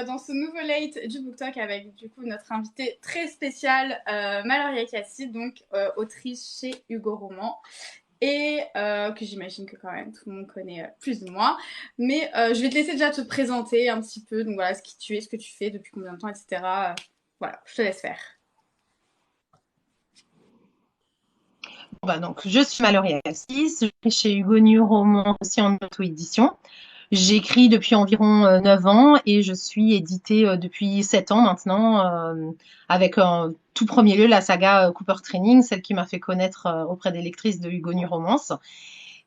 dans ce nouveau late du Book Talk avec du coup notre invitée très spéciale, Maloria Cassi, donc autrice chez Hugo Roman. Et que j'imagine que quand même tout le monde connaît plus ou moins. Mais je vais te laisser déjà te présenter un petit peu, donc voilà, ce qui tu es, ce que tu fais, depuis combien de temps, etc. Voilà, je te laisse faire. Donc, je suis Maloria Cassis, je suis chez Hugo New Roman aussi en auto-édition. J'écris depuis environ 9 ans et je suis éditée depuis 7 ans maintenant avec en tout premier lieu la saga Cooper Training, celle qui m'a fait connaître auprès des lectrices de Hugo New Romance.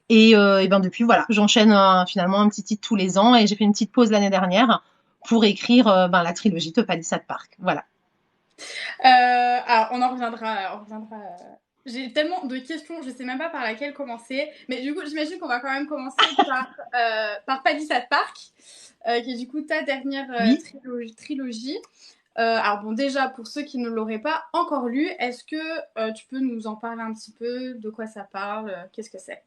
Et ben depuis, voilà, j'enchaîne finalement un petit titre tous les ans et j'ai fait une petite pause l'année dernière pour écrire la trilogie de Palisade Park. Voilà. Alors, on reviendra. J'ai tellement de questions, je sais même pas par laquelle commencer. Mais du coup, j'imagine qu'on va quand même commencer par Palisade Park, qui est du coup ta dernière Oui. trilogie. Alors bon, déjà, pour ceux qui ne l'auraient pas encore lu, est-ce que tu peux nous en parler un petit peu? De quoi ça parle? Qu'est-ce que c'est?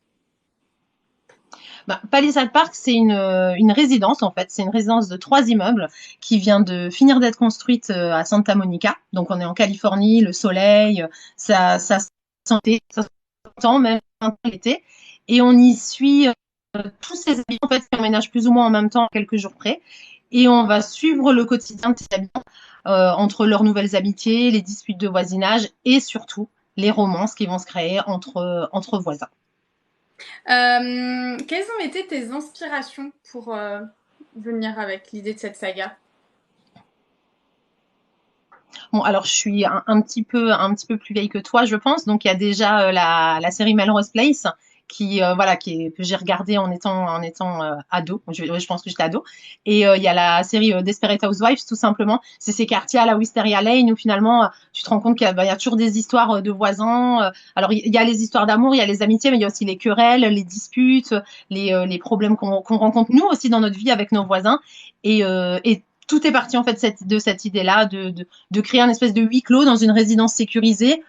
Palisade Park, c'est une résidence en fait. C'est une résidence de 3 immeubles qui vient de finir d'être construite à Santa Monica. Donc on est en Californie, le soleil, ça sentait, ça s'entend même l'été. Et on y suit tous ces habitants en fait qui emménagent plus ou moins en même temps, à quelques jours près. Et on va suivre le quotidien de ces habitants entre leurs nouvelles amitiés, les disputes de voisinage et surtout les romances qui vont se créer entre voisins. Quelles ont été tes inspirations pour venir avec l'idée de cette saga? Bon, alors je suis un petit peu plus vieille que toi, je pense. Donc il y a déjà la série Melrose Place que j'ai regardée en étant ado. Je pense que j'étais ado. Et il y a la série Desperate Housewives, tout simplement. C'est ces quartiers à la Wisteria Lane où finalement tu te rends compte qu'il y a toujours des histoires de voisins. Alors il y a les histoires d'amour, il y a les amitiés, mais il y a aussi les querelles, les disputes, les problèmes qu'on rencontre nous aussi dans notre vie avec nos voisins. Et tout est parti en fait de cette idée-là de créer un espèce de huis clos dans une résidence sécurisée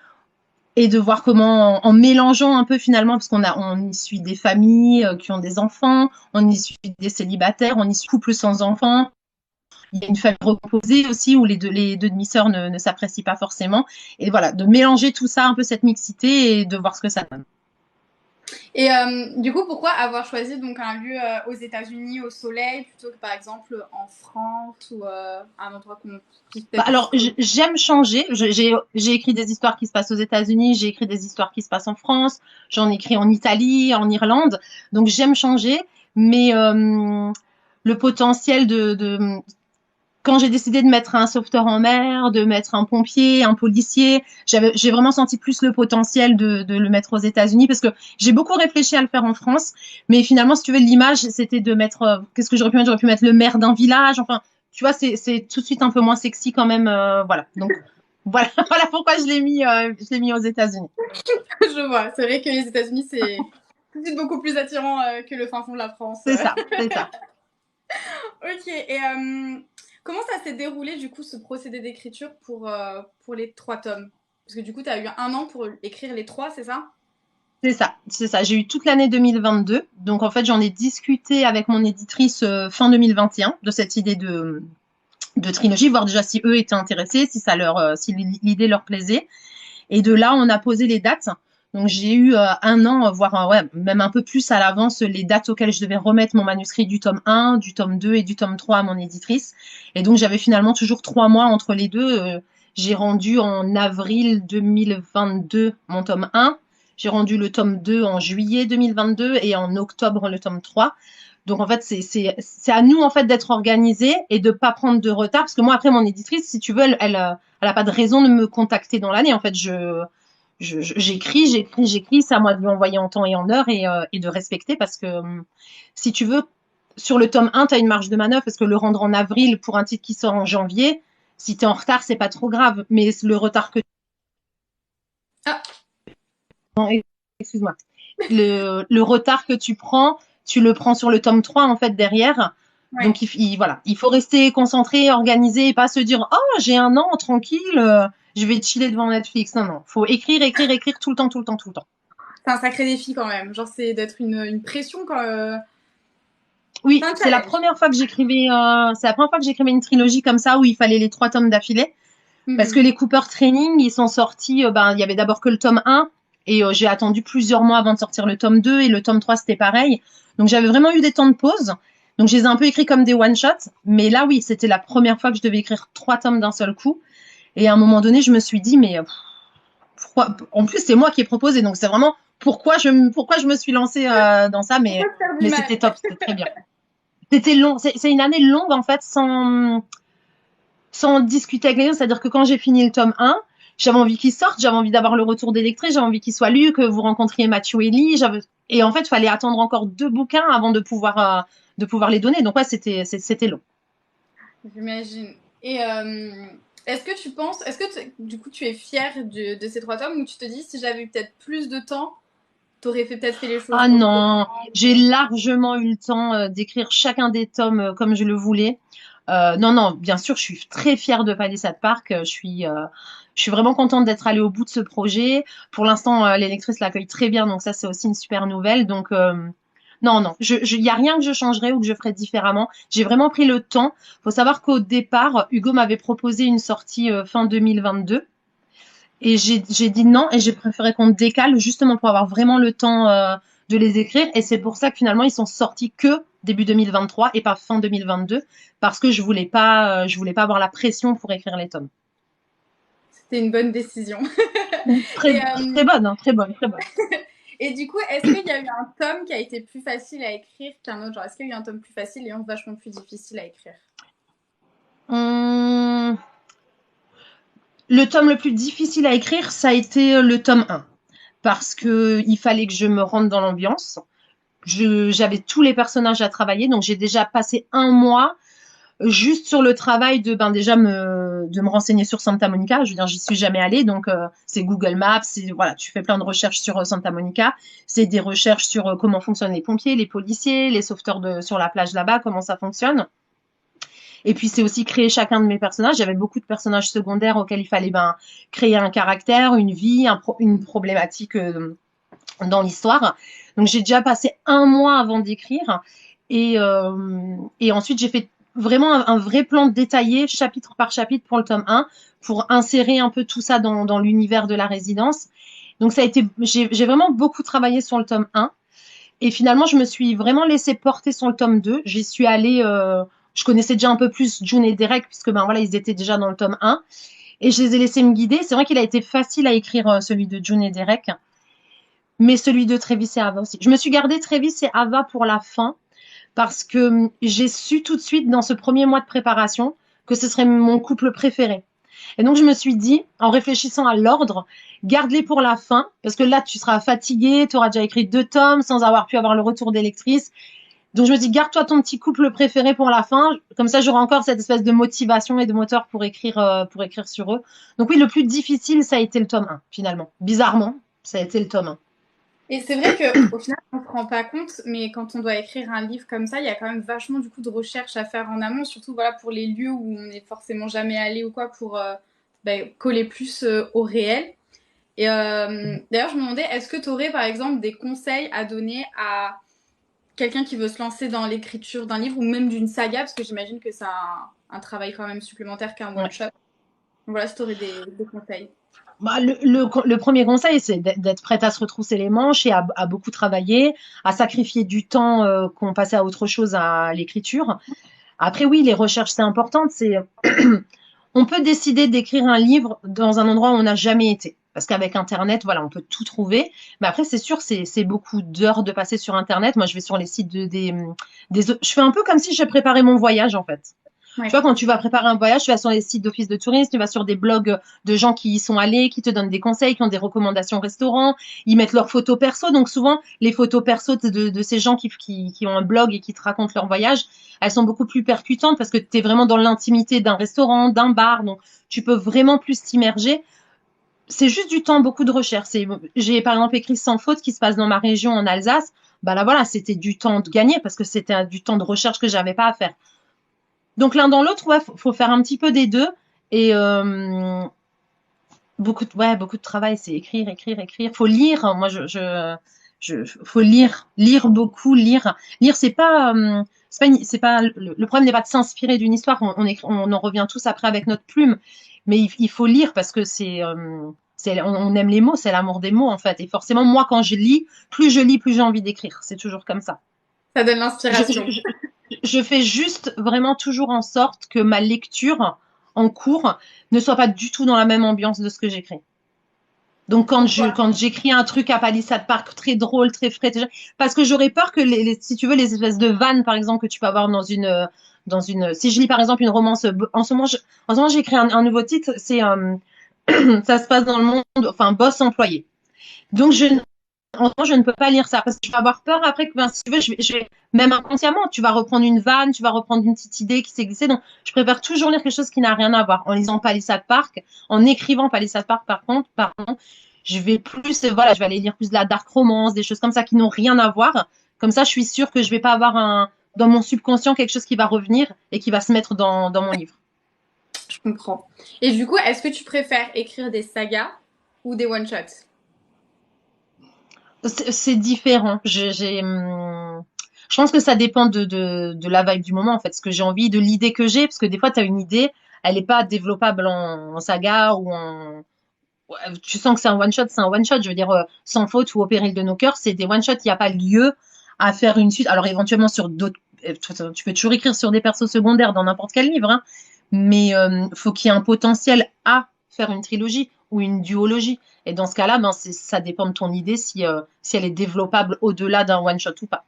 et de voir comment, en mélangeant un peu finalement, parce on y suit des familles qui ont des enfants, on y suit des célibataires, on y suit des couples sans enfants. Il y a une famille recomposée aussi où les deux demi-sœurs ne s'apprécient pas forcément. Et voilà, de mélanger tout ça, un peu cette mixité et de voir ce que ça donne. Et du coup, pourquoi avoir choisi donc un lieu aux États-Unis au soleil plutôt que par exemple en France ou un endroit qu'on puisse peut-être Alors, j'aime changer. J'ai écrit des histoires qui se passent aux États-Unis, j'ai écrit des histoires qui se passent en France, j'en ai écrit en Italie, en Irlande. Donc, j'aime changer. Mais le potentiel quand j'ai décidé de mettre un sauveteur en mer, de mettre un pompier, un policier, j'ai vraiment senti plus le potentiel de le mettre aux États-Unis parce que j'ai beaucoup réfléchi à le faire en France, mais finalement, si tu veux, l'image, c'était de mettre, qu'est-ce que j'aurais pu mettre? J'aurais pu mettre le maire d'un village, enfin, tu vois, c'est tout de suite un peu moins sexy quand même, voilà. Donc, voilà, voilà pourquoi je l'ai mis aux États-Unis. je vois. C'est vrai que les États-Unis, c'est tout de suite beaucoup plus attirant que le fin fond de la France. C'est ça, c'est ça. Ok. Et comment ça s'est déroulé du coup ce procédé d'écriture pour les 3 tomes? Parce que du coup, tu as eu un an pour écrire les 3, c'est ça? C'est ça, c'est ça. J'ai eu toute l'année 2022. Donc, en fait, j'en ai discuté avec mon éditrice fin 2021 de cette idée de trilogie, voir déjà si eux étaient intéressés, si l'idée leur plaisait. Et de là, on a posé les dates. Donc j'ai eu un an, voire ouais, même un peu plus à l'avance, les dates auxquelles je devais remettre mon manuscrit du tome 1, du tome 2 et du tome 3 à mon éditrice. Et donc j'avais finalement toujours 3 mois entre les deux. J'ai rendu en avril 2022 mon tome 1. J'ai rendu le tome 2 en juillet 2022 et en octobre le tome 3. Donc en fait, c'est à nous en fait d'être organisés et de pas prendre de retard parce que moi après mon éditrice, si tu veux, elle a pas de raison de me contacter dans l'année. En fait, j'écris, c'est à moi de lui envoyer en temps et en heure et de respecter parce que si tu veux, sur le tome 1, tu as une marge de manœuvre parce que le rendre en avril pour un titre qui sort en janvier, si tu es en retard, c'est pas trop grave. Mais le retard que Ah, non, excuse-moi. Le retard que tu prends, tu le prends sur le tome 3 en fait derrière. ouais. Donc voilà, il faut rester concentré, organisé et pas se dire oh j'ai un an tranquille, je vais chiller devant Netflix. Non non, faut écrire, écrire, écrire tout le temps, tout le temps, tout le temps. C'est un sacré défi quand même. Genre, c'est d'être une pression quand. Oui, C'est un c'est la challenge. première fois que j'écrivais, c'est la première fois que j'écrivais une trilogie comme ça où il fallait les 3 tomes d'affilée. Parce que Mhm. les Cooper Training, ils sont sortis, ben, il y avait d'abord que le tome 1 et j'ai attendu plusieurs mois avant de sortir le tome 2 et le tome 3 c'était pareil. Donc j'avais vraiment eu des temps de pause. Donc je les ai un peu écrits comme des one-shots. Mais là, oui, c'était la première fois que je devais écrire 3 tomes d'un seul coup. Et à un moment donné, je me suis dit, mais pourquoi? En plus, c'est moi qui ai proposé. Donc c'est vraiment pourquoi je me suis lancée dans ça. Pourquoi te faire du Mais mal? c'était top, c'était très bien. C'était long. C'est une année longue, en fait, sans discuter avec les gens. C'est-à-dire que quand j'ai fini le tome 1, j'avais envie qu'il sorte, j'avais envie d'avoir le retour des lectrices, j'avais envie qu'il soit lu, que vous rencontriez Mathieu et Lee. Et en fait, il fallait attendre encore 2 bouquins avant de pouvoir les donner. Donc ouais, c'était long. J'imagine. Et est-ce que tu penses, du coup tu es fière de ces 3 tomes ou tu te dis si j'avais eu peut-être plus de temps, t'aurais peut-être fait les choses Ah non, autrement j'ai largement eu le temps d'écrire chacun des tomes comme je le voulais. Non, non, bien sûr, je suis très fière de Palisade Park. Je suis vraiment contente d'être allée au bout de ce projet. Pour l'instant, les lectrices l'accueillent très bien, donc ça, c'est aussi une super nouvelle. Donc, non, non, il y a rien que je changerais ou que je ferais différemment. J'ai vraiment pris le temps. Faut savoir qu'au départ, Hugo m'avait proposé une sortie fin 2022. Et j'ai dit non et j'ai préféré qu'on décale justement pour avoir vraiment le temps de les écrire. Et c'est pour ça que finalement ils sont sortis que début 2023 et pas fin 2022 parce que je voulais pas avoir la pression pour écrire les tomes. C'était une bonne décision. Très, Et, très bonne, hein, très bonne, très bonne. et du coup, est-ce qu'il y a eu un tome qui a été plus facile à écrire qu'un autre? Genre, est-ce qu'il y a eu un tome plus facile et un vachement plus difficile à écrire? Hum, le tome le plus difficile à écrire, ça a été le tome 1 parce que il fallait que je me rentre dans l'ambiance. J'avais tous les personnages à travailler, donc j'ai déjà passé un mois juste sur le travail de ben déjà de me renseigner sur Santa Monica. Je veux dire, j'y suis jamais allée, donc c'est Google Maps, c'est voilà, tu fais plein de recherches sur Santa Monica, c'est des recherches sur comment fonctionnent les pompiers, les policiers, les sauveteurs sur la plage là-bas, comment ça fonctionne. Et puis c'est aussi créer chacun de mes personnages. J'avais beaucoup de personnages secondaires auxquels il fallait ben créer un caractère, une vie, une problématique dans l'histoire. Donc j'ai déjà passé un mois avant d'écrire et ensuite j'ai fait vraiment un vrai plan détaillé chapitre par chapitre pour le tome 1 pour insérer un peu tout ça dans l'univers de la résidence. Donc ça a été j'ai vraiment beaucoup travaillé sur le tome 1 et finalement je me suis vraiment laissée porter sur le tome 2. J'y suis allée je connaissais déjà un peu plus June et Derek puisque ben voilà, ils étaient déjà dans le tome 1 et je les ai laissés me guider. C'est vrai qu'il a été facile à écrire celui de June et Derek mais celui de Travis et Ava aussi. Je me suis gardé Travis et Ava pour la fin parce que j'ai su tout de suite dans ce premier mois de préparation que ce serait mon couple préféré. Et donc je me suis dit, en réfléchissant à l'ordre, garde-les pour la fin parce que là tu seras fatigué, tu auras déjà écrit 2 tomes sans avoir pu avoir le retour des lectrices. Donc je me dis, garde-toi ton petit couple préféré pour la fin, comme ça j'aurai encore cette espèce de motivation et de moteur pour écrire sur eux. Donc oui, le plus difficile, ça a été le tome 1, finalement. Bizarrement, ça a été le tome 1. Et c'est vrai que au final, on ne se rend pas compte, mais quand on doit écrire un livre comme ça, il y a quand même vachement du coup de recherche à faire en amont, surtout voilà pour les lieux où on n'est forcément jamais allé ou quoi, pour coller plus au réel. Et d'ailleurs, je me demandais, est-ce que tu aurais par exemple des conseils à donner à quelqu'un qui veut se lancer dans l'écriture d'un livre ou même d'une saga, parce que j'imagine que c'est un travail quand même supplémentaire qu'un one Ouais. shot. Voilà, si tu aurais des conseils. Bah, le premier conseil, c'est d'être prête à se retrousser les manches et à beaucoup travailler, à sacrifier du temps qu'on passait à autre chose à l'écriture. Après, oui, les recherches, c'est important. On peut décider d'écrire un livre dans un endroit où on n'a jamais été. Parce qu'avec Internet, voilà, on peut tout trouver. Mais après, c'est sûr, c'est beaucoup d'heures de passer sur Internet. Moi, je vais sur les sites je fais un peu comme si je préparais mon voyage, en fait. Tu Ouais. vois, quand tu vas préparer un voyage, tu vas sur les sites d'office de tourisme, tu vas sur des blogs de gens qui y sont allés, qui te donnent des conseils, qui ont des recommandations restaurants. Ils mettent leurs photos perso. Donc souvent, les photos perso de ces gens qui ont un blog et qui te racontent leur voyage, elles sont beaucoup plus percutantes parce que tu es vraiment dans l'intimité d'un restaurant, d'un bar. Donc tu peux vraiment plus t'immerger. C'est juste du temps, beaucoup de recherche. J'ai par exemple écrit Sans faute qui se passe dans ma région en Alsace. Bah là voilà, c'était du temps de gagner parce que c'était du temps de recherche que j'avais pas à faire. Donc l'un dans l'autre, ouais, faut faire un petit peu des deux. Et beaucoup de travail, c'est écrire, écrire, écrire. Faut lire. Moi, faut lire beaucoup, lire. Lire, c'est pas. c'est pas le problème n'est pas de s'inspirer d'une histoire. On en revient tous après avec notre plume, mais il faut lire parce que on aime les mots, c'est l'amour des mots en fait. Et forcément, moi, quand je lis, plus j'ai envie d'écrire. C'est toujours comme ça. Ça donne Je, l'inspiration. je, je fais juste vraiment toujours en sorte que ma lecture en cours ne soit pas du tout dans la même ambiance de ce que j'écris. Donc Pourquoi? quand j'écris un truc à Palisade Park très drôle, très frais, parce que j'aurais peur que si tu veux les espèces de vannes par exemple que tu peux avoir dans une si je lis par exemple une romance en ce moment j'écris un nouveau titre, c'est ça se passe dans le monde enfin boss employé. Donc en ce moment, je ne peux pas lire ça parce que je vais avoir peur après que, ben, si tu veux, même inconsciemment, tu vas reprendre une vanne, tu vas reprendre une petite idée qui s'est glissée. Donc, je préfère toujours lire quelque chose qui n'a rien à voir. En lisant Palisade Park, en écrivant Palisade Park, pardon, je vais aller lire plus de la dark romance, des choses comme ça qui n'ont rien à voir. Comme ça, je suis sûre que je vais pas avoir dans mon subconscient quelque chose qui va revenir et qui va se mettre dans mon livre. Je comprends. Et du coup, est-ce que tu préfères écrire des sagas ou des one-shots? C'est différent. Je pense que ça dépend de la vibe du moment, en fait, ce que j'ai envie, de l'idée que j'ai, parce que des fois, tu as une idée, elle n'est pas développable en saga ou en. Ouais, tu sens que c'est un one-shot, c'est un one-shot. Je veux dire, sans faute ou au péril de nos cœurs, c'est des one-shots. Il n'y a pas lieu à faire une suite. Alors, éventuellement, sur d'autres. Tu peux toujours écrire sur des persos secondaires dans n'importe quel livre, hein, mais faut qu'il y ait un potentiel à faire une trilogie ou une duologie. Et dans ce cas-là, ben, ça dépend de ton idée si elle est développable au-delà d'un one-shot ou pas.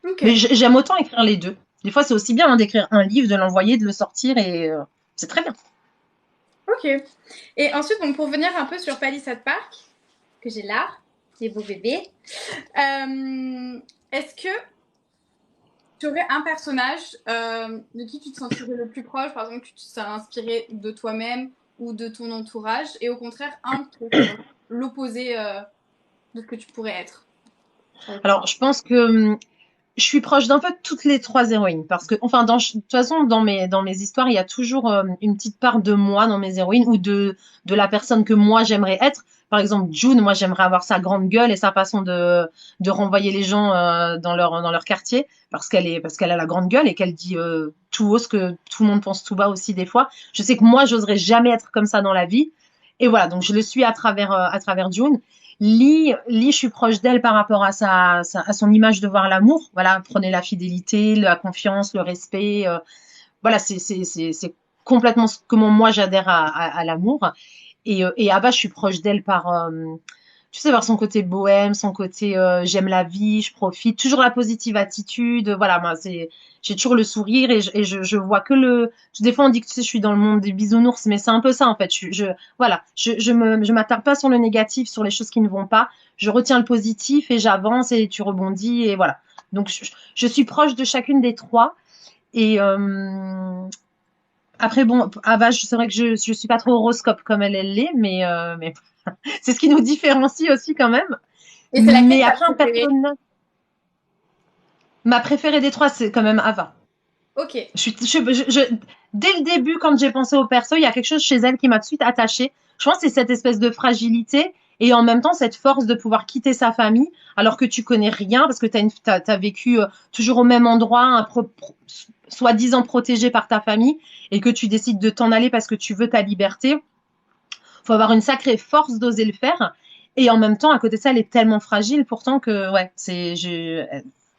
Ok, Mais j'aime autant écrire les deux. Des fois, c'est aussi bien hein, d'écrire un livre, de l'envoyer, de le sortir, et c'est très bien. ok. Et ensuite, donc, pour venir un peu sur Palisade Park, que j'ai là, les beaux bébés, est-ce que tu aurais un personnage de qui tu te sentirais le plus proche, par exemple, que tu te serais inspiré de toi-même ou de ton entourage, et au contraire, un qui est l'opposé de ce que tu pourrais être? Alors, je pense que je suis proche d'un peu de toutes les trois héroïnes parce que, enfin, de toute façon, dans mes histoires, il y a toujours une petite part de moi dans mes héroïnes ou de la personne que moi j'aimerais être. Par exemple, June, moi j'aimerais avoir sa grande gueule et sa façon de renvoyer les gens dans leur quartier parce qu'elle a la grande gueule et qu'elle dit tout haut ce que tout le monde pense tout bas aussi des fois. Je sais que moi j'oserais jamais être comme ça dans la vie. Et voilà, donc je le suis à travers June. Je suis proche d'elle par rapport à son image de voir l'amour. Voilà, prenez la fidélité, la confiance, le respect. Voilà, c'est complètement comment moi j'adhère à l'amour. Et Abba, je suis proche d'elle tu sais, par son côté bohème, son côté j'aime la vie, je profite, toujours la positive attitude. Voilà, moi, j'ai toujours le sourire et je vois que des fois, on dit que tu sais, je suis dans le monde des bisounours, mais c'est un peu ça en fait. Voilà, je m'attarde pas sur le négatif, sur les choses qui ne vont pas. Je retiens le positif et j'avance et tu rebondis et voilà. Donc, je suis proche de chacune des trois. Et après, bon, Ava, c'est vrai que je suis pas trop horoscope comme elle l'est, mais c'est ce qui nous différencie aussi quand même. Et c'est laquelle Mais ta après, un préférée? personnage, ma préférée des trois, c'est quand même Ava. Ok. Dès le début, quand j'ai pensé au perso, il y a quelque chose chez elle qui m'a tout de suite attachée. Je pense que c'est cette espèce de fragilité et en même temps cette force de pouvoir quitter sa famille alors que tu connais rien parce que t'as vécu toujours au même endroit, soi-disant protégé par ta famille et que tu décides de t'en aller parce que tu veux ta liberté. Faut avoir une sacrée force d'oser le faire. Et en même temps, à côté de ça, elle est tellement fragile pourtant que, ouais, je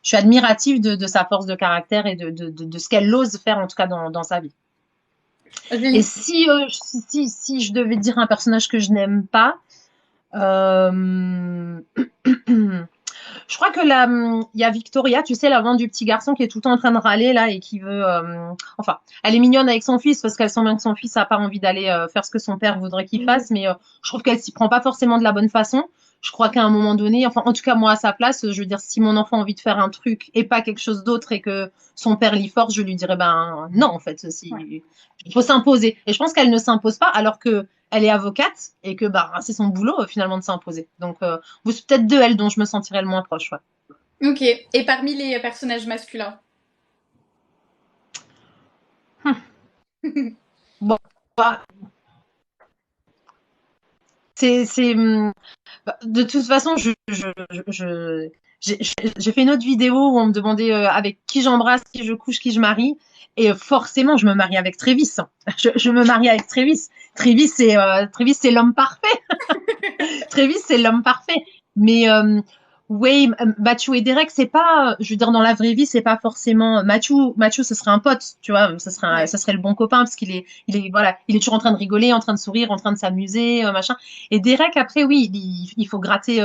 suis admirative de sa force de caractère et de ce qu'elle ose faire, en tout cas, dans sa vie. Et J'ai si je devais dire un personnage que je n'aime pas, euh, je crois que là, il y a Victoria, tu sais, la vente du petit garçon qui est tout le temps en train de râler là et qui veut. Enfin, elle est mignonne avec son fils parce qu'elle sent bien que son fils n'a pas envie d'aller faire ce que son père voudrait qu'il fasse, mais je trouve qu'elle s'y prend pas forcément de la bonne façon. Je crois qu'à un moment donné, enfin, en tout cas, moi, à sa place, je veux dire, si mon enfant a envie de faire un truc et pas quelque chose d'autre et que son père l'y force, je lui dirais, ben, non, en fait, Ouais. il faut s'imposer. Et je pense qu'elle ne s'impose pas alors que elle est avocate et que, bah, c'est son boulot, finalement, de s'imposer. Donc, c'est peut-être de elle dont je me sentirais le moins proche, ouais. Ok. Et parmi les personnages masculins? Hum. Bon, bah, c'est, de toute façon, J'ai fait une autre vidéo où on me demandait avec qui j'embrasse, qui je couche, qui je marie. Et forcément, je me marie avec Travis. Je me marie avec Travis. Travis, c'est l'homme parfait. Travis, c'est l'homme parfait. Mais oui, Matthew et Derek, c'est pas, je veux dire, dans la vraie vie, c'est pas forcément Matthew, ce serait un pote, tu vois, Ouais. ça serait le bon copain parce voilà, il est toujours en train de rigoler, en train de sourire, en train de s'amuser, machin. Et Derek, après, oui, il faut gratter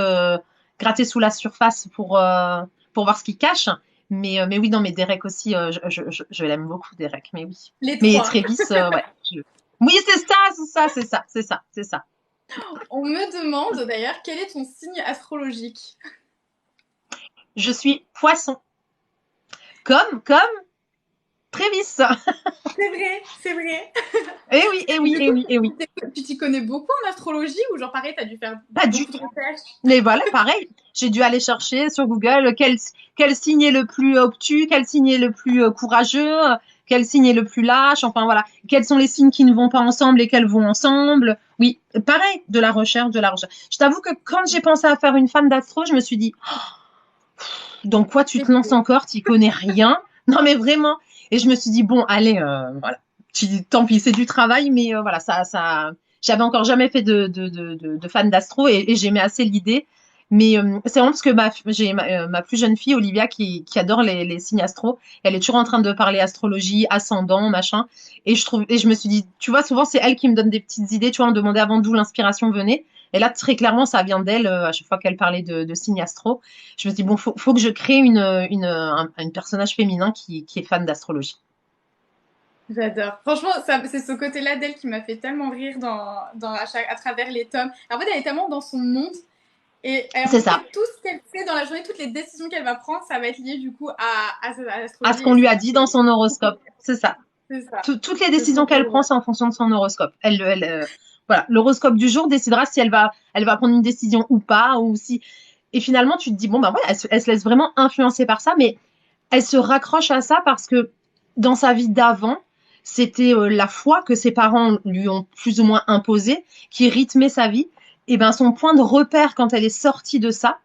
sous la surface pour voir ce qu'il cache. Mais oui, non, mais Derek aussi, je l'aime beaucoup, Derek, mais oui. Les Mais trois. Travis, ouais. Oui, c'est ça. On me demande d'ailleurs quel est ton signe astrologique. Je suis poisson. Comme Trévis. C'est vrai, c'est vrai. Eh oui, eh oui, Du eh coup, oui, eh oui. tu t'y connais beaucoup en astrologie ou genre pareil, t'as dû faire Pas du beaucoup de tout. recherches? Mais voilà, pareil. J'ai dû aller chercher sur Google quel signe est le plus obtus, quel signe est le plus courageux, quel signe est le plus lâche. Enfin voilà, quels sont les signes qui ne vont pas ensemble et quels vont ensemble. Oui, pareil, de la recherche, de la recherche. Je t'avoue que quand j'ai pensé à faire une fan d'astro, je me suis dit, dans quoi tu C'est te lances beau. encore? T'y connais rien. Non mais vraiment. Et je me suis dit, bon, allez, voilà. Tant pis, c'est du travail, mais voilà, j'avais encore jamais fait de fan d'astro et j'aimais assez l'idée. Mais c'est vraiment parce que j'ai ma plus jeune fille, Olivia, qui adore les signes astro. Elle est toujours en train de parler astrologie, ascendant, machin. Et je me suis dit, tu vois, souvent c'est elle qui me donne des petites idées. Tu vois, on me demandait avant d'où l'inspiration venait. Et là, très clairement, ça vient d'elle à chaque fois qu'elle parlait de signes astro. Je me suis dit, bon, faut que je crée un personnage féminin qui est fan d'astrologie. J'adore. Franchement, c'est ce côté-là d'elle qui m'a fait tellement rire à travers les tomes. En fait, elle est tellement dans son monde. En C'est ça. fait, tout ce qu'elle fait dans la journée, toutes les décisions qu'elle va prendre, ça va être lié du coup à À ce l'astrologie. qu'on lui a dit dans son horoscope. C'est ça. C'est ça. Toutes les C'est trop, décisions trop qu'elle prend, drôle. c'est en fonction de son horoscope. Voilà, l'horoscope du jour décidera si elle va prendre une décision ou pas, ou si. Et finalement, tu te dis bon ben voilà, elle se laisse vraiment influencer par ça, mais elle se raccroche à ça parce que dans sa vie d'avant, c'était la foi que ses parents lui ont plus ou moins imposée qui rythmait sa vie. Et ben son point de repère quand elle est sortie de ça,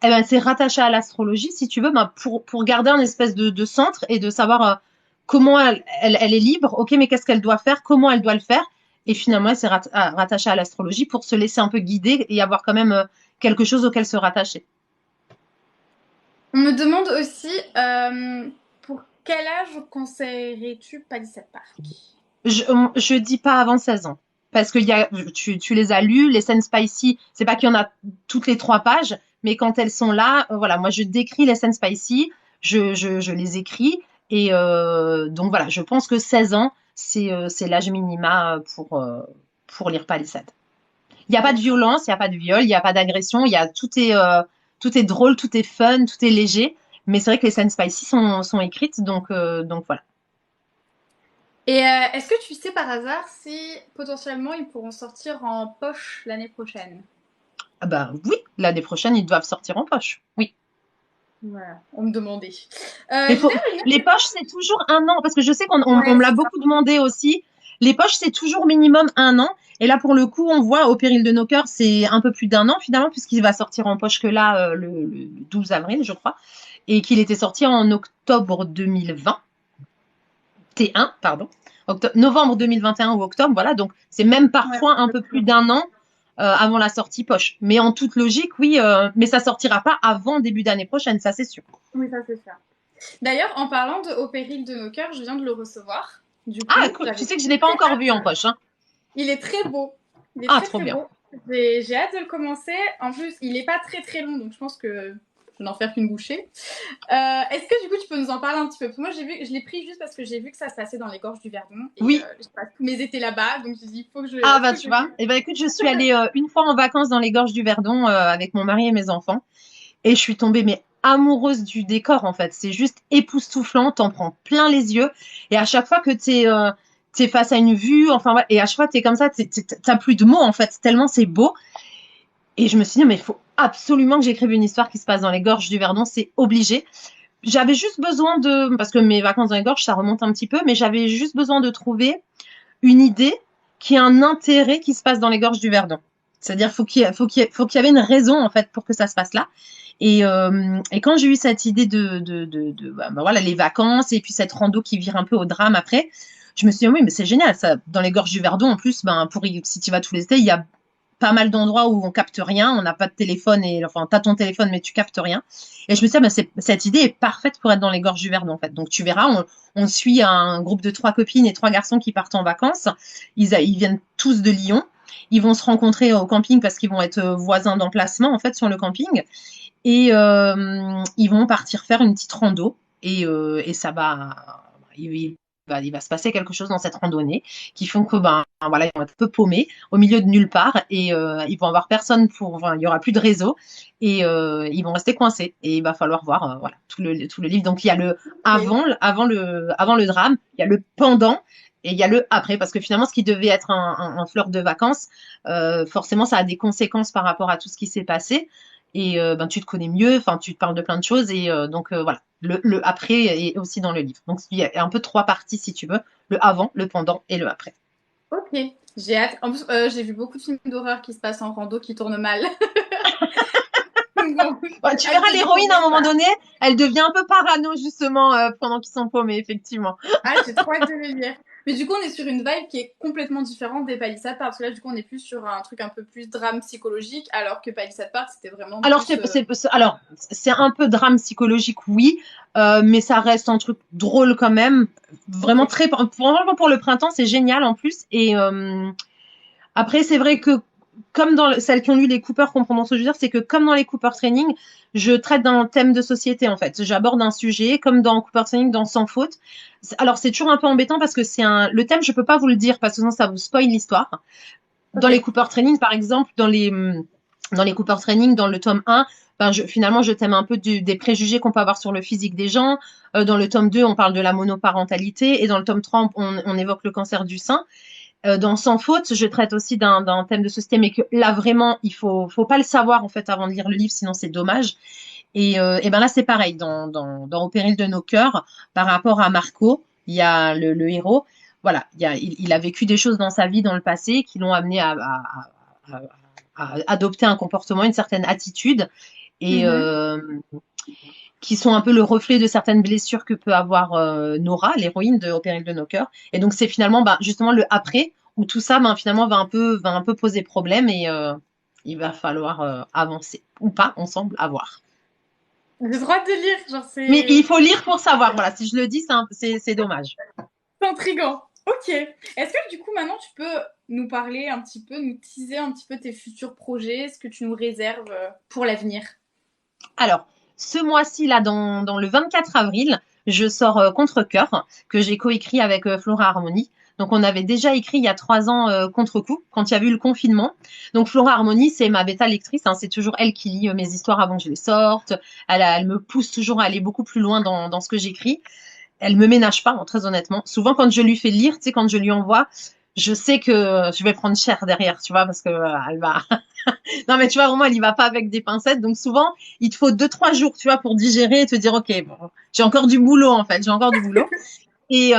eh ben, c'est rattaché à l'astrologie, si tu veux, ben, pour garder un espèce de centre et de savoir comment elle est libre, ok, mais qu'est-ce qu'elle doit faire, comment elle doit le faire. Et finalement, elle s'est rattachée à l'astrologie pour se laisser un peu guider et avoir quand même quelque chose auquel se rattacher. On me demande aussi pour quel âge conseillerais-tu Palisade Park? Je dis pas avant 16 ans. Parce que tu les as lus, les scènes spicy, c'est pas qu'il y en a toutes les 3 pages, mais quand elles sont là, voilà, moi je décris les scènes spicy, je les écris, et donc voilà, je pense que 16 ans, c'est l'âge minima pour lire Palisade. Il n'y a pas de D'accord. violence, il n'y a pas de viol, il n'y a pas d'agression, tout est drôle, tout est fun, tout est léger, mais c'est vrai que les scènes spicy sont écrites, donc voilà. Et est-ce que tu sais par hasard si potentiellement ils pourront sortir en poche l'année prochaine? Ah bah oui, l'année prochaine, ils doivent sortir en poche. Oui. Voilà, on me demandait. Mais J'ai d'ailleurs une les poches, c'est toujours 1 an, parce que je sais on Ouais, me l'a c'est ça. beaucoup demandé aussi. Les poches, c'est toujours minimum 1 an. Et là, pour le coup, on voit au péril de nos cœurs, c'est un peu plus d'1 an finalement, puisqu'il va sortir en poche que là, le 12 avril, je crois, et qu'il était sorti en octobre 2020. T1, pardon. Novembre 2021 ou octobre, voilà. Donc, c'est même Ouais, parfois un peu plus exactement. d'1 an avant la sortie poche. Mais en toute logique, oui, mais ça sortira pas avant début d'année prochaine, ça c'est sûr. Oui, ça c'est ça. D'ailleurs, en parlant de Au péril de nos cœurs, je viens de le recevoir. Du Ah, coup, cool. Tu j'avais sais que je l'ai pas très encore vu en hâte. poche, hein. Il est très beau. Il est Ah, très trop très bien. beau. J'ai hâte de le commencer. En plus, il est pas très très long, donc je pense que je vais en faire qu'une bouchée. Est-ce que du coup tu peux nous en parler un petit peu? Parce que moi je l'ai pris juste parce que j'ai vu que ça se passait dans les gorges du Verdon et Oui. je passe tous mes étés là-bas, donc je me suis dit il Ah, bah, faut que je tu le vois. lise. Eh ben, écoute, je suis allée une fois en vacances dans les gorges du Verdon avec mon mari et mes enfants. Et je suis tombée, mais amoureuse du décor, en fait. C'est juste époustouflant. T'en prends plein les yeux. Et à chaque fois que t'es face à une vue, enfin, ouais, et à chaque fois, t'es comme ça, t'as plus de mots, en fait, tellement c'est beau. Et je me suis dit, mais il faut absolument que j'écrive une histoire qui se passe dans les gorges du Verdon. C'est obligé. J'avais juste besoin parce que mes vacances dans les gorges, ça remonte un petit peu, mais j'avais juste besoin de trouver une idée qui a un intérêt qui se passe dans les gorges du Verdon. C'est-à-dire faut qu'il y avait une raison en fait pour que ça se passe là. Et quand j'ai eu cette idée voilà, les vacances et puis cette rando qui vire un peu au drame après, je me suis dit oui mais c'est génial ça. Dans les gorges du Verdon en plus, si tu vas tous les étés, il y a pas mal d'endroits où on capte rien, on n'a pas de téléphone enfin t'as ton téléphone mais tu captes rien. Et je me suis dit cette idée est parfaite pour être dans les gorges du Verdon en fait. Donc tu verras, on suit un groupe de 3 copines et 3 garçons qui partent en vacances. Ils viennent tous de Lyon. Ils vont se rencontrer au camping parce qu'ils vont être voisins d'emplacement en fait sur le camping. Et ils vont partir faire une petite rando et ça il va se passer quelque chose dans cette randonnée qui font que voilà, ils vont être un peu paumés au milieu de nulle part et ils vont avoir personne il y aura plus de réseau et ils vont rester coincés et il va falloir voir voilà tout le livre. Donc il y a le avant le drame, il y a le pendant et il y a le après parce que finalement ce qui devait être un fleur de vacances, forcément ça a des conséquences par rapport à tout ce qui s'est passé. Et tu te connais mieux, enfin tu te parles de plein de choses et donc voilà, le après est aussi dans le livre. Donc il y a un peu 3 parties si tu veux, le avant, le pendant et le après. Ok, j'ai hâte. En plus, j'ai vu beaucoup de films d'horreur qui se passent en rando qui tournent mal. Bon, Ouais, tu verras l'héroïne à un moment donné, elle devient un peu parano justement pendant qu'ils sont paumés effectivement. ah, j'ai trop hâte de le lire. Mais du coup, on est sur une vibe qui est complètement différente des Palisades Park. Parce que là, du coup, on est plus sur un truc un peu plus drame psychologique, alors que Palisades Park, c'était vraiment Alors plus. c'est un peu drame psychologique oui, mais ça reste un truc drôle quand même, vraiment Ok. très vraiment pour le printemps c'est génial en plus et après, c'est vrai que, comme dans celles qui ont lu les Cooper comprendront ce que je veux dire, c'est que comme dans les Cooper Training, je traite d'un thème de société, en fait. J'aborde un sujet, comme dans Cooper Training, dans Sans faute. Alors, c'est toujours un peu embêtant parce que le thème, je peux pas vous le dire parce que sinon ça vous spoil l'histoire. Dans les Ok. Cooper Training, par exemple, dans les Cooper Training, dans le tome 1, finalement, je thème un peu des préjugés qu'on peut avoir sur le physique des gens. Dans le tome 2, on parle de la monoparentalité. Et dans le tome 3, on évoque le cancer du sein. Dans Sans faute, je traite aussi d'un thème de société, mais que là vraiment, il faut pas le savoir en fait avant de lire le livre, sinon c'est dommage. Et ben là c'est pareil dans Au péril de nos cœurs, par rapport à Marco, il y a le héros, voilà, il a vécu des choses dans sa vie dans le passé qui l'ont amené à adopter un comportement, une certaine attitude et Mhm. qui sont un peu le reflet de certaines blessures que peut avoir Nora, l'héroïne de Au péril de nos cœurs. Et donc c'est finalement justement le après où tout ça finalement va un peu poser problème et il va falloir avancer ou pas ensemble à voir. J'ai trop hâte de lire. Genre, Mais il c'est faut lire pour savoir. Voilà, si je le dis, c'est dommage. intriguant. Ok. Est-ce que du coup, maintenant, tu peux nous parler un petit peu, nous teaser un petit peu tes futurs projets, ce que tu nous réserves pour l'avenir? Alors, ce mois-ci, là, dans le 24 avril, je sors Contre-cœur, que j'ai coécrit avec Flora Harmonie. Donc, on avait déjà écrit il y a 3 ans Contre-coup, quand il y a eu le confinement. Donc, Flora Harmonie, c'est ma bêta lectrice. Hein, c'est toujours elle qui lit mes histoires avant que je les sorte. Elle me pousse toujours à aller beaucoup plus loin dans ce que j'écris. Elle me ménage pas, hein, très honnêtement. Souvent, quand je lui fais lire, tu sais, quand je lui envoie, je sais que je vais prendre cher derrière, tu vois, parce que elle va, non, mais tu vois, vraiment, elle y va pas avec des pincettes. Donc, souvent, il te faut 2, 3 jours, tu vois, pour digérer et te dire, OK, bon, j'ai encore du boulot, en fait. J'ai encore du boulot. Et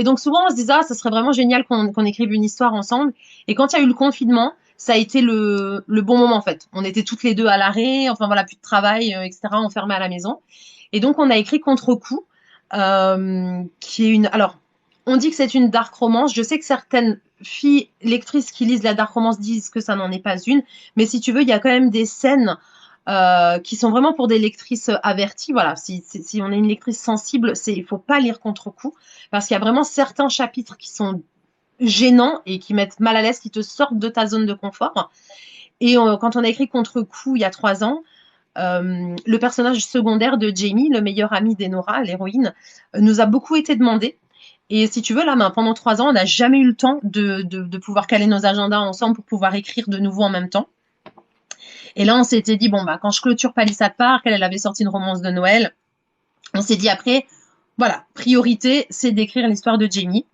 donc, souvent, on se disait, ah, ça serait vraiment génial qu'on écrive une histoire ensemble. Et quand il y a eu le confinement, ça a été le bon moment, en fait. On était toutes les deux à l'arrêt, enfin, voilà, plus de travail, etc., enfermés à la maison. Et donc, on a écrit Contre-coup, qui est alors, on dit que c'est une dark romance. Je sais que certaines filles lectrices qui lisent la dark romance disent que ça n'en est pas une. Mais si tu veux, il y a quand même des scènes qui sont vraiment pour des lectrices averties. Voilà, si on est une lectrice sensible, il faut pas lire Contre-coup parce qu'il y a vraiment certains chapitres qui sont gênants et qui mettent mal à l'aise, qui te sortent de ta zone de confort. Et quand on a écrit Contre-coup il y a 3 ans, le personnage secondaire de Jamie, le meilleur ami d'Enora, l'héroïne, nous a beaucoup été demandé. Et si tu veux, là, pendant 3 ans, on n'a jamais eu le temps de pouvoir caler nos agendas ensemble pour pouvoir écrire de nouveau en même temps. Et là, on s'était dit, bon, quand je clôture Palisade Park, elle avait sorti une romance de Noël. On s'est dit après, voilà, priorité, c'est d'écrire l'histoire de Jamie.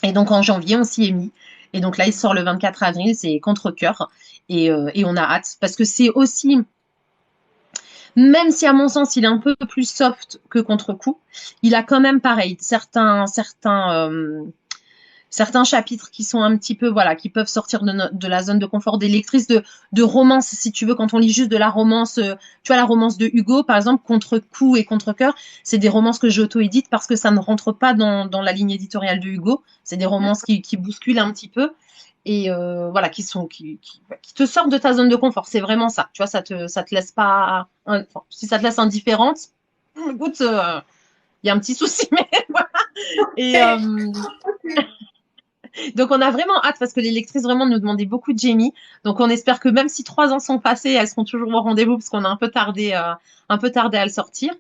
Et donc, en janvier, on s'y est mis. Et donc là, il sort le 24 avril, c'est Contre-cœur. Et on a hâte. Parce que c'est aussi, même si à mon sens, il est un peu plus soft que Contre-coup, il a quand même pareil, certains chapitres qui sont un petit peu, voilà, qui peuvent sortir de la zone de confort des lectrices de romance, si tu veux, quand on lit juste de la romance, tu vois, la romance de Hugo, par exemple, Contre-coup et Contre-cœur, c'est des romances que j'auto-édite parce que ça ne rentre pas dans la ligne éditoriale de Hugo. C'est des romances qui bousculent un petit peu et voilà, qui te sortent de ta zone de confort. C'est vraiment ça. Tu vois, ça te laisse pas, enfin, si ça te laisse indifférente, écoute, il y a un petit souci, mais voilà. Et donc, on a vraiment hâte parce que les lectrices vraiment nous demandaient beaucoup de Jamie. Donc, on espère que même si 3 ans sont passés, elles seront toujours au rendez-vous parce qu'on a un peu tardé à le sortir.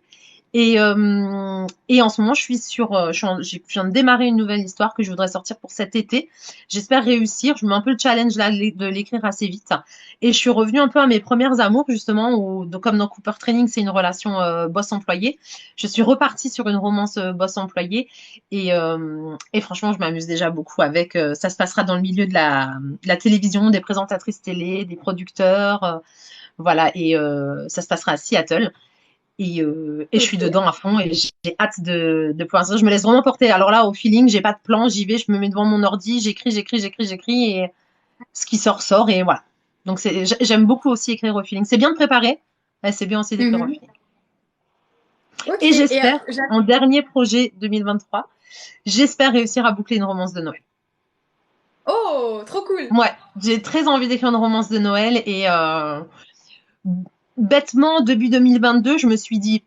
Et en ce moment, je suis sur, je viens de démarrer une nouvelle histoire que je voudrais sortir pour cet été. J'espère réussir. Je me mets un peu le challenge là de l'écrire assez vite. Et je suis revenue un peu à mes premières amours justement, où, donc, comme dans Cooper Training, c'est une relation boss-employé. Je suis repartie sur une romance boss-employé et franchement, je m'amuse déjà beaucoup avec. Ça se passera dans le milieu de la télévision, des présentatrices télé, des producteurs, voilà. Et ça se passera à Seattle. Et je suis dedans à fond et j'ai hâte de pouvoir ça. Je me laisse vraiment porter. Alors là, au feeling, j'ai pas de plan, j'y vais, je me mets devant mon ordi, j'écris et ce qui sort et voilà. Donc j'aime beaucoup aussi écrire au feeling. C'est bien de préparer, mais c'est bien aussi d'écrire au Mhm. feeling. Ok, Et et j'espère, en dernier projet 2023, j'espère réussir à boucler une romance de Noël. oh, trop cool. Ouais, j'ai très envie d'écrire une romance de Noël et bêtement, début 2022, je me suis dit,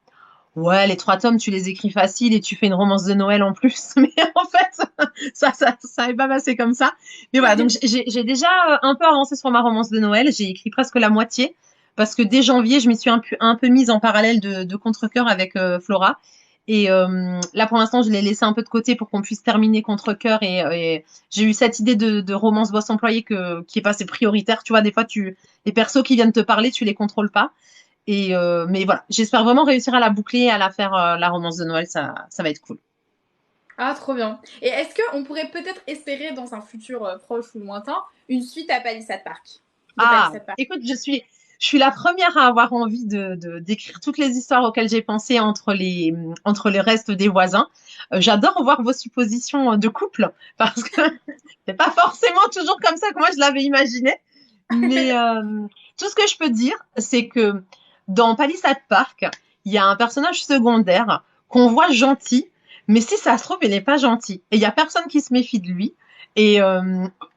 ouais, les 3 tomes, tu les écris facile et tu fais une romance de Noël en plus. Mais en fait, ça n'est pas passé comme ça. Mais voilà, donc j'ai déjà un peu avancé sur ma romance de Noël. J'ai écrit presque la moitié parce que dès janvier, je m'y suis un peu mise en parallèle de Contre-cœur avec Flora. Et là, pour l'instant, je l'ai laissé un peu de côté pour qu'on puisse terminer Contre-cœur. Et j'ai eu cette idée de romance boss employé qui est passée prioritaire. Tu vois, des fois, les persos qui viennent te parler, tu les contrôles pas. Mais voilà, j'espère vraiment réussir à la boucler, à la faire la romance de Noël, ça va être cool. Ah, trop bien. Et est-ce qu'on pourrait peut-être espérer dans un futur proche ou lointain une suite à Palisade Park? De Ah, Palisade Park. écoute, je suis la première à avoir envie d'écrire toutes les histoires auxquelles j'ai pensé entre les restes des voisins. J'adore voir vos suppositions de couple parce que c'est pas forcément toujours comme ça que moi je l'avais imaginé. Mais tout ce que je peux dire, c'est que dans Palisade Park, il y a un personnage secondaire qu'on voit gentil, mais si ça se trouve, il n'est pas gentil. Et il y a personne qui se méfie de lui. Et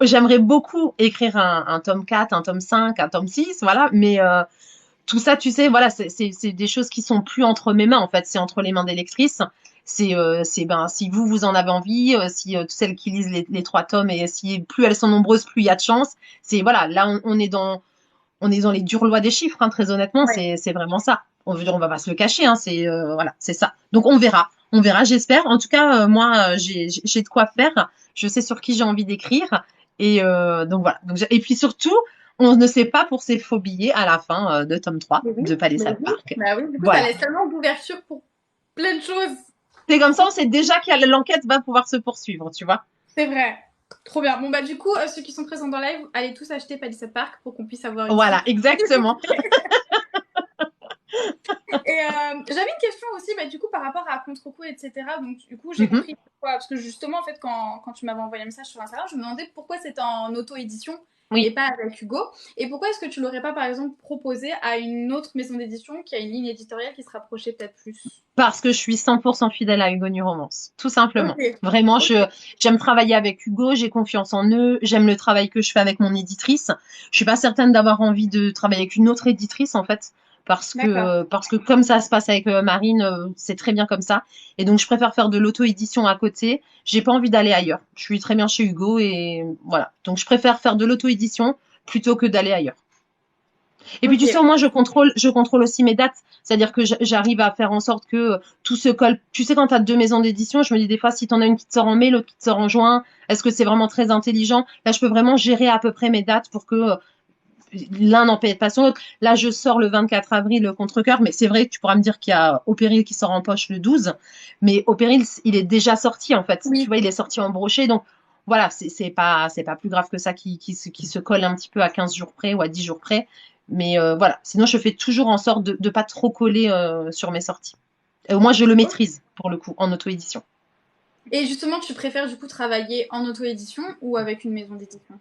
j'aimerais beaucoup écrire un tome 4, un tome 5, un tome 6, voilà. Mais tout ça, tu sais, voilà, c'est des choses qui sont plus entre mes mains, en fait. C'est entre les mains des lectrices. Ben, si vous en avez envie, si celles qui lisent les 3 tomes et si plus elles sont nombreuses, plus il y a de chance. Voilà, là, on est dans les dures lois des chiffres, hein, très honnêtement, Ouais. c'est vraiment ça. On va pas se le cacher, hein, voilà, c'est ça. Donc on verra, j'espère. En tout cas, moi, j'ai de quoi faire. Je sais sur qui j'ai envie d'écrire, et donc voilà. Et puis surtout, on ne sait pas pour ses faux billets à la fin de tome 3 Mais oui, de mais Palisade oui. Park. Bah oui, du coup, ça Voilà. laisse tellement d'ouverture pour plein de choses. C'est comme ça, on sait déjà que l'enquête va pouvoir se poursuivre, tu vois. C'est vrai. Trop bien. Bon, bah, du coup, ceux qui sont présents dans le live, allez tous acheter Palisade Park pour qu'on puisse avoir une Voilà, suite. exactement. Et j'avais une question aussi, bah, du coup, par rapport à Contre-coup, etc. Donc, du coup, j'ai Mhm. compris pourquoi. Parce que justement, en fait, quand tu m'avais envoyé un message sur Instagram, je me demandais pourquoi c'était en auto-édition et Oui. pas avec Hugo. Et pourquoi est-ce que tu l'aurais pas, par exemple, proposé à une autre maison d'édition qui a une ligne éditoriale qui se rapprochait peut-être plus? Parce que je suis 100% fidèle à Hugo New Romance, tout simplement. Ok. Vraiment, Ok. j'aime travailler avec Hugo, j'ai confiance en eux, j'aime le travail que je fais avec mon éditrice. Je suis pas certaine d'avoir envie de travailler avec une autre éditrice, en fait, D'accord. parce que comme ça se passe avec Marine, c'est très bien comme ça. Et donc, je préfère faire de l'auto-édition à côté. J'ai pas envie d'aller ailleurs. Je suis très bien chez Hugo et voilà. Donc, je préfère faire de l'auto-édition plutôt que d'aller ailleurs. Et puis tu sais, Ok. au moins je contrôle aussi mes dates. C'est-à-dire que j'arrive à faire en sorte que tout se colle. Tu sais, quand tu as 2 maisons d'édition, je me dis des fois, si tu en as une qui te sort en mai, l'autre qui te sort en juin, est-ce que c'est vraiment très intelligent? Là, je peux vraiment gérer à peu près mes dates pour que l'un n'empêche pas son autre. Là, je sors le 24 avril le Contre-cœur, mais c'est vrai que tu pourras me dire qu'il y a Au Péril qui sort en poche le 12. Mais Au Péril, il est déjà sorti, en fait. Tu Oui. vois, il est sorti en brochet. Donc, voilà, c'est pas plus grave que ça qui se colle un petit peu à 15 jours près ou à 10 jours près. Mais voilà, sinon je fais toujours en sorte de pas trop coller sur mes sorties. Et au moins je le Ok. maîtrise pour le coup en auto-édition. Et justement, tu préfères du coup travailler en auto-édition ou avec une maison d'édition?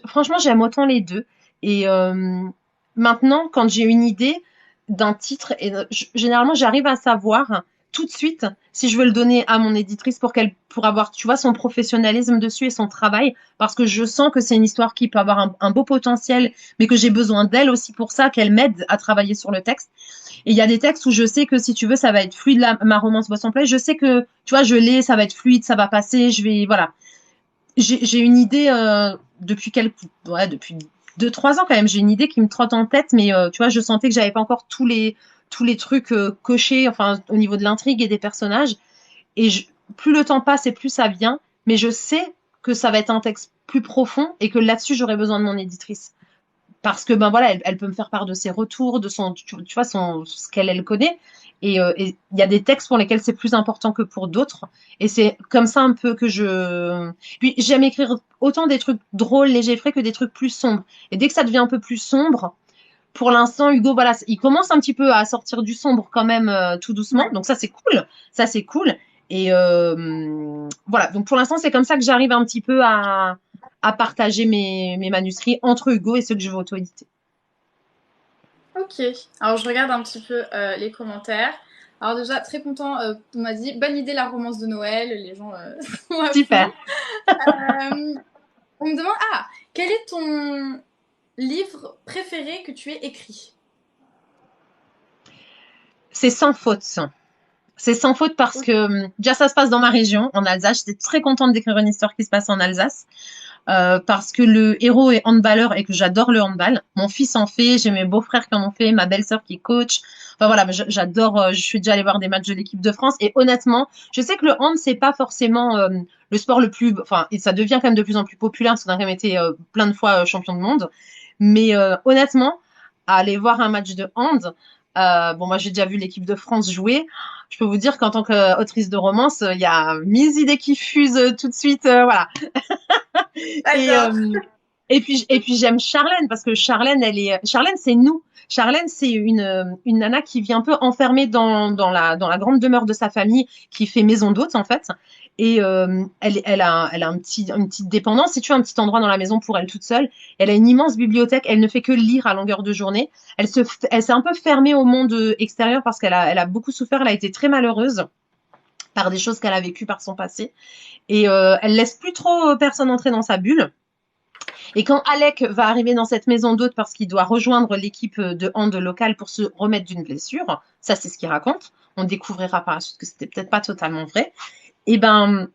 Franchement, j'aime autant les deux. Et maintenant, quand j'ai une idée d'un titre, généralement, j'arrive à savoir tout de suite si je veux le donner à mon éditrice pour avoir, tu vois, son professionnalisme dessus et son travail, parce que je sens que c'est une histoire qui peut avoir un beau potentiel, mais que j'ai besoin d'elle aussi pour ça, qu'elle m'aide à travailler sur le texte. Et il y a des textes où je sais que si tu veux, ça va être fluide, ma romance Boisson Play. Je sais que, tu vois, je l'ai, ça va être fluide, ça va passer, voilà. J'ai une idée depuis 2 3 ans quand même. J'ai une idée qui me trotte en tête, mais tu vois, je sentais que j'avais pas encore tous les trucs cochés, enfin au niveau de l'intrigue et des personnages. Et plus le temps passe et plus ça vient, mais je sais que ça va être un texte plus profond et que là-dessus j'aurais besoin de mon éditrice parce que ben voilà, elle peut me faire part de ses retours, de son, tu vois, ce qu'elle elle connaît. Et il y a des textes pour lesquels c'est plus important que pour d'autres. Et c'est comme ça un peu que je. Puis j'aime écrire autant des trucs drôles, légers, frais que des trucs plus sombres. Et dès que ça devient un peu plus sombre, pour l'instant, Hugo, voilà, il commence un petit peu à sortir du sombre quand même tout doucement. Ouais. Donc ça, c'est cool. Ça, c'est cool. Et voilà. Donc pour l'instant, c'est comme ça que j'arrive un petit peu à partager mes manuscrits entre Hugo et ceux que je veux auto-éditer. Ok, alors je regarde un petit peu les commentaires. Alors déjà, très content, on m'a dit, bonne idée la romance de Noël, les gens sont à Super. fond. On me demande, quel est ton livre préféré que tu aies écrit? C'est sans faute. C'est sans faute parce Ok. que déjà ça se passe dans ma région, en Alsace. J'étais très contente d'écrire une histoire qui se passe en Alsace. Parce que le héros est handballeur et que j'adore le handball. Mon fils en fait, j'ai mes beaux-frères qui en ont fait, ma belle-sœur qui est coach. Enfin voilà, j'adore, je suis déjà allée voir des matchs de l'équipe de France et honnêtement, je sais que le hand, c'est pas forcément le sport le plus, enfin, et ça devient quand même de plus en plus populaire parce qu'on a quand même été plein de fois champion du monde. Mais honnêtement, aller voir un match de hand, bon, moi j'ai déjà vu l'équipe de France jouer. Je peux vous dire qu'en tant qu'autrice de romance, il y a 1000 idées qui fusent tout de suite, voilà. Et, D'accord. et puis j'aime Charlène parce que Charlène, c'est nous. Charlène, c'est une nana qui vit un peu enfermée dans la grande demeure de sa famille, qui fait maison d'hôte en fait. Et elle a une petite dépendance, si tu veux, un petit endroit dans la maison pour elle toute seule. Elle a une immense bibliothèque. Elle ne fait que lire à longueur de journée. Elle s'est un peu fermée au monde extérieur parce qu'elle a beaucoup souffert. Elle a été très malheureuse par des choses qu'elle a vécues par son passé. Et elle laisse plus trop personne entrer dans sa bulle. Et quand Alec va arriver dans cette maison d'hôte parce qu'il doit rejoindre l'équipe de hand locale pour se remettre d'une blessure, ça c'est ce qu'il raconte, on découvrira par la suite que c'était peut-être pas totalement vrai, et ben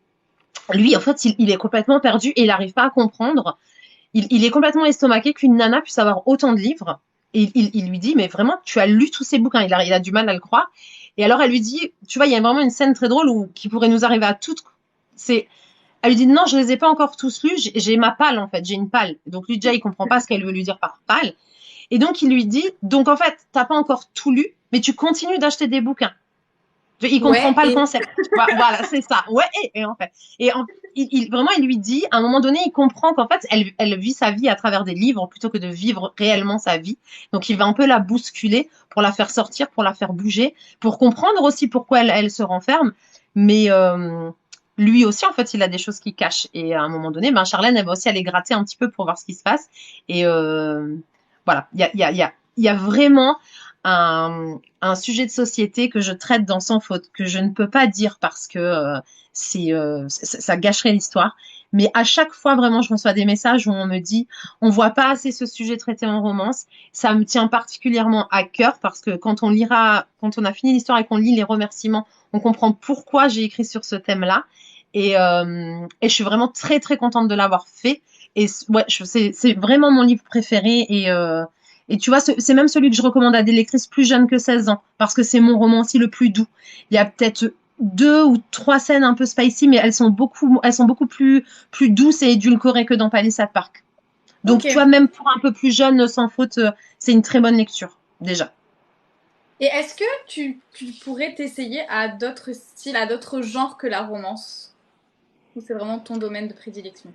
lui en fait il est complètement perdu et il n'arrive pas à comprendre, il est complètement estomaqué qu'une nana puisse avoir autant de livres, et il lui dit mais vraiment tu as lu tous ces bouquins, il a du mal à le croire, et alors elle lui dit, tu vois il y a vraiment une scène très drôle qui pourrait nous arriver à toutes, c'est elle lui dit non, je les ai pas encore tous lus, j'ai ma palle en fait, j'ai une palle. Donc lui déjà il comprend pas ce qu'elle veut lui dire par palle. Et donc il lui dit donc en fait t'as pas encore tout lu, mais tu continues d'acheter des bouquins. Il comprend Ouais, pas le et concept. Voilà, c'est ça. Ouais, et en fait, vraiment il lui dit à un moment donné il comprend qu'en fait elle vit sa vie à travers des livres plutôt que de vivre réellement sa vie. Donc il va un peu la bousculer pour la faire sortir, pour la faire bouger, pour comprendre aussi pourquoi elle se renferme. Mais lui aussi, en fait, il a des choses qu'il cache. Et à un moment donné, ben, Charlène, elle va aussi aller gratter un petit peu pour voir ce qui se passe. Et voilà, il y a vraiment un sujet de société que je traite dans Sans faute, que je ne peux pas dire parce que ça gâcherait l'histoire. Mais à chaque fois, vraiment, je reçois des messages où on me dit, on voit pas assez ce sujet traité en romance. Ça me tient particulièrement à cœur parce que quand on a fini l'histoire et qu'on lit les remerciements, on comprend pourquoi j'ai écrit sur ce thème-là. Et je suis vraiment très très contente de l'avoir fait. Et ouais, c'est vraiment mon livre préféré. Et tu vois, c'est même celui que je recommande à des lectrices plus jeunes que 16 ans, parce que c'est mon roman aussi le plus doux. Il y a peut-être 2 ou 3 scènes un peu spicy, mais elles sont beaucoup plus douces et édulcorées que dans Palisade Park. ok. Donc, tu vois, même pour un peu plus jeune, sans faute, c'est une très bonne lecture, déjà. Et est-ce que tu pourrais t'essayer à d'autres styles, à d'autres genres que la romance? Ou c'est vraiment ton domaine de prédilection?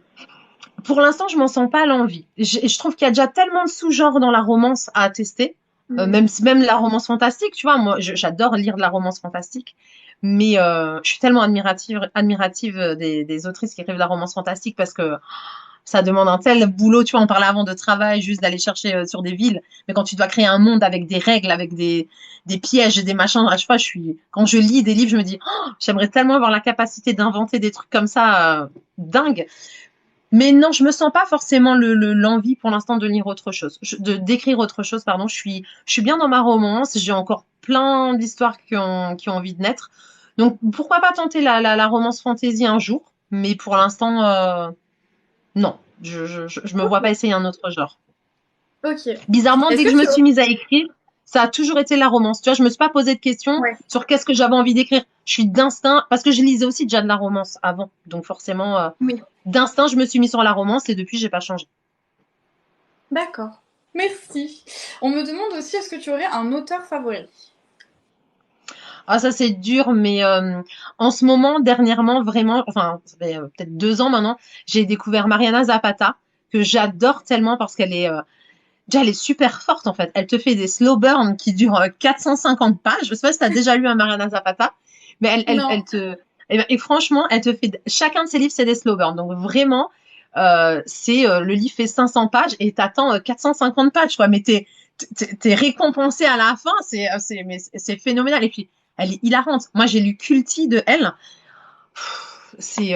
Pour l'instant, je m'en sens pas l'envie. Je trouve qu'il y a déjà tellement de sous-genres dans la romance à tester. Mm. Même la romance fantastique, tu vois, moi j'adore lire de la romance fantastique, mais je suis tellement admirative des autrices qui écrivent de la romance fantastique parce que ça demande un tel boulot, tu vois, on parlait avant de travail, juste d'aller chercher sur des villes, mais quand tu dois créer un monde avec des règles, avec des pièges et des machins, à chaque fois, quand je lis des livres, je me dis, oh, j'aimerais tellement avoir la capacité d'inventer des trucs comme ça, dingue. Mais non, je me sens pas forcément l'envie pour l'instant de lire autre chose, d'écrire autre chose, pardon. Je suis bien dans ma romance. J'ai encore plein d'histoires qui ont envie de naître. Donc, pourquoi pas tenter la romance fantasy un jour? Mais pour l'instant, non. Je me vois Ok. pas essayer un autre genre. Ok. Bizarrement, Est-ce dès que que je me tu... suis mise à écrire, ça a toujours été la romance. Tu vois, je me suis pas posé de questions Ouais. sur qu'est-ce que j'avais envie d'écrire. Je suis d'instinct, parce que je lisais aussi déjà de la romance avant. Donc, forcément, Oui. d'instinct, je me suis mis sur la romance et depuis, j'ai pas changé. D'accord. Merci. On me demande aussi, est-ce que tu aurais un auteur favori? Ah, ça, c'est dur, mais en ce moment, dernièrement, vraiment, enfin, ça fait peut-être 2 ans maintenant, j'ai découvert Mariana Zapata, que j'adore tellement parce qu'elle est, déjà, elle est super forte, en fait. Elle te fait des slow burns qui durent 450 pages. Je sais pas si tu as déjà lu un Mariana Zapata, mais elle Non. te... Et franchement, elle te fait... Chacun de ses livres, c'est des slow burns. Donc, vraiment, le livre fait 500 pages et t'attends 450 pages, quoi. Mais t'es récompensé à la fin. C'est phénoménal. Et puis, elle est hilarante. Moi, j'ai lu Culti de elle. C'est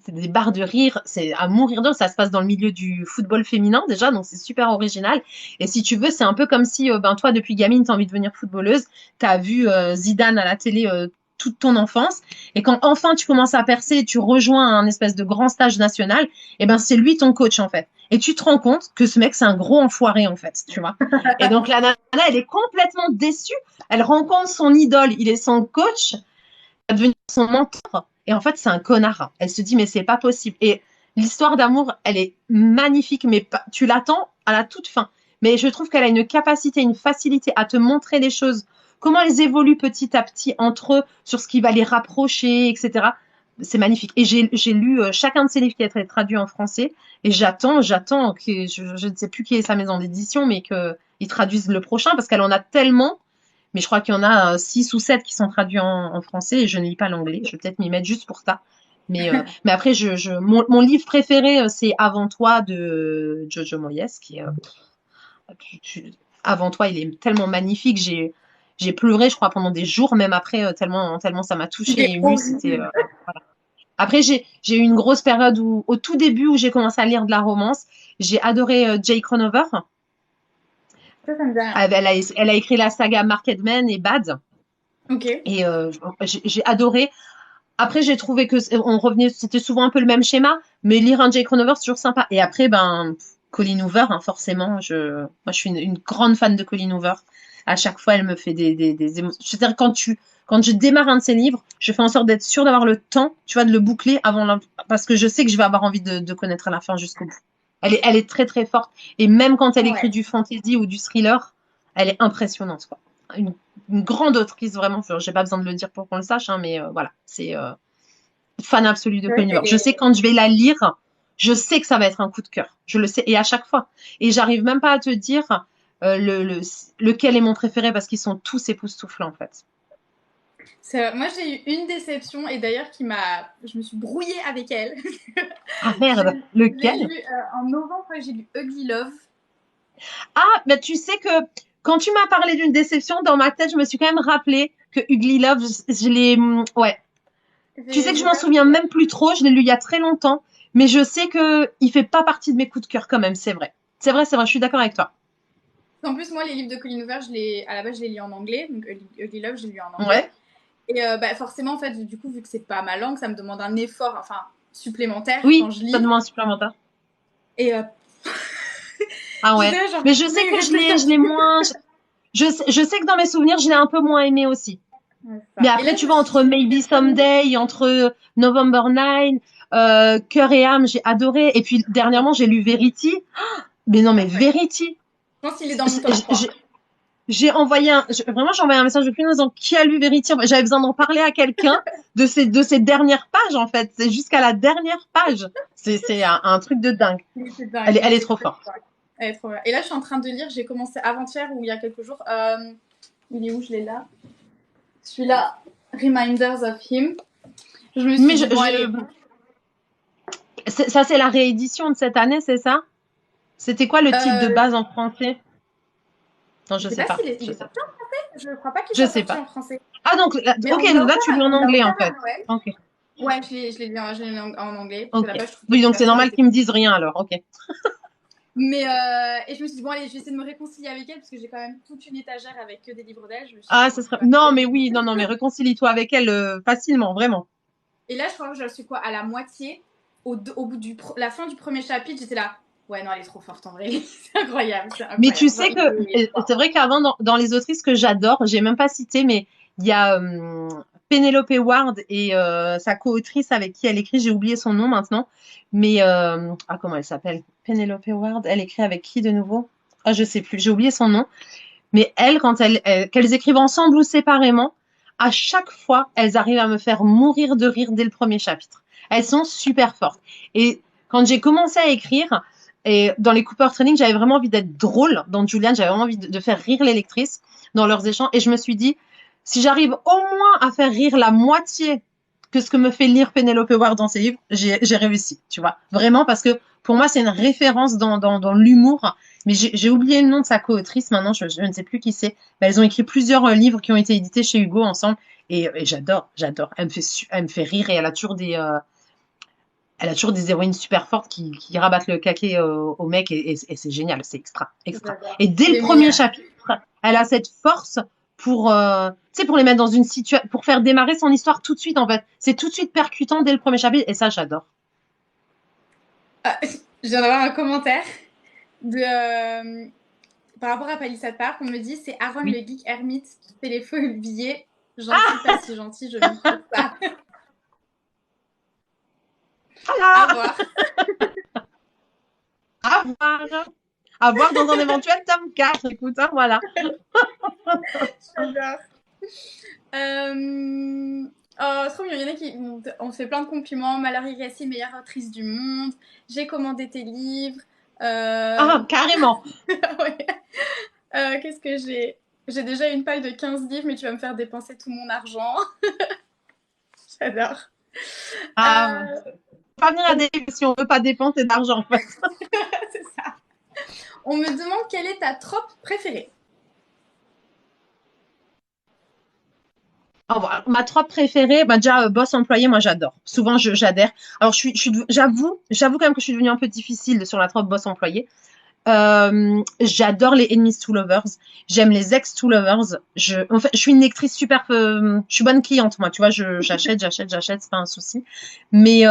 des barres de rire, c'est à mourir d'eux. Ça se passe dans le milieu du football féminin déjà, donc c'est super original. Et si tu veux, c'est un peu comme si, ben toi, depuis gamine, t'as envie de devenir footballeuse, t'as vu Zidane à la télé toute ton enfance, et quand enfin tu commences à percer, et tu rejoins un espèce de grand stage national, et ben c'est lui ton coach en fait. Et tu te rends compte que ce mec, c'est un gros enfoiré en fait, tu vois. Et donc la nana, elle est complètement déçue. Elle rencontre son idole, il est son coach, va devenir son mentor. Et en fait, c'est un connard. Elle se dit, mais c'est pas possible. Et l'histoire d'amour, elle est magnifique, mais tu l'attends à la toute fin. Mais je trouve qu'elle a une capacité, une facilité à te montrer les choses, comment elles évoluent petit à petit entre eux, sur ce qui va les rapprocher, etc. C'est magnifique. Et j'ai lu chacun de ses livres qui a été traduit en français. Et j'attends que je ne sais plus qui est sa maison d'édition, mais qu'ils traduisent le prochain parce qu'elle en a tellement, mais je crois qu'il y en a 6 ou 7 qui sont traduits en français et je ne lis pas l'anglais. Je vais peut-être m'y mettre juste pour ça. Mais après, mon livre préféré, c'est Avant toi de Jojo Moyes, qui est, Avant toi, il est tellement magnifique. J'ai pleuré, je crois, pendant des jours, même après, tellement ça m'a touchée Il et est émue. horrible. Après, j'ai eu une grosse période au tout début, où j'ai commencé à lire de la romance. J'ai adoré Jay Cronover. Ça me dit rien. Elle a écrit la saga Marketman et Bad. Ok. Et j'ai adoré. Après, j'ai trouvé que on revenait, c'était souvent un peu le même schéma, mais lire un Jake Hoover, c'est toujours sympa. Et après, ben, Colleen Hoover, hein, forcément, moi, je suis une grande fan de Colleen Hoover. À chaque fois, elle me fait des émotions. C'est-à-dire, quand je démarre un de ses livres, je fais en sorte d'être sûre d'avoir le temps, tu vois, de le boucler parce que je sais que je vais avoir envie de connaître la fin jusqu'au bout. Elle est très, très forte. Et même quand elle écrit Ouais. du fantasy ou du thriller, elle est impressionnante, quoi. Une, une grande autrice, vraiment. J'ai pas besoin de le dire pour qu'on le sache, hein, mais voilà. C'est fan absolu de C'est vrai Colleen Hoover. qu'elle Je sais est... que quand je vais la lire, je sais que ça va être un coup de cœur. Je le sais. Et à chaque fois. Et j'arrive même pas à te dire lequel est mon préféré parce qu'ils sont tous époustouflants, en fait. Moi, j'ai eu une déception et d'ailleurs qui m'a... Je me suis brouillée avec elle. Ah J'ai merde, j'ai lequel? lu en novembre, j'ai lu Ugly Love. Ah, mais tu sais que quand tu m'as parlé d'une déception, dans ma tête, je me suis quand même rappelé que Ugly Love, je l'ai. Ouais. Tu sais que je J'ai m'en pas... souviens même plus trop, je l'ai lu il y a très longtemps, mais je sais que il fait pas partie de mes coups de cœur quand même, c'est vrai. C'est vrai, je suis d'accord avec toi. En plus, moi, les livres de Colleen Hoover, à la base, je les lis en anglais. Donc, Ugly Love, j'ai lu en anglais. Ouais. Et bah, forcément, en fait, du coup, vu que c'est pas ma langue, ça me demande un effort, enfin, supplémentaire quand Oui, je ça lis. demande un supplémentaire. Et Ah ouais. j'étais là, genre, Mais mais je sais pouvez y que je réfléchir. l'ai moins. Je sais que dans mes souvenirs, je l'ai un peu moins aimé aussi. Ouais, Mais ça. Et après, là, tu je me vois, suis entre dit, Maybe Someday, entre November 9, Cœur et âme, j'ai adoré. Et puis dernièrement, j'ai lu Verity. Mais non, mais incroyable. Verity. Je pense qu'il est dans mon top 3. Vraiment, j'ai envoyé un message de en disant qui a lu Verity. J'avais besoin d'en parler à quelqu'un de ces dernières pages, en fait. C'est jusqu'à la dernière page. C'est un truc de dingue. Il était Elle dingue, est, il elle est était trop complètement forte. dingue. Elle est trop bien. Et là, je suis en train de lire, j'ai commencé avant-hier ou il y a quelques jours. Il est où? Je l'ai là. Celui-là, Reminders of Him. Je me Mais suis dit, bon, allez. ça, c'est la réédition de cette année, c'est ça? C'était quoi le titre de Euh, base en français? Non, je je sais sais pas pas. s'il est, il Je est sais, sorti en français. Je crois pas qu'il je soit sais sorti pas. en français. Ah, donc, Mais ok, on me l'a donc là, offert, tu lis en on me l'a anglais, en offert à fait. Noël. Ok, Ouais, je l'ai lu en anglais. Parce que ok. là-bas, je trouve que Oui, les donc c'est couvertures normal étaient. qu'ils me disent rien, alors. Ok. Mais, et je me suis dit, bon, allez, je vais essayer de me réconcilier avec elle parce que j'ai quand même toute une étagère avec que des livres d'elle. Je me suis dit, Ah, bon, ce je serait. vais pas Non, couper. mais oui, non, non, mais réconcilie-toi avec elle facilement, vraiment. Et là, je crois que je suis quoi, à la moitié, au bout la fin du premier chapitre, j'étais là. Ouais, non, elle est trop forte en vrai. C'est incroyable, c'est Mais tu incroyable. Genre, sais que c'est vrai qu'avant, dans les autrices que j'adore, j'ai même pas cité, mais il y a Penelope Ward et sa co-autrice avec qui elle écrit, j'ai oublié son nom maintenant, mais ah comment elle s'appelle? Penelope Ward, elle écrit avec qui de nouveau? Ah je sais plus, j'ai oublié son nom. Mais elles, qu'elles écrivent ensemble ou séparément, à chaque fois, elles arrivent à me faire mourir de rire dès le premier chapitre. Elles sont super fortes. Et quand j'ai commencé à écrire, et dans les Cooper Training, j'avais vraiment envie d'être drôle. Dans Julian, j'avais vraiment envie de faire rire les lectrices dans leurs échanges. Et je me suis dit, si j'arrive au moins à faire rire la moitié que ce que me fait lire Penelope Ward dans ses livres, j'ai réussi, tu vois. Vraiment, parce que pour moi, c'est une référence dans l'humour. Mais j'ai oublié le nom de sa co-autrice maintenant, je ne sais plus qui c'est. Mais elles ont écrit plusieurs livres qui ont été édités chez Hugo ensemble. Et j'adore, j'adore. Elle me fait rire et elle a toujours des héroïnes super fortes qui rabattent le caquet au mec et c'est génial, c'est extra, extra. j'adore. Et dès C'est le les premier meilleurs. chapitre, elle a cette force pour, tu sais, pour les mettre dans une situation, pour faire démarrer son histoire tout de suite en fait. C'est tout de suite percutant dès le premier chapitre et ça j'adore. Ah, je viens d'avoir un commentaire de, par rapport à Palissade Park. On me dit, c'est Aaron le Oui. geek ermite qui fait les faux billets. Gentil, Ah, pas si gentil, je ne trouve pas. À voilà, voir. à voir, à voir dans un éventuel tome 4. Écoute, hein, voilà. J'adore. Oh, trop mignon. Il y en a qui on fait plein de compliments. Mallory Gassi, meilleure autrice du monde. J'ai commandé tes livres. Ah, carrément. Ouais. Qu'est-ce que j'ai? J'ai déjà une palle de 15 livres, mais tu vas me faire dépenser tout mon argent. J'adore. Ah, Euh, pas venir à on... des si on veut pas dépenser d'argent en fait. C'est ça. On me demande quelle est ta trope préférée. Oh, voilà. Ma trope préférée, bah déjà boss employé, moi j'adore. Souvent j'adhère. Alors j'avoue quand même que je suis devenue un peu difficile sur la trope boss employé. J'adore les enemies to lovers. J'aime les ex to lovers. En fait, je suis une lectrice super. Je suis bonne cliente moi. Tu vois, j'achète, c'est pas un souci. Mais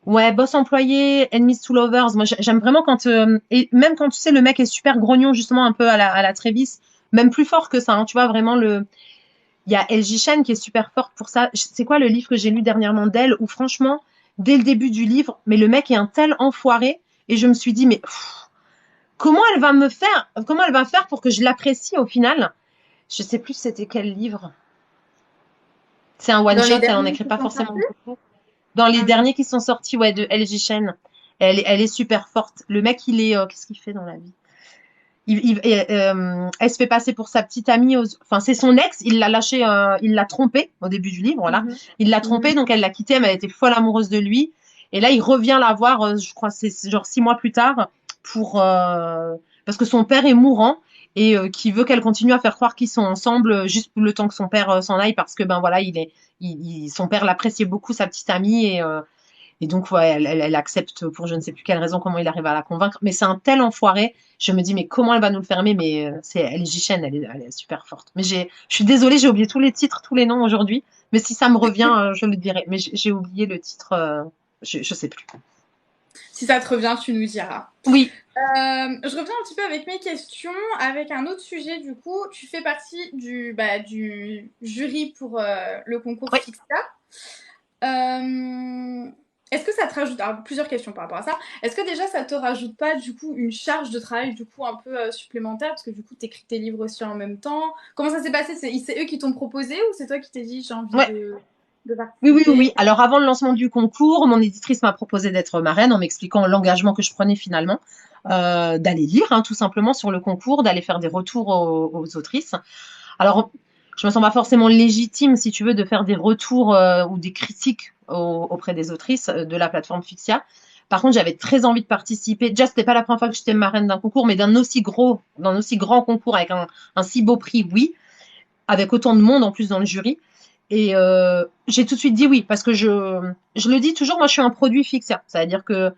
ouais, boss employé, enemies to lovers. Moi, j'aime vraiment quand et même quand tu sais le mec est super grognon justement un peu à la Travis, même plus fort que ça. Hein, tu vois vraiment le. Il y a LJ Chen qui est super forte pour ça. C'est quoi le livre que j'ai lu dernièrement d'elle où franchement, dès le début du livre, mais le mec est un tel enfoiré et je me suis dit mais comment elle va faire pour que je l'apprécie au final? Je sais plus c'était quel livre. C'est un one Dans les shot, elle en derniers écrit qui pas sont forcément sortis. beaucoup. Dans les Ah, derniers qui sont sortis, ouais, de LJ Chen, elle est super forte. Le mec, qu'est-ce qu'il fait dans la vie? Elle se fait passer pour sa petite amie. Enfin, c'est son ex. Il l'a lâché, il l'a trompé au début du livre. Voilà, mhm, il l'a trompé, mhm. donc elle l'a quitté. Mais elle était folle amoureuse de lui. Et là, il revient la voir. Je crois c'est genre 6 mois plus tard pour parce que son père est mourant et qui veut qu'elle continue à faire croire qu'ils sont ensemble juste le temps que son père s'en aille parce que ben voilà, son père l'appréciait beaucoup sa petite amie et donc, ouais, elle accepte pour je ne sais plus quelle raison comment il arrive à la convaincre. Mais c'est un tel enfoiré. Je me dis, mais comment elle va nous le fermer? Mais elle est Jichen, elle est super forte. Mais je suis désolée, j'ai oublié tous les titres, tous les noms aujourd'hui. Mais si ça me revient, je le dirai. Mais j'ai oublié le titre, je sais plus. Si ça te revient, tu nous diras. Oui, Je reviens un petit peu avec mes questions, avec un autre sujet du coup. Tu fais partie du jury pour le concours oui. Fixa. Euh, Est-ce que ça te rajoute, alors, plusieurs questions par rapport à ça. Est-ce que déjà ça te rajoute pas du coup une charge de travail du coup un peu supplémentaire parce que du coup t'écris tes livres aussi en même temps. Comment ça s'est passé? C'est eux qui t'ont proposé ou c'est toi qui t'es dit j'ai envie Ouais. de Oui, oui, oui, participer? oui. Alors, avant le lancement du concours, mon éditrice m'a proposé d'être marraine en m'expliquant l'engagement que je prenais finalement. d'aller lire, hein, tout simplement sur le concours, d'aller faire des retours aux autrices. Alors, je me sens pas forcément légitime, si tu veux, de faire des retours ou des critiques auprès des autrices de la plateforme Fixia. Par contre, j'avais très envie de participer. Déjà, c'était pas la première fois que j'étais marraine d'un concours, mais d'un aussi grand concours avec un si beau prix, oui, avec autant de monde en plus dans le jury. Et j'ai tout de suite dit oui, parce que je le dis toujours, moi je suis un produit Fixia. C'est-à-dire que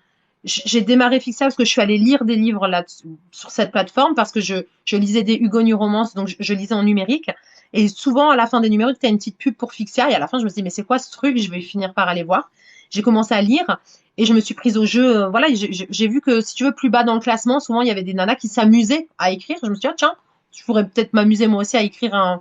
j'ai démarré Fixia parce que je suis allée lire des livres là sur cette plateforme, parce que je lisais des Hugo New Romance, donc je lisais en numérique. Et souvent, à la fin des numériques, tu as une petite pub pour Fixia. Et à la fin, je me dis, mais c'est quoi ce truc? Je vais finir par aller voir. J'ai commencé à lire et je me suis prise au jeu. Voilà, j'ai vu que, si tu veux, plus bas dans le classement, souvent, il y avait des nanas qui s'amusaient à écrire. Je me suis dit, ah, tiens, je pourrais peut-être m'amuser moi aussi à écrire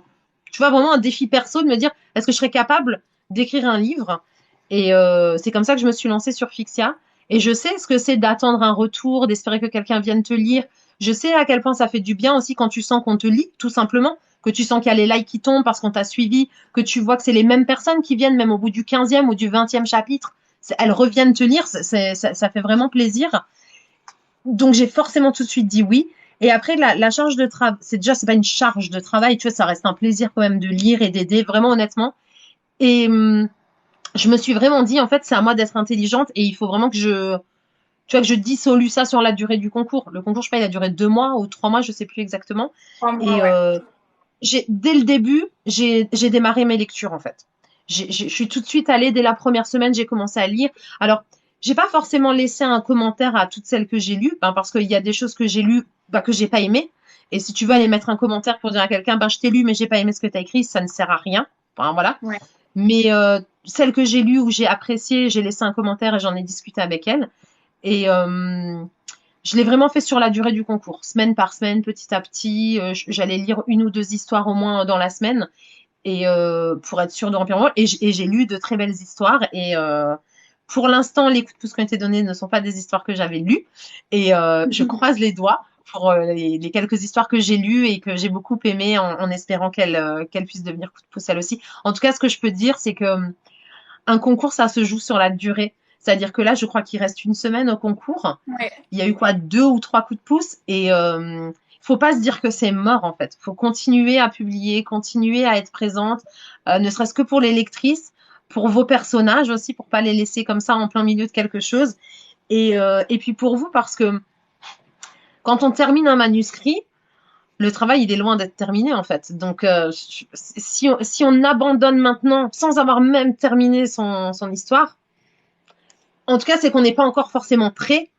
tu vois, vraiment un défi perso de me dire, est-ce que je serais capable d'écrire un livre? Et c'est comme ça que je me suis lancée sur Fixia. Et je sais ce que c'est d'attendre un retour, d'espérer que quelqu'un vienne te lire. Je sais à quel point ça fait du bien aussi quand tu sens qu'on te lit, tout simplement, que tu sens qu'il y a les likes qui tombent parce qu'on t'a suivi, que tu vois que c'est les mêmes personnes qui viennent, même au bout du 15e ou du 20e chapitre. Elles reviennent te lire, ça fait vraiment plaisir. Donc j'ai forcément tout de suite dit oui. Et après, la charge de travail, c'est pas une charge de travail, tu vois, ça reste un plaisir quand même de lire et d'aider, vraiment honnêtement. Et je me suis vraiment dit, en fait, c'est à moi d'être intelligente et il faut vraiment tu vois, que je dissolue ça sur la durée du concours. Le concours, je sais pas, il a duré 2 mois ou 3 mois, je sais plus exactement. 3 mois, Et ouais. dès le début, j'ai démarré mes lectures, en fait. Je suis tout de suite allée, dès la première semaine, j'ai commencé à lire. Alors, j'ai pas forcément laissé un commentaire à toutes celles que j'ai lues, parce qu'il y a des choses que j'ai lues, que j'ai pas aimées. Et si tu veux aller mettre un commentaire pour dire à quelqu'un, je t'ai lu, mais j'ai pas aimé ce que tu as écrit, ça ne sert à rien. Enfin, voilà. Ouais. Mais celles que j'ai lues ou j'ai appréciées, j'ai laissé un commentaire et j'en ai discuté avec elles. Et je l'ai vraiment fait sur la durée du concours, semaine par semaine, petit à petit. J'allais lire 1 ou 2 histoires au moins dans la semaine, et pour être sûre de remplir mon rôle. Et j'ai lu de très belles histoires. Et pour l'instant, les coups de pouce qui ont été donnés ne sont pas des histoires que j'avais lues. Et je croise les doigts pour les quelques histoires que j'ai lues et que j'ai beaucoup aimées, en espérant qu'elles puissent devenir coups de pouce elles aussi. En tout cas, ce que je peux te dire, c'est que un concours, ça se joue sur la durée. C'est-à-dire que là, je crois qu'il reste une semaine au concours. Ouais. Il y a eu quoi, 2 ou 3 coups de pouce, et faut pas se dire que c'est mort, en fait. Faut continuer à publier, continuer à être présente, ne serait-ce que pour les lectrices, pour vos personnages aussi, pour pas les laisser comme ça en plein milieu de quelque chose. Et puis pour vous, parce que quand on termine un manuscrit, le travail, il est loin d'être terminé, en fait. Donc, si on abandonne maintenant sans avoir même terminé son histoire, en tout cas, c'est qu'on n'est pas encore forcément prêt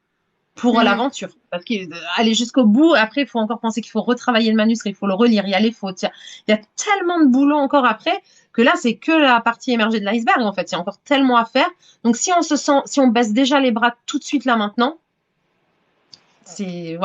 pour l'aventure. Parce qu'aller jusqu'au bout, après, il faut encore penser qu'il faut retravailler le manuscrit, il faut le relire, il y a les fautes. Il y a tellement de boulot encore après que là, c'est que la partie émergée de l'iceberg, en fait. Il y a encore tellement à faire. Donc, si on baisse déjà les bras tout de suite là maintenant, c'est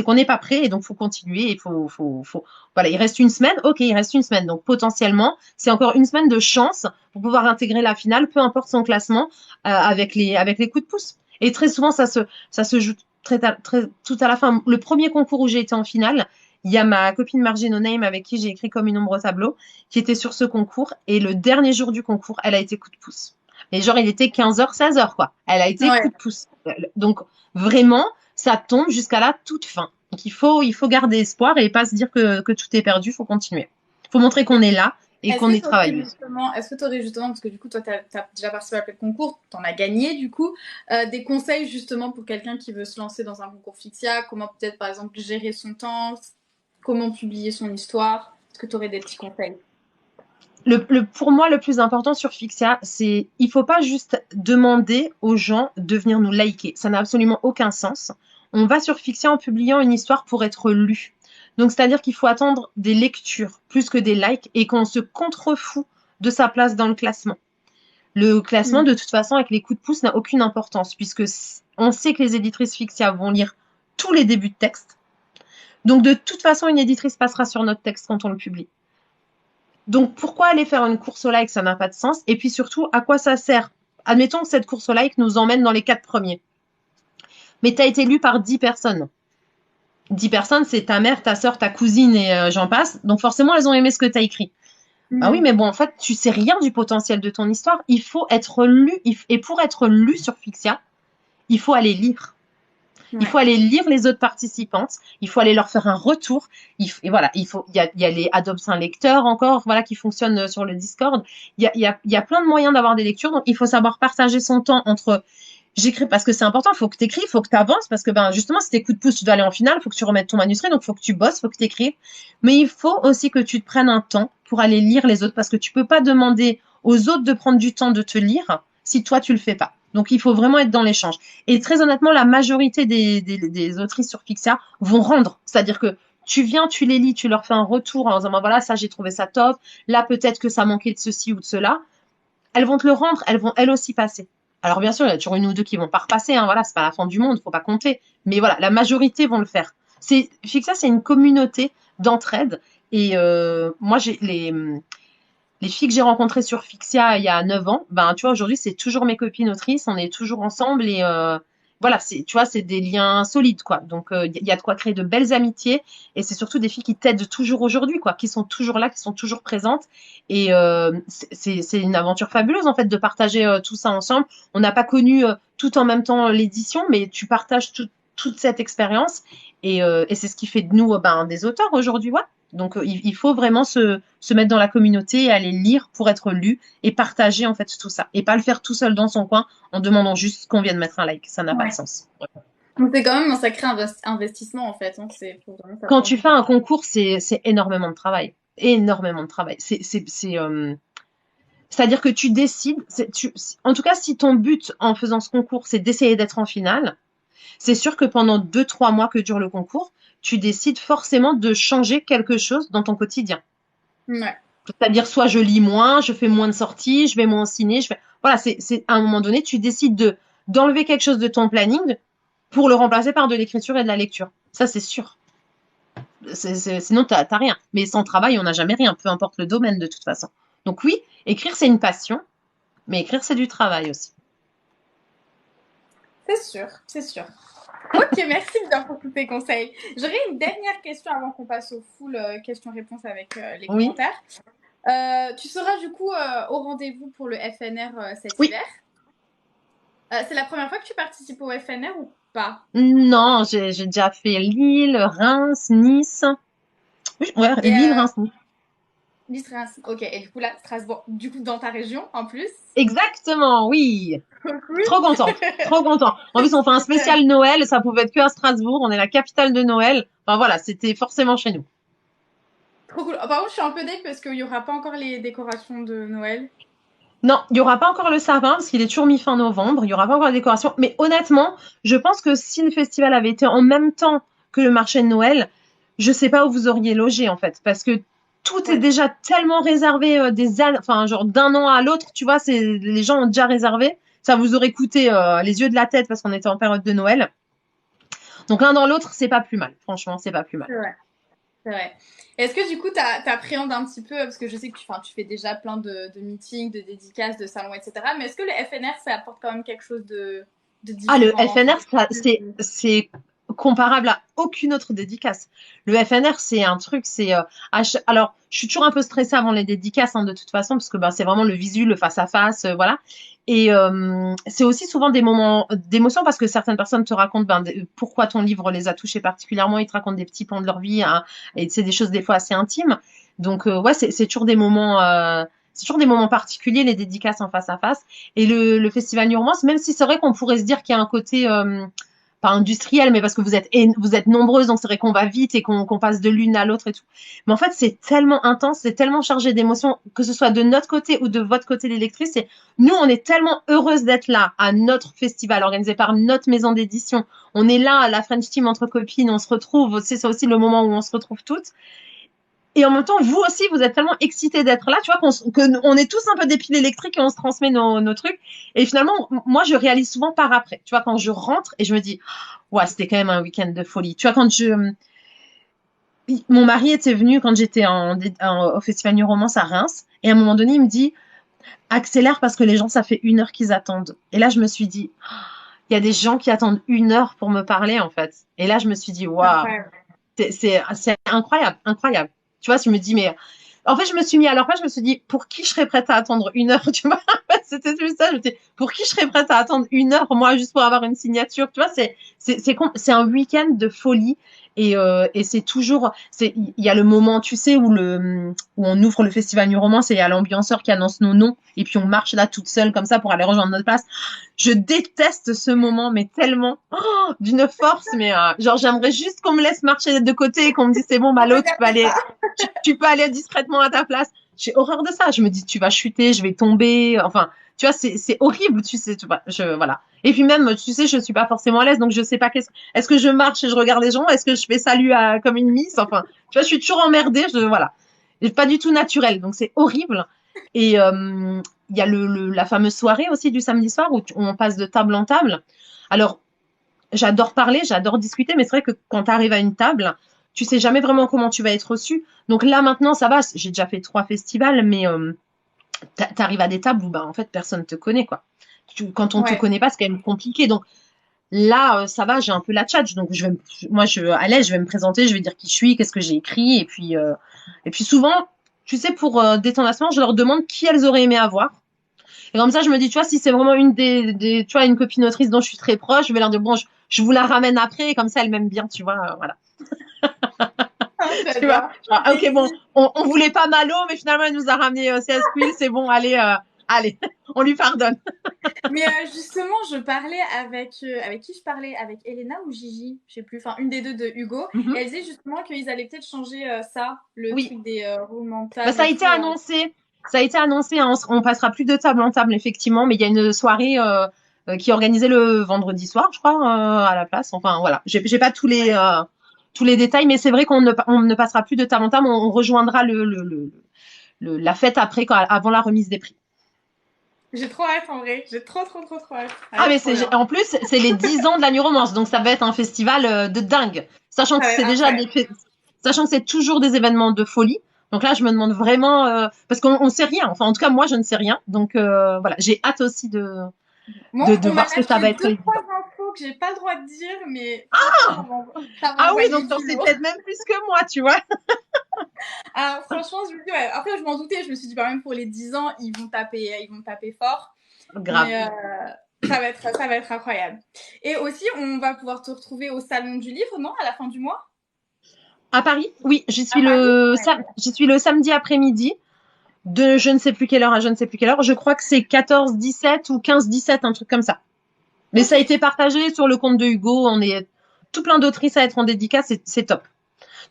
qu'on n'est pas prêt, et donc faut continuer. Et voilà, il reste une semaine. Ok, il reste une semaine. Donc, potentiellement, c'est encore une semaine de chance pour pouvoir intégrer la finale, peu importe son classement, avec les coups de pouce. Et très souvent, ça se joue tout à la fin. Le premier concours où j'ai été en finale, il y a ma copine Margie No Name, avec qui j'ai écrit Comme une ombre au tableau, qui était sur ce concours. Et le dernier jour du concours, elle a été coup de pouce. Mais genre, il était 15h, 16h, quoi. Elle a été coup de pouce. Donc, vraiment, ça tombe jusqu'à la toute fin. Donc, il faut garder espoir et pas se dire que tout est perdu. Il faut continuer. Il faut montrer qu'on est là et qu'on y travaille. Est-ce que tu aurais justement, parce que du coup, toi, tu as déjà participé à le concours, tu en as gagné, du coup, des conseils justement pour quelqu'un qui veut se lancer dans un concours Fixia, comment peut-être, par exemple, gérer son temps, comment publier son histoire? Est-ce que tu aurais des petits conseils? Pour moi, le plus important sur Fixia, c'est il faut pas juste demander aux gens de venir nous liker. Ça n'a absolument aucun sens. On va sur Fixia en publiant une histoire pour être lu. Donc, c'est-à-dire qu'il faut attendre des lectures plus que des likes, et qu'on se contrefout de sa place dans le classement. Le classement, de toute façon, avec les coups de pouce, n'a aucune importance, puisque on sait que les éditrices Fixia vont lire tous les débuts de texte. Donc, de toute façon, une éditrice passera sur notre texte quand on le publie. Donc, pourquoi aller faire une course au like? Ça n'a pas de sens. Et puis surtout, à quoi ça sert? Admettons que cette course au like nous emmène dans les 4 premiers. Mais tu as été lu par 10 personnes. 10 personnes, c'est ta mère, ta soeur, ta cousine et j'en passe. Donc forcément, elles ont aimé ce que tu as écrit. Ah oui, mais bon, en fait, tu sais rien du potentiel de ton histoire. Il faut être lu. Et pour être lu sur Fixia, il faut aller lire. Il Ouais. faut aller lire les autres participantes, il faut aller leur faire un retour. Et voilà, il y a les adopts un lecteur encore, voilà, qui fonctionnent sur le Discord. Il y a plein de moyens d'avoir des lectures. Donc, il faut savoir partager son temps entre j'écris parce que c'est important, il faut que tu écris, il faut que tu avances parce que ben justement si tes coups de pouce tu dois aller en finale, il faut que tu remettes ton manuscrit, donc il faut que tu bosses, il faut que tu écrives. Mais il faut aussi que tu te prennes un temps pour aller lire les autres parce que tu peux pas demander aux autres de prendre du temps de te lire si toi tu le fais pas. Donc il faut vraiment être dans l'échange. Et très honnêtement, la majorité des autrices sur Pixia vont rendre, c'est-à-dire que tu viens, tu les lis, tu leur fais un retour en disant ben voilà, ça j'ai trouvé ça top, là peut-être que ça manquait de ceci ou de cela. Elles vont te le rendre, elles vont elles aussi passer. Alors bien sûr, il y a toujours une ou deux qui vont pas repasser, hein, voilà, c'est pas la fin du monde, faut pas compter. Mais voilà, la majorité vont le faire. Fixa, c'est une communauté d'entraide. Et moi, j'ai les filles que j'ai rencontrées sur Fixia il y a 9 ans, ben, tu vois, aujourd'hui, c'est toujours mes copines autrices, on est toujours ensemble et voilà, tu vois, c'est des liens solides, quoi. Donc, il y a de quoi créer de belles amitiés et c'est surtout des filles qui t'aident toujours aujourd'hui, quoi, qui sont toujours là, qui sont toujours présentes et c'est une aventure fabuleuse, en fait, de partager tout ça ensemble. On n'a pas connu tout en même temps l'édition, mais tu partages toute cette expérience et c'est ce qui fait de nous ben, des auteurs aujourd'hui, ouais. Donc, il faut vraiment se mettre dans la communauté et aller lire pour être lu et partager en fait tout ça. Et pas le faire tout seul dans son coin en demandant juste qu'on vienne mettre un like. Ça n'a pas de Ouais. sens. Donc c'est quand même un sacré investissement en fait. Hein. Faut vraiment que ça Quand prend tu du fais temps. un concours, c'est énormément de travail. Énormément de travail. C'est-à-dire que tu décides, en tout cas, si ton but en faisant ce concours, c'est d'essayer d'être en finale, c'est sûr que pendant 2, 3 mois que dure le concours, tu décides forcément de changer quelque chose dans ton quotidien. Ouais. C'est-à-dire, soit je lis moins, je fais moins de sorties, je vais moins au ciné, voilà, à un moment donné, tu décides d'enlever quelque chose de ton planning pour le remplacer par de l'écriture et de la lecture. Ça, c'est sûr. Sinon, t'as rien. Mais sans travail, on n'a jamais rien, peu importe le domaine de toute façon. Donc oui, écrire, c'est une passion, mais écrire, c'est du travail aussi. C'est sûr, c'est sûr. Ok, merci bien pour tous tes conseils. J'aurais une dernière question avant qu'on passe au full questions-réponses avec les Oui, commentaires. Tu seras du coup au rendez-vous pour le FNR cet oui. hiver. C'est la première fois que tu participes au FNR ou pas? Non, j'ai déjà fait Lille, Reims, Nice. Oui, ouais, Et Lille, Reims, Nice. Nice, ok. Et du coup là, Strasbourg, du coup dans ta région en plus. Exactement, oui. Trop cool. Trop contente, trop content. En plus, on fait un spécial Noël, ça pouvait être que à Strasbourg, on est la capitale de Noël. Enfin voilà, c'était forcément chez nous. Trop cool. Oh, par contre, je suis un peu deg parce qu'il n'y aura pas encore les décorations de Noël. Non, il y aura pas encore le sapin parce qu'il est toujours mi-fin novembre, il y aura pas encore la décoration. Mais honnêtement, je pense que si le festival avait été en même temps que le marché de Noël, je sais pas où vous auriez logé en fait, parce que tout est Ouais. déjà tellement réservé enfin genre d'un an à l'autre, tu vois, les gens ont déjà réservé. Ça vous aurait coûté les yeux de la tête parce qu'on était en période de Noël. Donc l'un dans l'autre, c'est pas plus mal. Franchement, c'est pas plus mal. C'est vrai. C'est vrai. Est-ce que du coup, t'appréhendes un petit peu, parce que je sais que tu fais déjà plein de meetings, de dédicaces, de salons, etc. Mais est-ce que le FNR, ça apporte quand même quelque chose de Ah, le différent enfin, FNR, c'est comparable à aucune autre dédicace. Le FNR, c'est un truc, alors, je suis toujours un peu stressée avant les dédicaces, hein, de toute façon, parce que ben, c'est vraiment le visu, le face-à-face, voilà. Et c'est aussi souvent des moments d'émotion, parce que certaines personnes te racontent pourquoi ton livre les a touchés particulièrement, ils te racontent des petits pans de leur vie, hein, et c'est des choses des fois assez intimes. Donc, ouais, c'est toujours des moments... c'est toujours des moments particuliers, les dédicaces en face à face. Et le festival New Romance, même si c'est vrai qu'on pourrait se dire qu'il y a un côté pas industriel, mais parce que vous êtes nombreuses, donc c'est vrai qu'on va vite et qu'on passe de l'une à l'autre et tout. Mais en fait, c'est tellement intense, c'est tellement chargé d'émotions, que ce soit de notre côté ou de votre côté des lectrices. Et nous, on est tellement heureuses d'être là à notre festival organisé par notre maison d'édition. On est là, la French Team entre copines, on se retrouve. C'est aussi le moment où on se retrouve toutes. Et en même temps, vous aussi, vous êtes tellement excités d'être là, tu vois, qu'on est tous un peu des piles électriques et on se transmet nos trucs. Et finalement, moi, je réalise souvent par après. Tu vois, quand je rentre et je me dis, ouais, c'était quand même un week-end de folie. Tu vois, mon mari était venu quand j'étais au Festival New Romance à Reims. Et à un moment donné, il me dit, accélère parce que les gens, ça fait 1 heure qu'ils attendent. Et là, je me suis dit, il y a des gens qui attendent 1 heure pour me parler, en fait. Et là, je me suis dit, c'est waouh, incroyable. c'est incroyable, incroyable. Tu vois, je me dis, mais En fait, je me suis mis à leur place, je me suis dit, pour qui je serais prête à attendre 1 heure, tu vois? En fait, c'était juste ça, je me dis, pour qui je serais prête à attendre 1 heure, moi, juste pour avoir une signature, tu vois? C'est un week-end de folie. Et c'est toujours, il y a le moment, tu sais, où on ouvre le festival du roman, c'est il y a l'ambianceur qui annonce nos noms, et puis on marche là toute seule comme ça pour aller rejoindre notre place. Je déteste ce moment, mais tellement, d'une force, mais genre j'aimerais juste qu'on me laisse marcher de côté et qu'on me dise c'est bon, On peut Malo, tu peux capter aller, ça. tu peux aller discrètement à ta place. J'ai horreur de ça. Je me dis tu vas chuter, je vais tomber. Enfin, tu vois, c'est horrible, tu sais. Tu vois, voilà. Et puis même, tu sais, je suis pas forcément à l'aise, donc je sais pas est-ce que je marche et je regarde les gens, est-ce que je fais salut comme une miss. Enfin, tu vois, je suis toujours emmerdée. Voilà, et pas du tout naturel, donc c'est horrible. Et il y a la fameuse soirée aussi du samedi soir où on passe de table en table. Alors, j'adore parler, j'adore discuter, mais c'est vrai que quand tu arrives à une table, tu sais jamais vraiment comment tu vas être reçu. Donc là, maintenant, ça va. J'ai déjà fait 3 festivals, mais t'arrives à des tables où, bah, en fait, personne te connaît, quoi. Quand on te Ouais. connaît pas, c'est quand même compliqué. Donc là, ça va, j'ai un peu la tchatche. Donc moi, à l'aise, je vais me présenter, je vais dire qui je suis, qu'est-ce que j'ai écrit, et puis souvent, tu sais, pour détendre la séance, je leur demande qui elles auraient aimé avoir. Et comme ça, je me dis, tu vois, si c'est vraiment tu vois, une copine autrice dont je suis très proche, je vais leur dire, bon, je vous la ramène après, et comme ça, elle m'aime bien, tu vois, voilà. Ah, Tu vois, j'adore. genre, ah, ok, Et bon, on voulait pas Malo, mais finalement, elle nous a ramené CS Quill, c'est bon, allez, allez, on lui pardonne. Mais justement, je parlais avec qui je parlais? Avec Elena ou Gigi? Je sais plus. Enfin, une des deux de Hugo. Et Mhm. elle disait justement qu'ils allaient peut-être changer ça, le Oui, truc des roulements de bah, table ça a et été tout. annoncé. Ça a été annoncé, hein, on passera plus de table en table, effectivement, mais il y a une soirée qui est organisée le vendredi soir, je crois, à la place. Enfin, voilà. J'ai pas Ouais. tous les détails, mais c'est vrai on ne passera plus de table en table, on rejoindra la fête après, avant la remise des prix. J'ai trop hâte en vrai. J'ai trop, trop, trop, trop hâte. Ça va Ah, être mais trop bien. en plus, c'est les 10 ans de la Nuit Romance, donc ça va être un festival de dingue. Sachant Ça que va être c'est déjà incroyable. sachant que c'est toujours des événements de folie. Donc là, je me demande vraiment, parce qu'on sait rien. Enfin, en tout cas, moi, je ne sais rien. Donc voilà, j'ai hâte aussi Bon, de on m'a voir ce que ça lâché va être deux, les trois 10 ans. infos que j'ai pas le droit de dire, mais franchement, ça va Ah oui, envoyer donc t'en du sais lourd. peut-être même plus que moi, tu vois. Alors, franchement, je me dis, ouais. Après, je m'en doutais. Je me suis dit, quand même, pour les 10 ans, ils vont taper fort. Grave. Mais ça va être incroyable. Et aussi, on va pouvoir te retrouver au Salon du Livre, non? À la fin du mois? À Paris? Oui, À Paris? Ouais. j'y suis le samedi après-midi, de je ne sais plus quelle heure à je ne sais plus quelle heure. Je crois que c'est 14-17 ou 15-17, un truc comme ça. Mais ça a Ok. été partagé sur le compte de Hugo. On est tout plein d'autrices à être en dédicace. C'est top.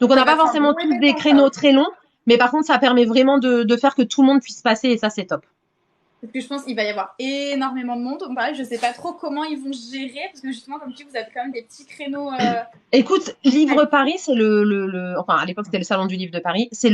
Donc, on Ça n'a va pas être un forcément bon tous des événement, ça créneaux aussi. très longs. Mais par contre, ça permet vraiment de faire que tout le monde puisse passer. Et ça, c'est top. Parce que je pense qu'il va y avoir énormément de monde. Donc, pareil, je sais pas trop comment ils vont gérer. Parce que justement, comme tu dis, vous avez quand même des petits créneaux. Écoute, Livre Paris, c'est enfin, à l'époque, c'était le Salon du Livre de Paris. C'est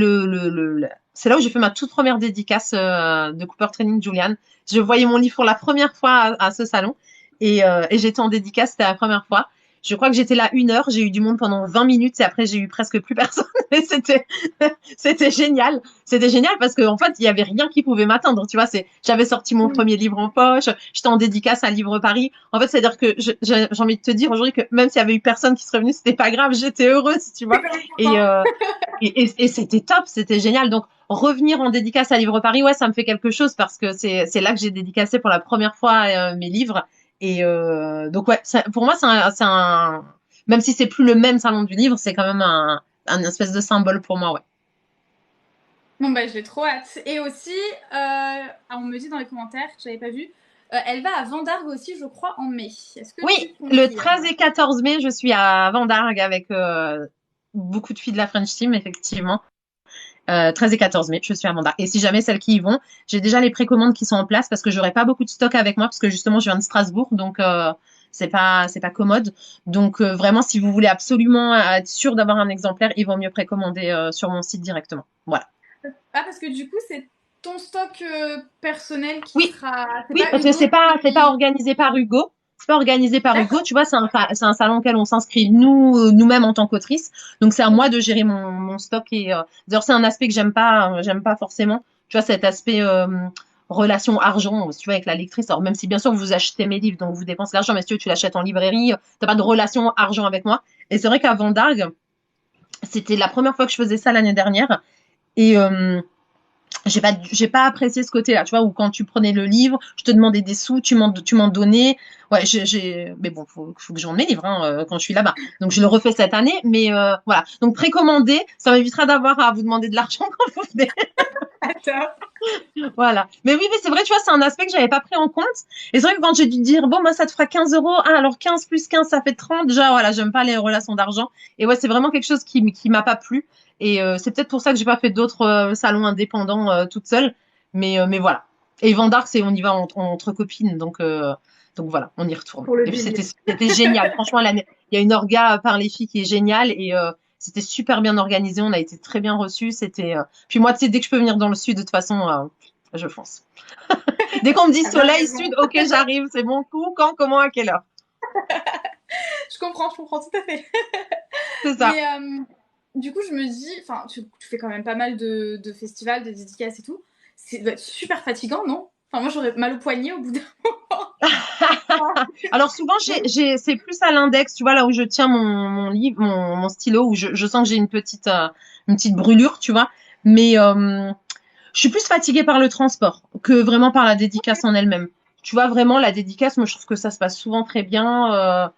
c'est là où j'ai fait ma toute première dédicace de Cooper Training Julian. Je voyais mon livre pour la première fois à ce salon. Et j'étais en dédicace, c'était la première fois. Je crois que j'étais là 1 heure, j'ai eu du monde pendant 20 minutes et après j'ai eu presque plus personne. Et c'était génial. C'était génial parce qu'en fait, il y avait rien qui pouvait m'atteindre. Tu vois, j'avais sorti mon Oui. premier livre en poche, j'étais en dédicace à Livre Paris. En fait, c'est-à-dire que j'ai envie de te dire aujourd'hui que même s'il y avait eu personne qui serait venu, c'était pas grave, j'étais heureuse, tu C'est vois. quand Et, content. et c'était top, c'était génial. Donc, revenir en dédicace à Livre Paris, ouais, ça me fait quelque chose parce que c'est là que j'ai dédicacé pour la première fois mes livres. Et donc, ouais, pour moi, même si c'est plus le même salon du livre, c'est quand même un espèce de symbole pour moi, ouais. Bon, bah, j'ai trop hâte. Et aussi, on me dit dans les commentaires, j'avais pas vu, elle va à Vendargue aussi, je crois, en mai. Est-ce que Oui, tu le confirmes? 13 et 14 mai, je suis à Vendargue avec beaucoup de filles de la French Team, effectivement. 13 et 14 mai, je suis à Vendargue. Et si jamais celles qui y vont, j'ai déjà les précommandes qui sont en place parce que j'aurai pas beaucoup de stock avec moi parce que justement, je viens de Strasbourg, donc c'est pas commode. Donc vraiment, si vous voulez absolument être sûr d'avoir un exemplaire, il vaut mieux précommander sur mon site directement. Voilà. Ah, parce que du coup, c'est ton stock personnel qui Oui, sera. C'est oui, pas parce que Hugo c'est pas qui. organisé par Hugo. C'est pas organisé par Hugo, D'accord. tu vois, c'est un salon auquel on s'inscrit nous-mêmes en tant qu'autrice. Donc c'est à moi de gérer mon stock et d'ailleurs c'est un aspect que j'aime pas forcément. Tu vois cet aspect relation argent, si tu vois, avec la lectrice. Alors même si bien sûr vous achetez mes livres, donc vous dépensez l'argent, mais si tu l'achètes en librairie, t'as pas de relation argent avec moi. Et c'est vrai qu'à Vendargue, c'était la première fois que je faisais ça l'année dernière. Et j'ai pas apprécié ce côté-là, tu vois, où quand tu prenais le livre, je te demandais des sous, tu m'en donnais. Ouais, mais bon, faut que je vende mes livres hein, quand je suis là-bas. Donc je le refais cette année, mais voilà. Donc précommander, ça m'évitera d'avoir à vous demander de l'argent quand vous venez. Attends. Voilà. Mais c'est vrai, tu vois, c'est un aspect que j'avais pas pris en compte. Et c'est vrai que quand j'ai dû dire, bon, moi, ça te fera 15 euros. Ah, alors 15 plus 15, ça fait 30. Déjà, voilà, j'aime pas les relations d'argent. Et ouais, c'est vraiment quelque chose qui m'a pas plu. Et c'est peut-être pour ça que j'ai pas fait d'autres salons indépendants toute seule. Mais voilà. Et Vendar, on y va entre copines. Donc voilà, on y retourne. Pour le Et puis délire. c'était génial. Franchement, il y a une orga par les filles qui est géniale. Et c'était super bien organisé. On a été très bien reçus. Puis moi, tu sais, dès que je peux venir dans le sud, de toute façon, je fonce. Dès qu'on me dit T'as bien soleil, raison. sud, ok, j'arrive, c'est bon coup, quand, comment, à quelle heure. Je comprends tout à fait. C'est ça. Mais du coup, je me dis, enfin, tu fais quand même pas mal de festivals, de dédicaces et tout. C'est doit être super fatigant, non? Enfin, moi, j'aurais mal au poignet au bout d'un moment. Alors souvent, c'est plus à l'index, tu vois, là où je tiens mon livre, mon stylo, où je sens que j'ai une petite brûlure, tu vois. Mais je suis plus fatiguée par le transport que vraiment par la dédicace en elle-même. Tu vois, vraiment, la dédicace, moi, je trouve que ça se passe souvent très bien.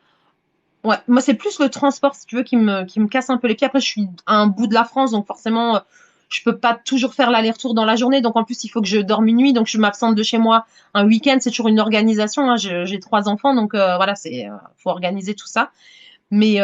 Ouais, moi, c'est plus le transport, si tu veux, qui me casse un peu les pieds. Après, je suis à un bout de la France, donc forcément, je peux pas toujours faire l'aller-retour dans la journée. Donc, en plus, il faut que je dorme une nuit. Donc, je m'absente de chez moi un week-end. C'est toujours une organisation. Hein. J'ai 3 enfants, donc voilà, faut organiser tout ça. Moi,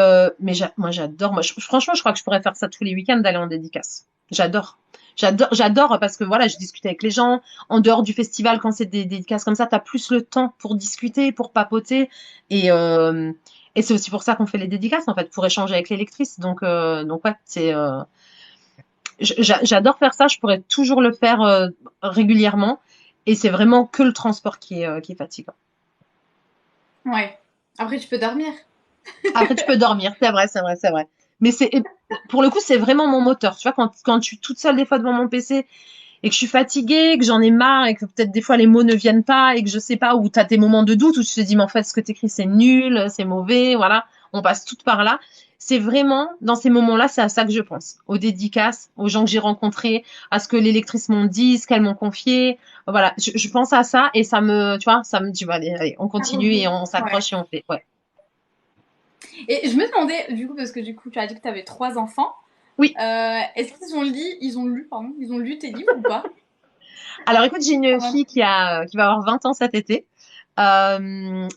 j'adore. Franchement, je crois que je pourrais faire ça tous les week-ends d'aller en dédicace. J'adore. J'adore parce que voilà, je discute avec les gens en dehors du festival quand c'est des dédicaces comme ça, t'as plus le temps pour discuter, pour papoter et euh, et c'est aussi pour ça qu'on fait les dédicaces en fait, pour échanger avec les lectrices. Donc ouais, j'adore faire ça. Je pourrais toujours le faire régulièrement et c'est vraiment que le transport qui est fatigant. Ouais. Après, tu peux dormir. Après, tu peux dormir, c'est vrai. Mais pour le coup, c'est vraiment mon moteur. Tu vois, quand je suis toute seule des fois devant mon PC et que je suis fatiguée, que j'en ai marre et que peut-être des fois les mots ne viennent pas et que je sais pas où t'as tes moments de doute où tu te dis mais en fait ce que t'écris c'est nul, c'est mauvais, voilà, on passe toutes par là. C'est vraiment dans ces moments-là, c'est à ça que je pense, aux dédicaces, aux gens que j'ai rencontrés, à ce que les lectrices m'ont dit, ce qu'elles m'ont confié. Voilà, je pense à ça et tu vois, ça me dit bah, allez, on Ça continue et reboot. on Ouais. s'accroche et on fait. Ouais. Et je me demandais, du coup, parce que du coup, tu as dit que tu avais 3 enfants. Oui. Est-ce ils ont lu tes livres ou pas? Alors écoute, j'ai une Quand même. fille qui va avoir 20 ans cet été. Elle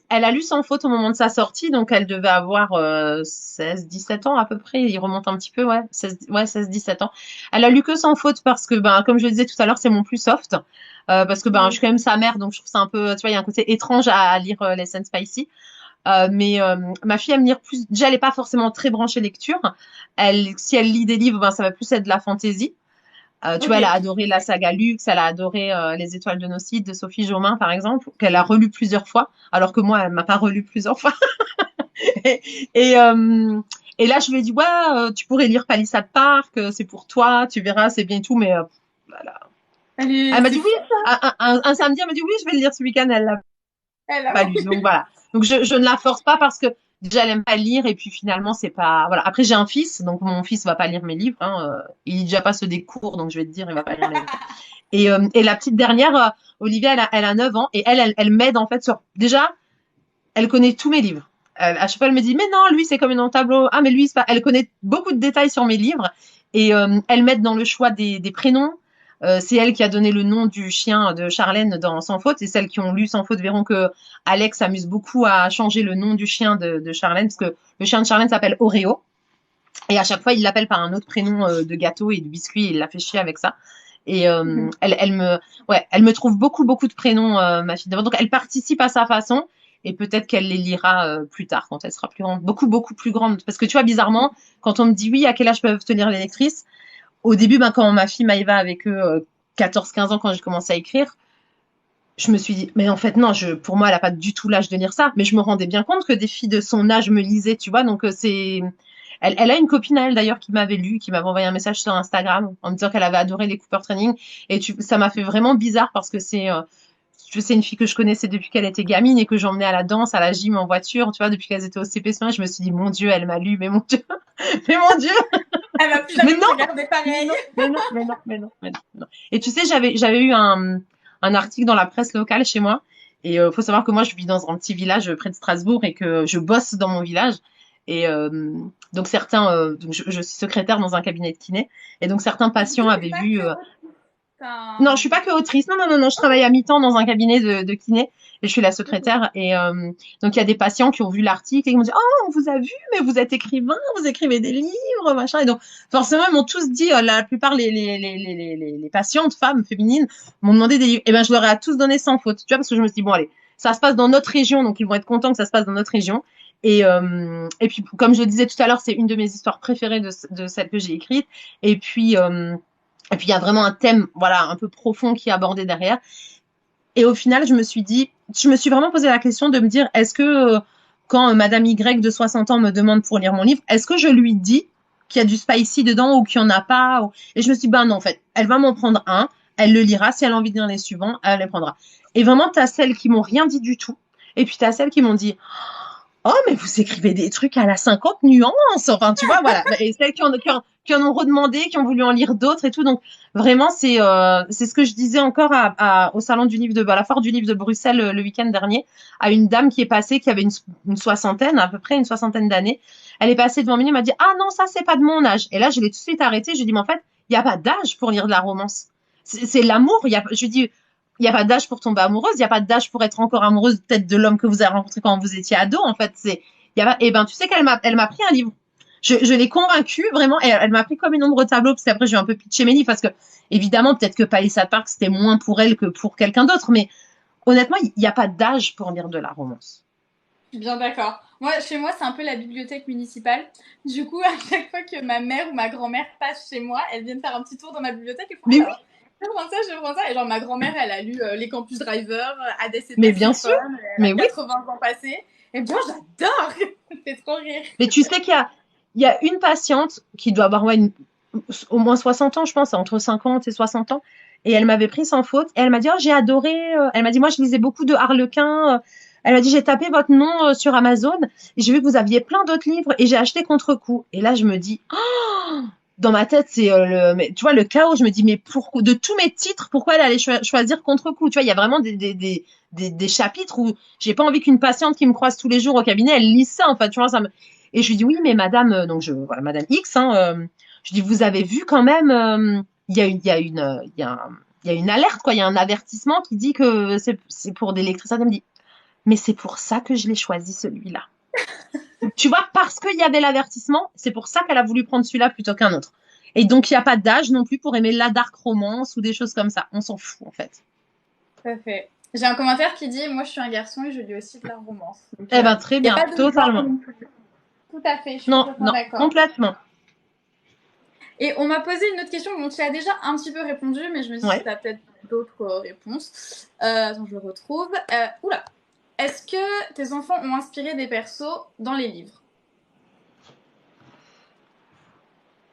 a lu Sans faute au moment de sa sortie, donc elle devait avoir 16-17 ans à peu près. Il remonte un petit peu, ouais, 16-17 ans. Elle a lu que Sans faute parce que, ben, comme je le disais tout à l'heure, c'est mon plus soft. Parce que ben, je suis Oui. quand même sa mère, donc je trouve ça un peu, tu vois, il y a un côté étrange à lire Les Scènes Spicy. Mais ma fille aime lire plus. Déjà, elle est pas forcément très branchée lecture. Si elle lit des livres, ben, ça va plus être de la fantaisie. Tu vois, elle a Ok. adoré la saga Lux, elle a adoré Les Étoiles de Nocide de Sophie Jomain, par exemple, qu'elle a relu plusieurs fois, alors que moi, elle m'a pas relu plusieurs fois. et, et, euh, et là, je lui ai dit, ouais, tu pourrais lire Palissade Park, c'est pour toi, tu verras, c'est bien et tout, mais voilà. Elle Allez, m'a c'est dit oui, fou. un samedi, elle m'a dit oui, je vais le lire ce week-end, elle l'a Elle a pas pas lu. Donc lu. voilà. Donc je ne la force pas parce que déjà elle aime pas lire et puis finalement c'est pas voilà. Après j'ai un fils, donc mon fils va pas lire mes livres. Hein, il lit déjà pas ceux des cours, donc je vais te dire il va pas lire mes livres. Et la petite dernière, Olivia, elle a 9 ans et elle m'aide en fait sur. Déjà, elle connaît tous mes livres. À chaque fois, elle me dit, mais non, lui, c'est comme dans le tableau. Ah, mais lui, c'est pas. Elle connaît beaucoup de détails sur mes livres et elle m'aide dans le choix des prénoms. C'est elle qui a donné le nom du chien de Charlène dans Sans faute. Et celles qui ont lu Sans faute verront que Alex s'amuse beaucoup à changer le nom du chien de Charlène parce que le chien de Charlène s'appelle Oreo. Et à chaque fois, il l'appelle par un autre prénom de gâteau et de biscuit. Et il la fait chier avec ça. Et elle me trouve beaucoup de prénoms, ma fille d'abord. Donc, elle participe à sa façon. Et peut-être qu'elle les lira plus tard, quand elle sera plus grande. Beaucoup plus grande. Parce que tu vois, bizarrement, quand on me dit oui, à quel âge peuvent te lire les lectrices, au début, ben, quand ma fille Maïva avec eux, 14-15 ans, quand j'ai commencé à écrire, je me suis dit, mais en fait, non, pour moi, elle a pas du tout l'âge de lire ça. Mais je me rendais bien compte que des filles de son âge me lisaient, tu vois. Donc, elle a une copine à elle d'ailleurs qui m'avait lu, qui m'avait envoyé un message sur Instagram en me disant qu'elle avait adoré les Cooper Training. Et ça m'a fait vraiment bizarre parce que c'est une fille que je connaissais depuis qu'elle était gamine et que j'emmenais à la danse, à la gym en voiture, tu vois, depuis qu'elles étaient au CP1. Je me suis dit, mon Dieu, elle m'a lu, mais mon Dieu, mais mon Dieu. Elle va plus Mais jamais me non, regarder mais pareil. non, mais non, mais non, mais non, mais non, non. Et tu sais, j'avais eu un article dans la presse locale chez moi. Et faut savoir que moi, je vis dans un petit village près de Strasbourg et que je bosse dans mon village. Et donc donc je suis secrétaire dans un cabinet de kiné. Et donc certains Du coup, patients t'es avaient pas vu que autre. non, je suis pas que autrice. Non, non, non, non. Je travaille à mi-temps dans un cabinet de kiné et je suis la secrétaire. Et donc, il y a des patients qui ont vu l'article et qui m'ont dit, oh, on vous a vu, mais vous êtes écrivain, vous écrivez des livres, machin. Et donc, forcément, ils m'ont tous dit, la plupart, les patientes, femmes, féminines, m'ont demandé des livres. Et ben, je leur ai à tous donné sans faute. Tu vois, parce que je me suis dit, bon, allez, ça se passe dans notre région, donc ils vont être contents que ça se passe dans notre région. Et puis, comme je le disais tout à l'heure, c'est une de mes histoires préférées de celle que j'ai écrite. Et puis, et puis il y a vraiment un thème, voilà, un peu profond qui est abordé derrière. Et au final, je me suis vraiment posé la question de me dire, est-ce que quand Madame Y de 60 ans me demande pour lire mon livre, est-ce que je lui dis qu'il y a du spicy dedans ou qu'il n'y en a pas Et je me suis dit, ben non, en fait, elle va m'en prendre un, elle le lira, si elle a envie de lire les suivants, elle les prendra. Et vraiment, t'as celles qui m'ont rien dit du tout. Et puis t'as celles qui m'ont dit, oh, mais vous écrivez des trucs à la 50 nuances. Enfin, tu vois, voilà. Et celles qui en ont redemandé, qui ont voulu en lire d'autres et tout. Donc, vraiment, c'est ce que je disais encore au salon du livre à la foire du livre de Bruxelles le week-end dernier, à une dame qui est passée, qui avait une soixantaine, à peu près une soixantaine d'années. Elle est passée devant moi, elle m'a dit, ah non, ça, c'est pas de mon âge. Et là, je l'ai tout de suite arrêtée. Je lui ai dit, mais en fait, il n'y a pas d'âge pour lire de la romance. C'est l'amour. Je lui dis, il n'y a pas d'âge pour tomber amoureuse, il n'y a pas d'âge pour être encore amoureuse peut-être de l'homme que vous avez rencontré quand vous étiez ado. En fait, et ben, tu sais elle m'a pris un livre. Je l'ai convaincue vraiment, et elle m'a pris comme une ombre au tableau, parce qu'après j'ai un peu pitché mes livres, parce que évidemment peut-être que Palissa Park c'était moins pour elle que pour quelqu'un d'autre, mais honnêtement il n'y a pas d'âge pour lire de la romance. Je suis bien d'accord. Moi, chez moi, c'est un peu la bibliothèque municipale. Du coup, à chaque fois que ma mère ou ma grand-mère passe chez moi, elles viennent faire un petit tour dans ma bibliothèque et font Mais oui, alors, je vais prendre ça, je vais prendre ça. Et genre, ma grand-mère, elle a lu Les Campus Driver, Hades et mais bien sûr, Perséphone, elle a mais oui. 80 ans passés. Et bien, j'adore. Ça me fait trop rire. Mais tu sais il y a une patiente qui doit avoir au moins 60 ans, je pense, entre 50 et 60 ans. Et elle m'avait pris sans faute. Et elle m'a dit, oh, j'ai adoré. Elle m'a dit, moi, je lisais beaucoup de Harlequin. Elle m'a dit, j'ai tapé votre nom sur Amazon et j'ai vu que vous aviez plein d'autres livres et j'ai acheté Contre-coup. Et là, je me dis, oh, dans ma tête, mais tu vois, le chaos. Je me dis, mais pourquoi, de tous mes titres, pourquoi elle allait choisir Contre-coup? Tu vois, il y a vraiment des chapitres où j'ai pas envie qu'une patiente qui me croise tous les jours au cabinet, elle lise ça, en fait. Tu vois, et je lui dis, oui, mais madame, voilà, madame X, hein, je dis, vous avez vu quand même, il y a une alerte, quoi. Il y a un avertissement qui dit que c'est pour des lectrices. Elle me dit, mais c'est pour ça que je l'ai choisi, celui-là. Tu vois, parce qu'il y avait l'avertissement, c'est pour ça qu'elle a voulu prendre celui-là plutôt qu'un autre. Et donc, il n'y a pas d'âge non plus pour aimer la dark romance ou des choses comme ça. On s'en fout, en fait. Tout à fait. J'ai un commentaire qui dit, moi, je suis un garçon et je lis aussi de la romance. Donc, Eh ben, très il n'y a bien, pas de genre totalement. non plus. Tout à fait, je suis Non, complètement non, d'accord. complètement. Et on m'a posé une autre question dont tu as déjà un petit peu répondu, mais je me dis que Ouais. tu as peut-être d'autres réponses. Attends, je le retrouve. Oula. Est-ce que tes enfants ont inspiré des persos dans les livres?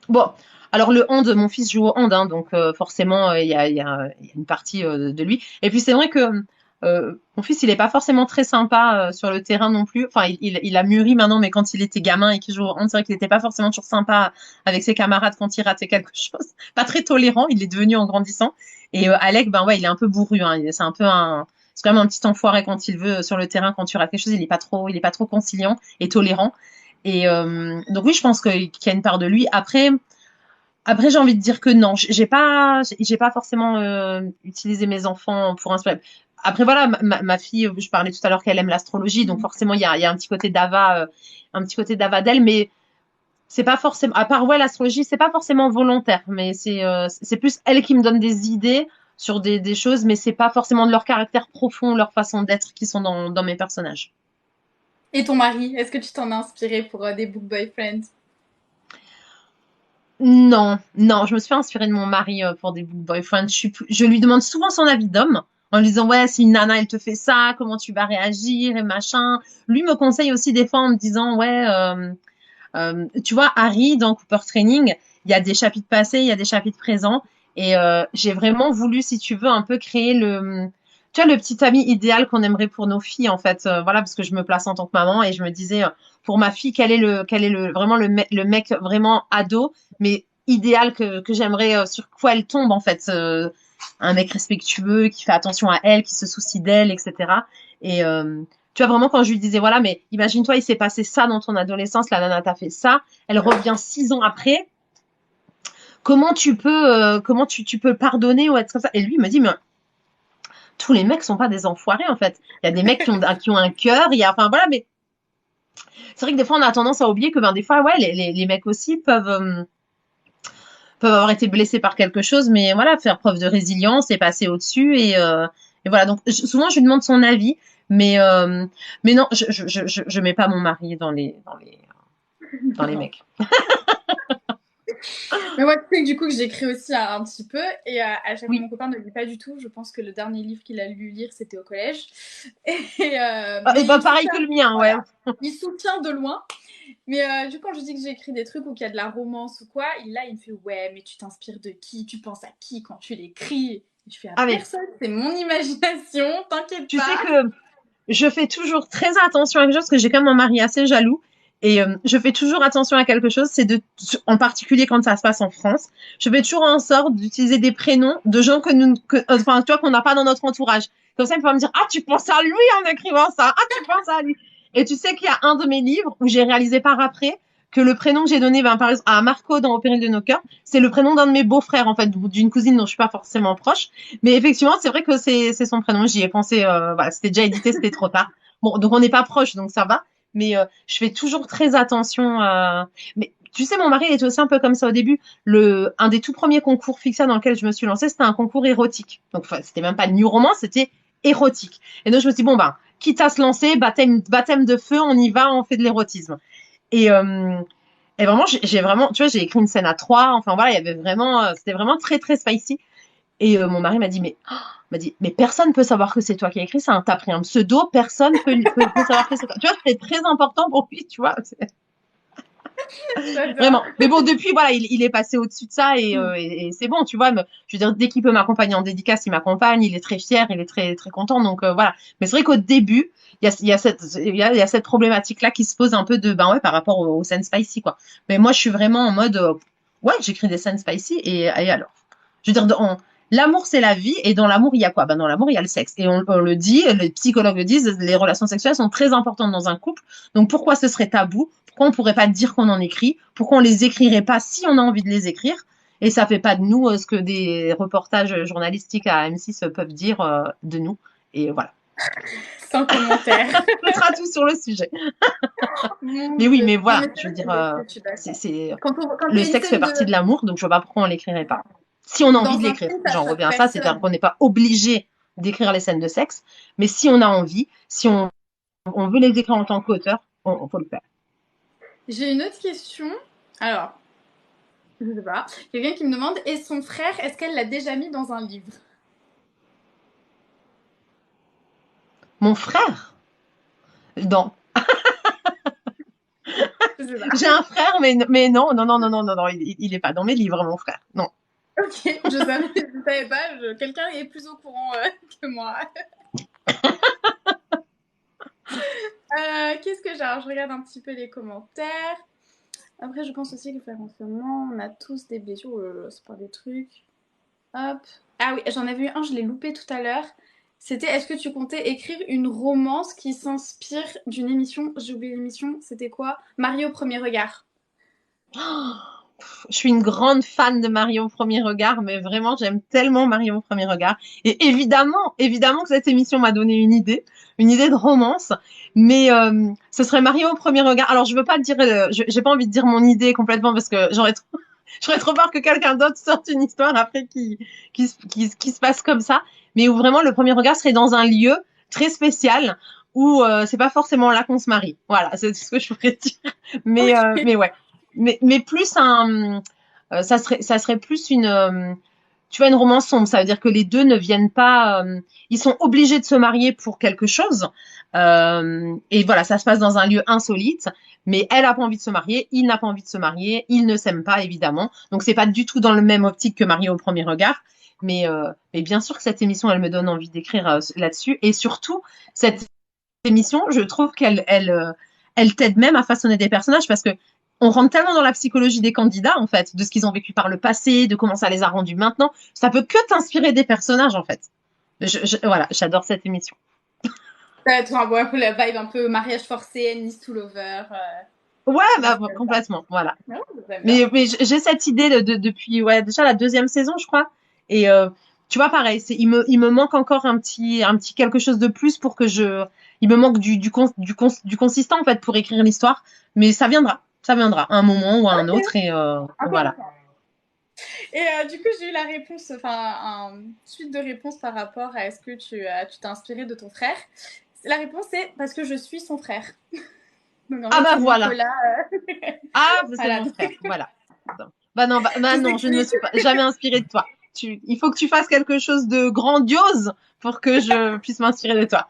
Bon, alors le hand, mon fils joue au hand, hein, donc forcément, il y a une partie de lui. Et puis c'est vrai que mon fils, il est pas forcément très sympa sur le terrain non plus. Enfin, il a mûri maintenant, mais quand il était gamin et qu'il jouait au hand, c'est vrai qu'il n'était pas forcément toujours sympa avec ses camarades quand il ratait quelque chose. Pas très tolérant, il est devenu en grandissant. Et Alec, ben ouais, il est un peu bourru, hein. C'est quand même un petit enfoiré quand il veut sur le terrain, quand tu rates quelque chose, il est pas trop conciliant et tolérant. Et donc oui, je pense qu'il y a une part de lui. Après, j'ai envie de dire que non, j'ai pas forcément utilisé mes enfants pour inspirer. Après voilà, ma fille, je parlais tout à l'heure qu'elle aime l'astrologie, donc forcément il y a un petit côté d'Ava, d'elle, mais c'est pas forcément. À part ouais, l'astrologie, c'est pas forcément volontaire, mais c'est plus elle qui me donne des idées sur des choses, mais c'est pas forcément de leur caractère profond, leur façon d'être qui sont dans mes personnages. Et ton mari, est-ce que tu t'en as inspiré pour des book boyfriends? Non, non, je me suis inspirée de mon mari pour des book boyfriends. Je lui demande souvent son avis d'homme en lui disant ouais, si une nana elle te fait ça, comment tu vas réagir et machin. Lui me conseille aussi des fois en me disant ouais, tu vois Harry dans Cooper Training, il y a des chapitres passés, il y a des chapitres présents et j'ai vraiment voulu, si tu veux, un peu créer tu vois, le petit ami idéal qu'on aimerait pour nos filles, en fait. Voilà, parce que je me place en tant que maman et je me disais, pour ma fille, quel est vraiment le mec vraiment ado, mais idéal que j'aimerais, sur quoi elle tombe, en fait. Un mec respectueux, qui fait attention à elle, qui se soucie d'elle, etc. Et, tu vois, vraiment, quand je lui disais, voilà, mais imagine-toi, il s'est passé ça dans ton adolescence, la nana t'a fait ça, elle revient 6 ans après, comment tu peux pardonner ou être comme ça? Et lui, il me dit, mais tous les mecs sont pas des enfoirés, en fait. Il y a des mecs qui ont un cœur, enfin voilà, mais c'est vrai que des fois, on a tendance à oublier que, ben, des fois, ouais, les mecs aussi peuvent avoir été blessés par quelque chose, mais voilà, faire preuve de résilience et passer au-dessus et voilà. Donc, souvent, je lui demande son avis, mais, euh, mais non, je mets pas mon mari dans les Non. mecs. Mais moi, tu sais que du coup, que j'écris aussi un petit peu. Et à chaque fois, Oui. mon copain ne lit pas du tout. Je pense que le dernier livre qu'il a lu lire, c'était au collège. Et Mais ben, il pareil que soutient, le mien, ouais. voilà. Il soutient de loin. Mais du coup, quand je dis que j'écris des trucs ou qu'il y a de la romance ou quoi, il me fait ouais, mais tu t'inspires de qui? Tu penses à qui quand tu l'écris? Et je fais à Ah, mais personne, c'est mon imagination, t'inquiète tu sais pas. que je fais toujours très attention à quelque chose, parce que j'ai quand même un mari assez jaloux. Et je fais toujours attention à quelque chose, en particulier quand ça se passe en France, je fais toujours en sorte d'utiliser des prénoms de gens enfin, tu vois, qu'on n'a pas dans notre entourage. Comme ça, il peut pas me dire, ah, tu penses à lui en écrivant ça, ah, tu penses à lui. Et tu sais qu'il y a un de mes livres où j'ai réalisé par après que le prénom que j'ai donné, ben, par exemple, à Marco dans Au péril de nos cœurs, c'est le prénom d'un de mes beaux-frères, en fait, d'une cousine dont je suis pas forcément proche. Mais effectivement, c'est vrai que c'est son prénom. J'y ai pensé, voilà, c'était déjà édité, c'était trop tard. Bon, donc on n'est pas proche, donc ça va. Mais je fais toujours très attention. Mais tu sais, mon mari il était aussi un peu comme ça au début. Un des tout premiers concours Fixa dans lequel je me suis lancée, c'était un concours érotique. Donc, enfin, c'était même pas new roman, c'était érotique. Et donc je me suis dit bon ben, quitte à se lancer, baptême de feu, on y va, on fait de l'érotisme. Et et vraiment, j'ai vraiment, tu vois, j'ai écrit une scène à trois. Enfin voilà, il y avait vraiment, c'était vraiment très très spicy. Et mon mari m'a dit, mais personne peut savoir que c'est toi qui as écrit ça. T'as pris un pseudo, personne peut savoir que c'est toi. Tu vois, c'est très important pour lui, tu vois. J'adore. Vraiment. Mais bon, depuis, voilà, il est passé au-dessus de ça et c'est bon, tu vois. Je veux dire, dès qu'il peut m'accompagner en dédicace, il m'accompagne. Il est très fier, il est très très content. Donc voilà. Mais c'est vrai qu'au début, il y a cette problématique-là qui se pose un peu ben ouais, par rapport aux scènes spicy, quoi. Mais moi, je suis vraiment en mode, ouais, j'écris des scènes spicy et alors. Je veux dire, l'amour, c'est la vie, et dans l'amour, il y a quoi? Ben, dans l'amour, il y a le sexe. Et on le dit, les psychologues le disent, les relations sexuelles sont très importantes dans un couple. Donc, pourquoi ce serait tabou? Pourquoi on pourrait pas dire qu'on en écrit? Pourquoi on les écrirait pas si on a envie de les écrire? Et ça fait pas de nous ce que des reportages journalistiques à M6 peuvent dire de nous. Et voilà. Sans commentaire. Ce sera tout sur le sujet. Mon Mais oui, Dieu. mais Non, voilà, mais je veux dire, je suis d'accord. c'est Quand le t'as une sexe fait scène partie de... de l'amour, donc je vois pas pourquoi on l'écrirait pas. Si on a envie de dans un l'écrire, film, ça j'en choque reviens à ça, c'est-à-dire personne. qu'on n'est pas obligé d'écrire les scènes de sexe, mais si on a envie, si on veut les écrire en tant qu'auteur, on faut le faire. J'ai une autre question. Alors, je sais pas. Quelqu'un qui me demande, et son frère, est-ce qu'elle l'a déjà mis dans un livre? Mon frère, non. Je sais pas. J'ai un frère, mais non, non, non, non, non, non, non, il est pas dans mes livres, mon frère. Non. Ok, je savais pas. Quelqu'un est plus au courant que moi. Qu'est-ce que j'ai? Alors, je regarde un petit peu les commentaires. Après, je pense aussi que faire en ce moment, on a tous des blessures. Oh là là, c'est pas des trucs. Hop. Ah oui, j'en avais eu un, je l'ai loupé tout à l'heure. C'était est-ce que tu comptais écrire une romance qui s'inspire d'une émission? J'ai oublié l'émission, c'était quoi? Marie au premier regard. Je suis une grande fan de Marion au premier regard, mais vraiment, j'aime tellement Marion au premier regard. Et évidemment que cette émission m'a donné une idée de romance, mais ce serait Marion au premier regard. Alors, je veux pas dire, j'ai pas envie de dire mon idée complètement parce que j'aurais trop peur que quelqu'un d'autre sorte une histoire après qui se passe comme ça, mais où vraiment le premier regard serait dans un lieu très spécial où c'est pas forcément là qu'on se marie. Voilà, c'est ce que je pourrais dire. Ok. Mais ouais. Mais plus ça serait plus tu vois, une romance sombre. Ça veut dire que les deux ne viennent pas, ils sont obligés de se marier pour quelque chose. Et voilà, ça se passe dans un lieu insolite. Mais elle a pas envie de se marier, il n'a pas envie de se marier, ils ne s'aiment pas évidemment. Donc c'est pas du tout dans le même optique que Marié au premier regard. Mais bien sûr que cette émission, elle me donne envie d'écrire là-dessus. Et surtout, cette émission, je trouve qu'elle t'aide même à façonner des personnages parce que on rentre tellement dans la psychologie des candidats, en fait, de ce qu'ils ont vécu par le passé, de comment ça les a rendus maintenant. Ça peut que t'inspirer des personnages, en fait. Voilà, j'adore cette émission. Toi, bon, un peu la vibe un peu mariage forcé, enemies to lover. Ouais, Un bah, truc comme ça. complètement, voilà. Ouais, j'aime bien. Mais j'ai cette idée depuis ouais, déjà la deuxième saison, je crois. Et tu vois, pareil, il me manque encore un petit quelque chose de plus pour que il me manque du consistant, en fait, pour écrire l'histoire. Mais ça viendra, à un moment ou à un autre. Et voilà. Intéressant. Et du coup, j'ai eu la réponse, enfin, une suite de réponses par rapport à est-ce que tu t'es inspiré de ton frère. La réponse est parce que je suis son frère. Donc en Ah fait, bah c'est voilà. Nicolas. Ah, c'est Voilà. mon frère. Voilà. Bah Je non, sais je ne me plus. suis pas jamais inspirée de toi. Il faut que tu fasses quelque chose de grandiose pour que je puisse m'inspirer de toi.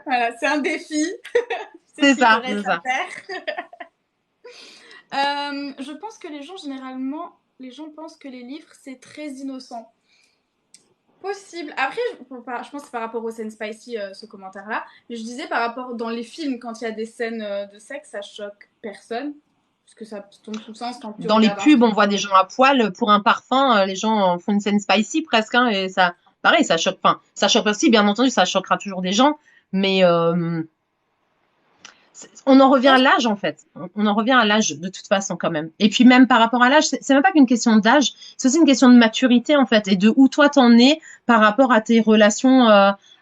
Voilà, c'est un défi. C'est ce C'est qu'il te ça, c'est reste à ça. faire. Je pense que les gens, généralement, les gens pensent que les livres, c'est très innocent. Possible. Après, je pense que c'est par rapport aux scènes spicy, ce commentaire-là. Mais je disais par rapport dans les films, quand il y a des scènes de sexe, ça choque personne. Parce que ça tombe sous le sens quand tu Dans les regardes un pubs, film. on voit des gens à poil pour un parfum. Les gens font une scène spicy presque, hein, et ça, pareil, ça choque. Enfin, ça choque aussi, bien entendu, ça choquera toujours des gens. Mais on en revient à l'âge, en fait. On en revient à l'âge, de toute façon, quand même. Et puis même par rapport à l'âge, c'est même pas qu'une question d'âge, c'est aussi une question de maturité, en fait, et de où toi t'en es par rapport à tes relations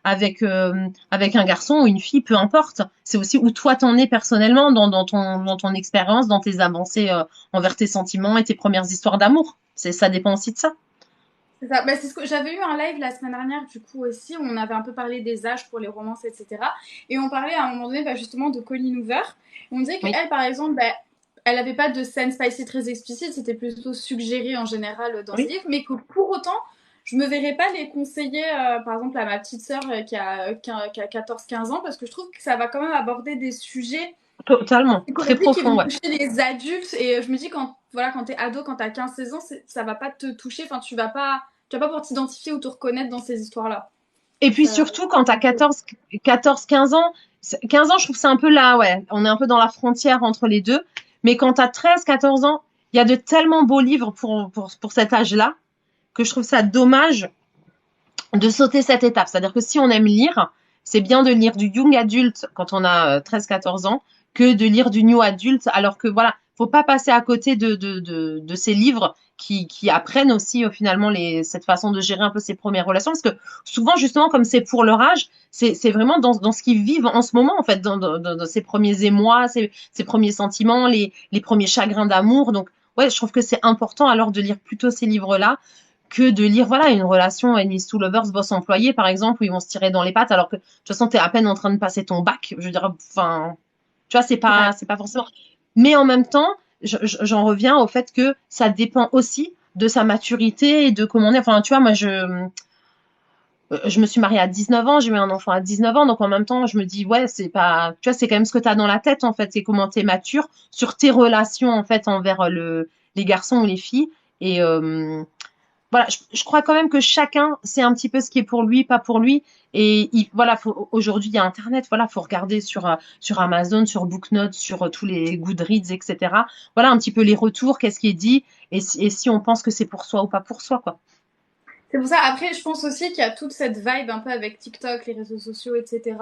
avec un garçon ou une fille, peu importe. C'est aussi où toi t'en es personnellement dans ton expérience, dans tes avancées envers tes sentiments et tes premières histoires d'amour. Ça dépend aussi de ça. C'est ça. Bah, c'est ce que j'avais eu un live la semaine dernière, du coup aussi, où on avait un peu parlé des âges pour les romances, etc. Et on parlait à un moment donné, bah, justement, de Colleen Hoover. On disait Oui, qu'elle, par exemple, bah, elle n'avait pas de scène spicy très explicite, c'était plutôt suggéré en général dans ses oui, livres, mais que pour autant, je me verrais pas les conseiller, par exemple, à ma petite sœur qui a 14-15 ans, parce que je trouve que ça va quand même aborder des sujets totalement. Très psychologiques qui vont profond, ouais. toucher les adultes. Et je me dis, quand, voilà, quand t'es ado, quand t'as 15-16 ans, ça va pas te toucher, enfin, tu vas pas pouvoir t'identifier ou te reconnaître dans ces histoires-là. Et Donc, puis surtout, quand t'as 15 ans, 15 ans, je trouve que c'est un peu là, ouais. On est un peu dans la frontière entre les deux. Mais quand t'as 13, 14 ans, il y a de tellement beaux livres pour cet âge-là que je trouve ça dommage de sauter cette étape. C'est-à-dire que si on aime lire, c'est bien de lire du young adulte quand on a 13, 14 ans que de lire du new adulte. Alors que voilà, faut pas passer à côté de ces livres qui apprennent aussi finalement cette façon de gérer un peu ses premières relations. Parce que souvent, justement, comme c'est pour leur âge, c'est vraiment dans ce qu'ils vivent en ce moment, en fait, dans ces premiers émois, ces premiers sentiments, les premiers chagrins d'amour. Donc, ouais, je trouve que c'est important alors de lire plutôt ces livres-là que de lire voilà une relation enemies to lovers boss employé par exemple où ils vont se tirer dans les pattes alors que de toute façon tu es à peine en train de passer ton bac, je veux dire enfin tu vois ouais. c'est pas forcément, mais en même temps j'en reviens au fait que ça dépend aussi de sa maturité et de comment on est, enfin tu vois moi je me suis mariée à 19 ans, j'ai eu un enfant à 19 ans, donc en même temps, je me dis, ouais, c'est pas, tu vois, c'est quand même ce que tu as dans la tête, en fait, c'est comment tu es mature sur tes relations, en fait, envers les garçons ou les filles. Et, voilà, je crois quand même que chacun sait un petit peu ce qui est pour lui, pas pour lui. Et voilà, aujourd'hui, il y a Internet, voilà, faut regarder sur Amazon, sur Booknote, sur tous les Goodreads, etc. Voilà un petit peu les retours, qu'est-ce qui est dit, et si on pense que c'est pour soi ou pas pour soi, quoi. C'est pour ça, après, je pense aussi qu'il y a toute cette vibe un peu avec TikTok, les réseaux sociaux, etc.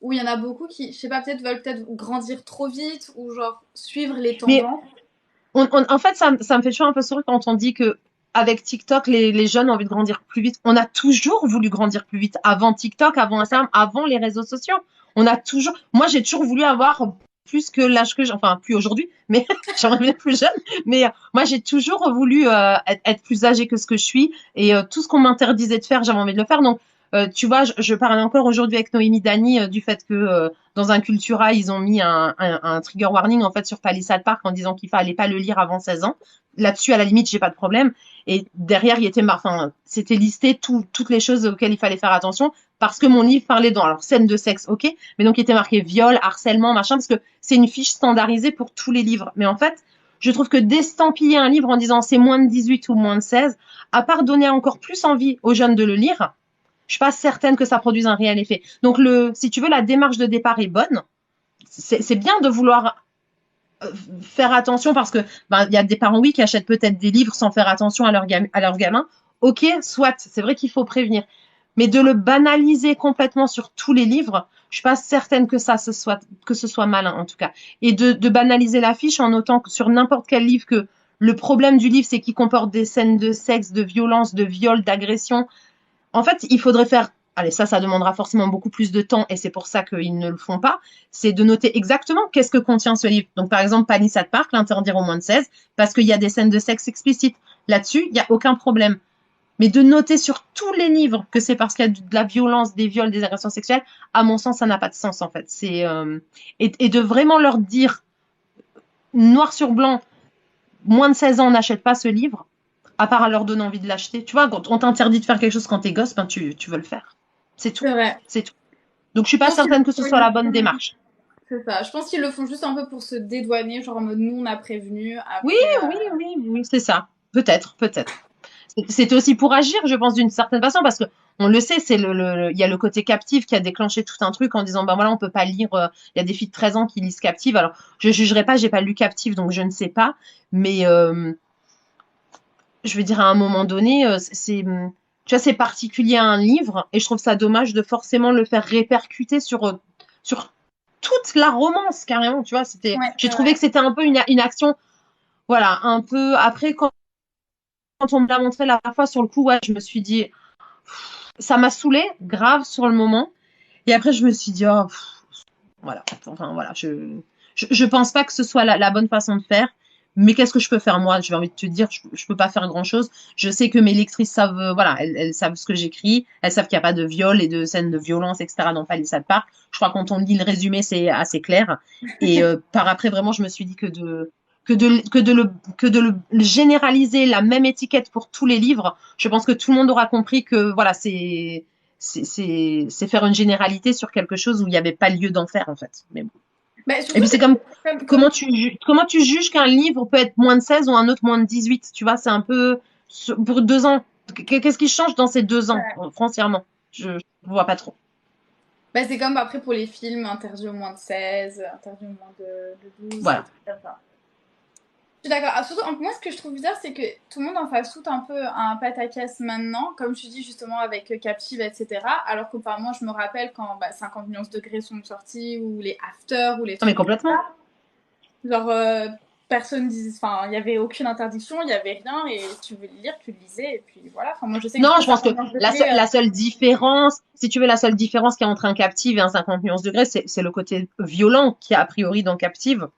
Où il y en a beaucoup qui, je sais pas, peut-être veulent peut-être grandir trop vite ou genre suivre les Mais tendances. en fait, ça me fait toujours un peu sourire quand on dit que avec TikTok, les jeunes ont envie de grandir plus vite. On a toujours voulu grandir plus vite avant TikTok, avant Instagram, avant les réseaux sociaux. Moi, j'ai toujours voulu avoir plus que l'âge que j'ai, enfin, plus aujourd'hui, mais j'aimerais bien plus jeune. Mais moi, j'ai toujours voulu être plus âgée que ce que je suis. Et tout ce qu'on m'interdisait de faire, j'avais envie de le faire. Donc, tu vois, je parlais encore aujourd'hui avec Noémie Dany du fait que dans un Cultura, ils ont mis un trigger warning en fait sur Palisade Park en disant qu'il fallait pas le lire avant 16 ans. Là-dessus, à la limite, j'ai pas de problème. Et derrière, enfin, c'était listé toutes les choses auxquelles il fallait faire attention parce que mon livre parlait alors scène de sexe, ok, mais donc il était marqué viol, harcèlement, machin, parce que c'est une fiche standardisée pour tous les livres. Mais en fait, Je trouve que d'estampiller un livre en disant c'est moins de 18 ou moins de 16, à part donner encore plus envie aux jeunes de le lire, je suis pas certaine que ça produise un réel effet. Donc si tu veux, la démarche de départ est bonne. C'est bien de vouloir faire attention parce que il y a des parents oui qui achètent peut-être des livres sans faire attention à leur gamin. Ok, soit, c'est vrai qu'il faut prévenir, mais de le banaliser complètement sur tous les livres, je suis pas certaine que ce soit malin en tout cas. Et de banaliser l'affiche en notant que sur n'importe quel livre que le problème du livre c'est qu'il comporte des scènes de sexe, de violence, de viol, d'agression. En fait, il faudrait faire, allez, ça demandera forcément beaucoup plus de temps et c'est pour ça qu'ils ne le font pas, c'est de noter exactement qu'est-ce que contient ce livre. Donc, par exemple, Palisade Park, l'interdire au moins de 16, parce qu'il y a des scènes de sexe explicites. Là-dessus, il n'y a aucun problème. Mais de noter sur tous les livres que c'est parce qu'il y a de la violence, des viols, des agressions sexuelles, à mon sens, ça n'a pas de sens, en fait. Et de vraiment leur dire, noir sur blanc, moins de 16 ans, on n'achète pas ce livre, à part à leur donner envie de l'acheter. Tu vois, quand on t'interdit de faire quelque chose quand t'es gosse, ben tu veux le faire. C'est tout. C'est vrai. C'est tout. Donc, je suis Je pas pense qu'ils certaine que le ce font soit la juste- bonne démarche. C'est ça. Je pense qu'ils le font juste un peu pour se dédouaner, genre en mode nous on a prévenu. Oui, Après, oui, c'est ça. Peut-être, peut-être. C'était aussi pour agir, je pense, d'une certaine façon, parce que on le sait, il y a le côté captif qui a déclenché tout un truc en disant, ben voilà, on peut pas lire, il y a des filles de 13 ans qui lisent Captive. Alors, je jugerai pas, j'ai pas lu Captive, donc je ne sais pas, mais je veux dire, à un moment donné, tu vois, c'est particulier à un livre, et je trouve ça dommage de forcément le faire répercuter sur toute la romance, carrément, tu vois, ouais, j'ai c'est trouvé vrai. que c'était un peu une action, voilà, un peu, après, quand on me l'a montré la fois sur le coup, ouais, je me suis dit, ça m'a saoulé grave sur le moment. Et après, je me suis dit, oh, voilà. Enfin, voilà. Je pense pas que ce soit la bonne façon de faire. Mais qu'est-ce que je peux faire moi? J'ai envie de te dire, je peux pas faire grand-chose. Je sais que mes lectrices savent, voilà, elles savent ce que j'écris. Elles savent qu'il n'y a pas de viol et de scènes de violence, etc. dans Palisade Park. Je crois que quand on lit le résumé, c'est assez clair. Et par après, vraiment, je me suis dit que de le généraliser la même étiquette pour tous les livres, je pense que tout le monde aura compris que voilà, c'est faire une généralité sur quelque chose où il n'y avait pas lieu d'en faire en fait. Mais bon. Mais Et surtout puis c'est que comme comme comment tu juges qu'un livre peut être moins de 16 ou un autre moins de 18, tu vois, c'est un peu pour 2 ans. Qu'est-ce qui change dans ces 2 ans, foncièrement? Je vois pas trop. bah, c'est comme après pour les films interdits au moins de 16, interdits au moins de 12, des Voilà. trucs comme ça. Je suis d'accord. Ah, surtout, moi, ce que je trouve bizarre, c'est que tout le monde en fasse tout un peu un pataquès maintenant, comme je dis justement avec Captive, etc. Alors que par moi, je me rappelle quand 50 nuances degrés sont sortis, ou les After, ou les Non mais trucs comme ça. complètement. Genre, personne disait, enfin, il n'y avait aucune interdiction, il n'y avait rien, et tu veux le lire, tu le lisais, et puis voilà. Enfin, moi, je sais que Non, du coup, je pense que 50 nuances degrés, la seule différence, si tu veux, la seule différence qu'il y a entre un Captive et un 50 nuances degrés, c'est le côté violent qui a priori dans Captive.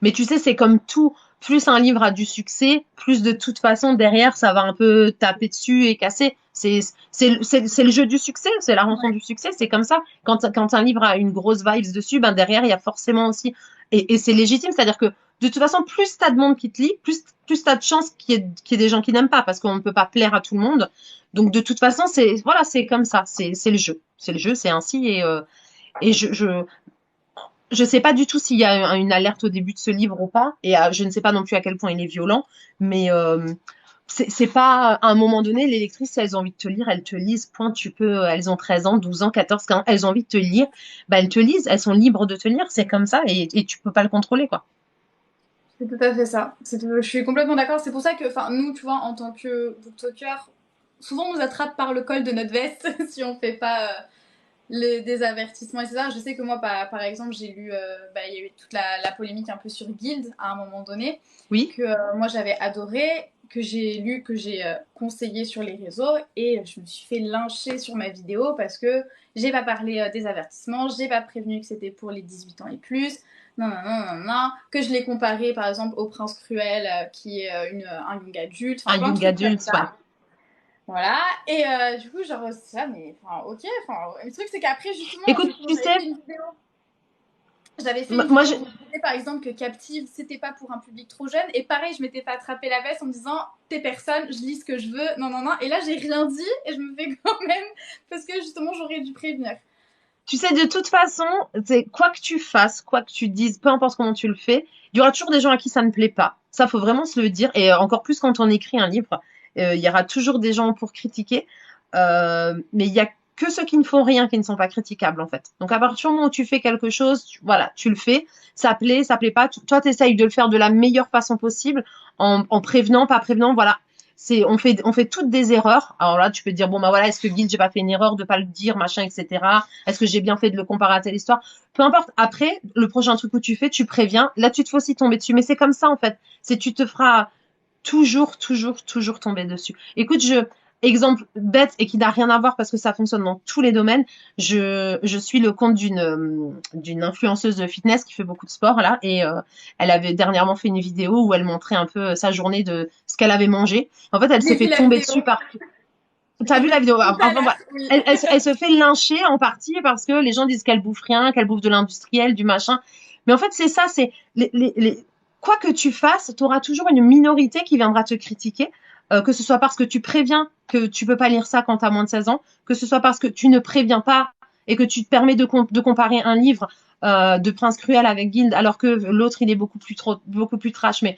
Mais tu sais, c'est comme tout. Plus un livre a du succès, plus de toute façon, derrière, ça va un peu taper dessus et casser. C'est le jeu du succès, c'est la rançon ouais. du succès, c'est comme ça. Quand un livre a une grosse vibes dessus, ben derrière, il y a forcément aussi. Et c'est légitime, c'est-à-dire que de toute façon, plus t'as de monde qui te lit, plus t'as de chances qu'il y ait des gens qui n'aiment pas, parce qu'on ne peut pas plaire à tout le monde. Donc de toute façon, voilà, c'est comme ça, c'est le jeu. C'est le jeu, c'est ainsi. Et je sais pas du tout s'il y a une alerte au début de ce livre ou pas, et je ne sais pas non plus à quel point il est violent, mais c'est pas à un moment donné, les lectrices, si elles ont envie de te lire, elles te lisent, point, elles ont 13 ans, 12 ans, 14, 15, elles ont envie de te lire, bah elles te lisent, elles sont libres de te lire, c'est comme ça, et tu peux pas le contrôler, quoi. C'est tout à fait ça. Je suis complètement d'accord. C'est pour ça que, enfin, nous, tu vois, en tant que booktalker, souvent on nous attrape par le col de notre veste si on fait pas des avertissements, etc. Je sais que moi, par exemple, j'ai lu, il y a eu toute la polémique un peu sur Guild à un moment donné, Oui, que moi j'avais adoré, que j'ai lu, que j'ai conseillé sur les réseaux, et je me suis fait lyncher sur ma vidéo parce que j'ai pas parlé des avertissements, j'ai pas prévenu que c'était pour les 18 ans et plus, non, non, non, non, non, que je l'ai comparé par exemple au Prince Cruel qui est un young adulte, enfin un plein de young trucs comme adulte, ouais. ça. Voilà, et du coup, genre, c'est ça, mais enfin, ok, enfin, le truc, c'est qu'après, justement, Écoute, tu j'avais sais, fait une vidéo. J'avais fait une moi, vidéo où je disais, par exemple, que Captive, c'était pas pour un public trop jeune, et pareil, je m'étais pas attrapé la veste en me disant, t'es personne, je lis ce que je veux, non, non, non, et là, j'ai rien dit, et je me fais quand même, parce que justement, j'aurais dû prévenir. tu sais, de toute façon, c'est quoi que tu fasses, quoi que tu dises, peu importe comment tu le fais, Il y aura toujours des gens à qui ça ne plaît pas. Ça, faut vraiment se le dire. Et encore plus quand on écrit un livre, il y aura toujours des gens pour critiquer. Mais il y a que ceux qui ne font rien qui ne sont pas critiquables, en fait. Donc, à partir du moment où tu fais quelque chose, voilà, tu le fais. Ça plaît pas. Toi, tu essayes de le faire de la meilleure façon possible, en prévenant, pas prévenant, voilà. On fait toutes des erreurs. Alors là, tu peux te dire, bon, bah voilà, est-ce que Guild, j'ai pas fait une erreur de pas le dire, machin, etc. Est-ce que j'ai bien fait de le comparer à telle histoire? Peu importe. Après, le prochain truc que tu fais, tu préviens. Là, tu te fais aussi tomber dessus. Mais c'est comme ça, en fait. Tu te feras toujours tomber dessus. Écoute, exemple bête et qui n'a rien à voir parce que ça fonctionne dans tous les domaines. Je suis le compte d'une influenceuse de fitness qui fait beaucoup de sport là et elle avait dernièrement fait une vidéo où elle montrait un peu sa journée de ce qu'elle avait mangé. En fait, elle J'ai s'est vu fait la tomber vidéo. dessus par. T'as J'ai vu vu la vidéo? tout à Enfin, l'heure, voilà. oui. Elle se fait lyncher en partie parce que les gens disent qu'elle bouffe rien, qu'elle bouffe de l'industriel, du machin. Mais en fait, c'est ça, c'est quoi que tu fasses, tu auras toujours une minorité qui viendra te critiquer, que ce soit parce que tu préviens que tu peux pas lire ça quand tu as moins de 16 ans, que ce soit parce que tu ne préviens pas et que tu te permets de comparer un livre de Prince Cruel avec Guild alors que l'autre il est beaucoup plus trash. Mais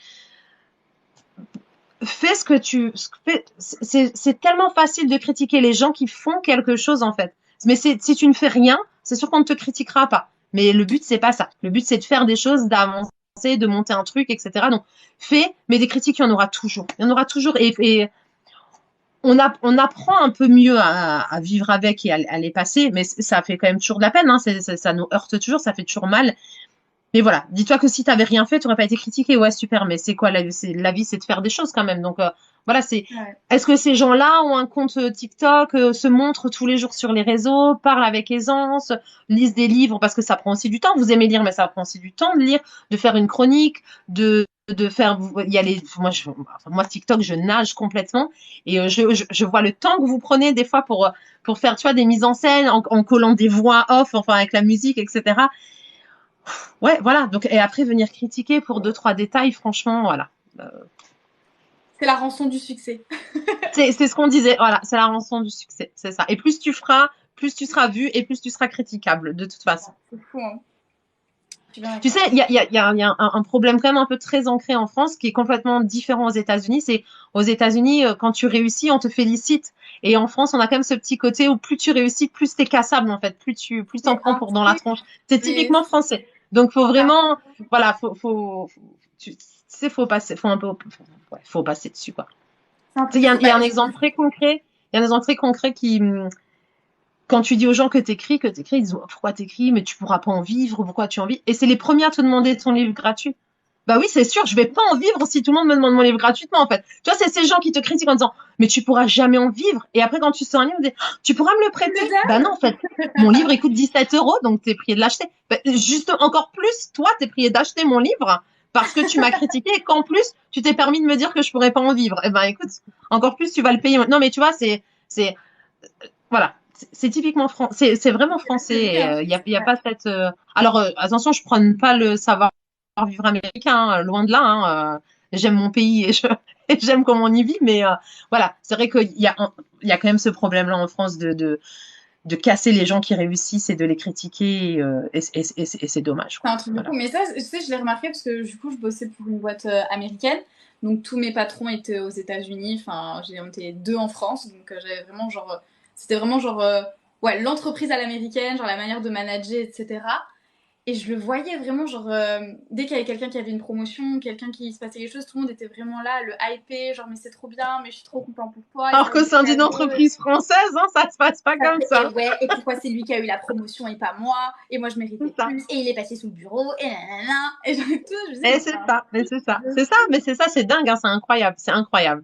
fais ce que tu fais. C'est tellement facile de critiquer les gens qui font quelque chose en fait. Mais si tu ne fais rien, c'est sûr qu'on ne te critiquera pas. Mais le but c'est pas ça. Le but c'est de faire des choses, d'avancer, de monter un truc, etc. Donc fais, mais des critiques il y en aura toujours. Il y en aura toujours et on apprend un peu mieux à vivre avec et à les passer, mais ça fait quand même toujours de la peine. Hein. Ça nous heurte toujours, ça fait toujours mal. Mais voilà, dis-toi que si tu n'avais rien fait, tu n'aurais pas été critiqué. Ouais, super, mais c'est quoi la vie, c'est de faire des choses quand même. Donc voilà, Ouais. est-ce que ces gens-là ont un compte TikTok, se montrent tous les jours sur les réseaux, parlent avec aisance, lisent des livres parce que ça prend aussi du temps. Vous aimez lire, mais ça prend aussi du temps de lire, de faire une chronique, de faire il y a les moi TikTok je nage complètement et je vois le temps que vous prenez des fois pour faire tu vois des mises en scène en collant des voix off enfin avec la musique etc. Ouais, voilà. Donc, et après, venir critiquer pour deux, trois détails, franchement, voilà. Euh, C'est la rançon du succès. c'est ce qu'on disait. Voilà, c'est la rançon du succès. C'est ça. Et plus tu feras, plus tu seras vu et plus tu seras critiquable, de toute façon. C'est fou, hein. Je suis bien Tu sais, d'accord. il y a un problème quand même un peu très ancré en France qui est complètement différent aux États-Unis. C'est aux États-Unis, quand tu réussis, on te félicite. Et en France, on a quand même ce petit côté où plus tu réussis, plus t'es cassable, en fait. Plus t'en C'est prends un pour dans la truc, tronche. C'est mais typiquement français. Donc, faut c'est un vraiment, voilà, tu sais, faut passer, faut un peu, ouais, faut passer dessus, quoi. c'est un Tu sais, truc fou. il y Bah, a un exemple très concret. Il y a un exemple très concret qui, quand tu dis aux gens que t'écris, ils disent oh, pourquoi t'écris, mais tu pourras pas en vivre, pourquoi tu en vis. Et c'est les premiers à te demander ton livre gratuit. Bah oui, c'est sûr, je vais pas en vivre si tout le monde me demande mon livre gratuitement, en fait. Tu vois, c'est ces gens qui te critiquent en disant, mais tu pourras jamais en vivre. Et après, quand tu sors un livre, ils disent, oh, tu pourras me le tu prêter? me Bah non, donnes. en fait, mon livre, il coûte 17 €, donc t'es prié de l'acheter. Bah, juste encore plus, toi, t'es prié d'acheter mon livre parce que tu m'as critiqué et qu'en plus, tu t'es permis de me dire que je pourrais pas en vivre. Eh ben, écoute, encore plus, tu vas le payer. Non, mais tu vois, c'est, voilà. C'est typiquement français, c'est vraiment C'est vrai, français. hein. Il y a pas cette. Alors attention, je prône pas le savoir-vivre américain, hein, loin de là. Hein, j'aime mon pays et et j'aime comment on y vit, mais voilà, c'est vrai il y a quand même ce problème-là en France de casser les gens qui réussissent et de les critiquer, et c'est dommage, C'est quoi. un truc de fou. Voilà. Mais ça, je sais, je l'ai remarqué parce que du coup, je bossais pour une boîte américaine. Donc, tous mes patrons étaient aux États-Unis. Enfin, on était deux en France. Donc, j'avais vraiment genre. C'était vraiment genre. Ouais, l'entreprise à l'américaine, genre la manière de manager, etc. Et je le voyais vraiment, genre, dès qu'il y avait quelqu'un qui avait une promotion, quelqu'un qui se passait quelque chose, tout le monde était vraiment là, le hypé, genre, mais c'est trop bien, mais je suis trop content pour toi, et Alors ça qu'au sein c'était d'une cadeau. entreprise française, hein, ça se passe pas comme Et ça. ouais, et pourquoi c'est lui qui a eu la promotion et pas moi, et moi je méritais C'est ça. plus, et il est passé sous le bureau, et nanana, et genre, tout, je me disais, Et mais c'est c'est un ça, mais truc c'est ça, de c'est ça, fou. mais c'est ça, c'est dingue, hein, c'est incroyable, c'est incroyable.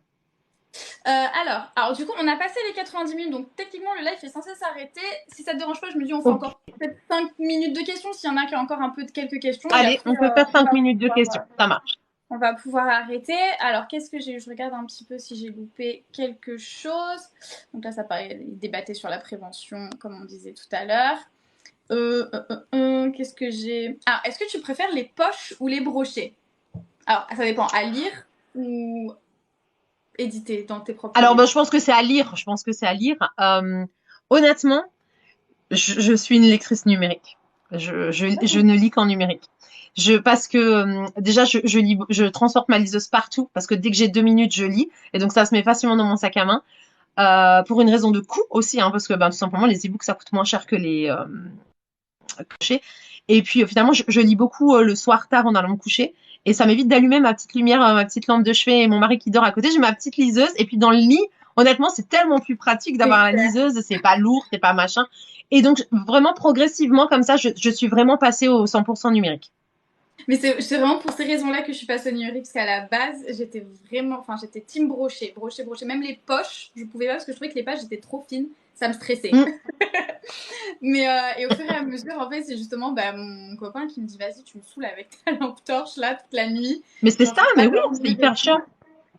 Alors, du coup, on a passé les 90 minutes, donc techniquement le live est censé s'arrêter. Si ça te dérange pas, je me dis on fait Ok. encore peut-être 5 minutes de questions, s'il y en a qui ont encore un peu de quelques questions, et Allez, après on peut faire on cinq va minutes de pouvoir questions. Ça marche. On va pouvoir arrêter. Alors, qu'est-ce que j'ai eu? Je regarde un petit peu si j'ai loupé quelque chose. Donc là, ça paraît débattre sur la prévention, comme on disait tout à l'heure. Qu'est-ce que j'ai? Ah, est-ce que tu préfères les poches ou les brochets? Alors, ça dépend. À lire ou éditer dans tes propres Alors, livres? bah, je pense que c'est à lire. Je pense que c'est à lire. Honnêtement, je suis une lectrice numérique. Je ne lis qu'en numérique. Parce que déjà, je transporte ma liseuse partout parce que dès que j'ai 2 minutes, je lis et donc ça se met facilement dans mon sac à main. Pour une raison de coût aussi, hein, parce que ben, tout simplement les e-books ça coûte moins cher que les coucher. Et puis finalement, je lis beaucoup le soir tard en allant me coucher et ça m'évite d'allumer ma petite lumière, ma petite lampe de chevet et mon mari qui dort à côté. J'ai ma petite liseuse et puis dans le lit, honnêtement, c'est tellement plus pratique C'est d'avoir la clair. liseuse, c'est pas lourd, c'est pas machin. Et donc vraiment progressivement comme ça, je suis vraiment passée au 100% numérique. Mais c'est vraiment pour ces raisons-là que je suis passée au numérique, parce qu'à la base, j'étais vraiment, enfin, j'étais team brochet, brochet, brochet. Même les poches, je pouvais pas parce que je trouvais que les pages étaient trop fines, ça me stressait. Mm. Mais et au fur et à mesure, en fait, c'est justement bah, mon copain qui me dit, vas-y, tu me saoules avec ta lampe torche là toute la nuit. Mais c'est Genre, ça, je peux mais pas oui, c'est dormir et hyper chiant. tout.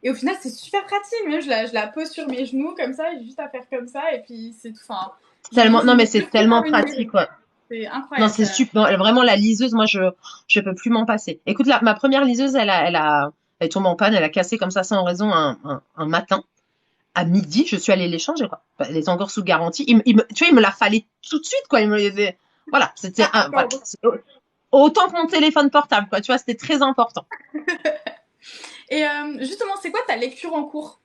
Et au final, c'est super pratique. Même, je la pose sur mes genoux comme ça, j'ai juste à faire comme ça, et puis c'est tout. Enfin, Tellement, je non, mais vis c'est plus que par tellement le numérique. pratique, ouais. C'est Non, incroyable c'est ça. super. Non, vraiment, la liseuse, moi, je peux plus m'en passer. Écoute, là, ma première liseuse, elle est tombée en panne, elle a cassé comme ça sans raison un matin. À midi, je suis allée les changer, quoi. Elle est encore sous garantie. Tu vois, il me la fallait tout de suite, quoi. Voilà, c'était voilà. Bon. Autant que mon téléphone portable, quoi. Tu vois, c'était très important. Et justement, c'est quoi ta lecture en cours?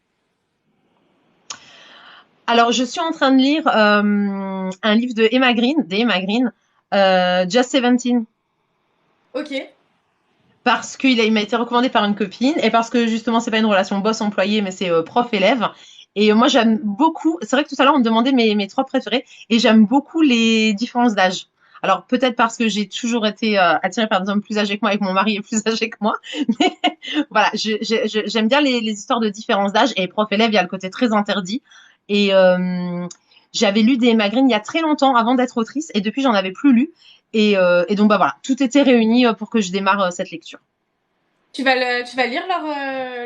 Alors, je suis en train de lire un livre d'Emma Green, Just 17. Ok. Parce il m'a été recommandé par une copine et parce que justement c'est pas une relation boss-employé mais c'est prof-élève. Et moi j'aime beaucoup, c'est vrai que tout à l'heure on me demandait mes trois préférés et j'aime beaucoup les différences d'âge. Alors peut-être parce que j'ai toujours été attirée par des hommes plus âgés que moi et que mon mari est plus âgé que moi. Mais voilà, j'aime bien les histoires de différences d'âge et prof-élève, il y a le côté très interdit. Et j'avais lu des Emma Green il y a très longtemps avant d'être autrice et depuis j'en avais plus lu. Et donc bah voilà, tout était réuni pour que je démarre cette lecture. Tu vas lire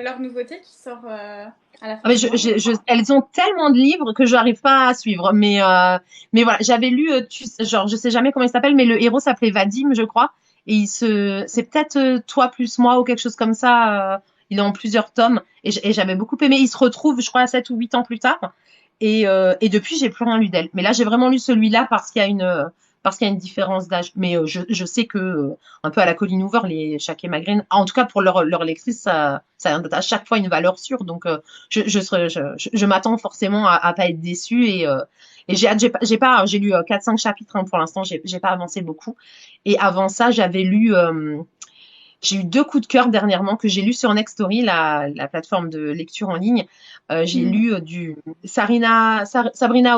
leur nouveauté qui sort à la Ah, fin mais du mois, je crois. elles ont tellement de livres que je n'arrive pas à suivre. Mais voilà, j'avais lu, genre, je sais jamais comment il s'appelle, mais le héros s'appelait Vadim, je crois. C'est peut-être toi plus moi ou quelque chose comme ça. Il est en plusieurs tomes et j'avais beaucoup aimé. Il se retrouve, je crois, 7 ou 8 ans plus tard. Et depuis, j'ai plus rien lu d'elle. Mais là, j'ai vraiment lu celui-là parce qu'il y a une différence d'âge. Mais je sais que un peu à la Colleen Hoover, les Shaq et Magrine, en tout cas pour leur lectrice, ça a à chaque fois une valeur sûre. Donc je m'attends forcément à pas être déçue et j'ai hâte. J'ai lu 4-5 chapitres hein, pour l'instant. J'ai pas avancé beaucoup. Et avant ça, j'ai eu 2 coups de cœur dernièrement que j'ai lu sur Nextory, la plateforme de lecture en ligne. J'ai Mhm. lu du Sabrina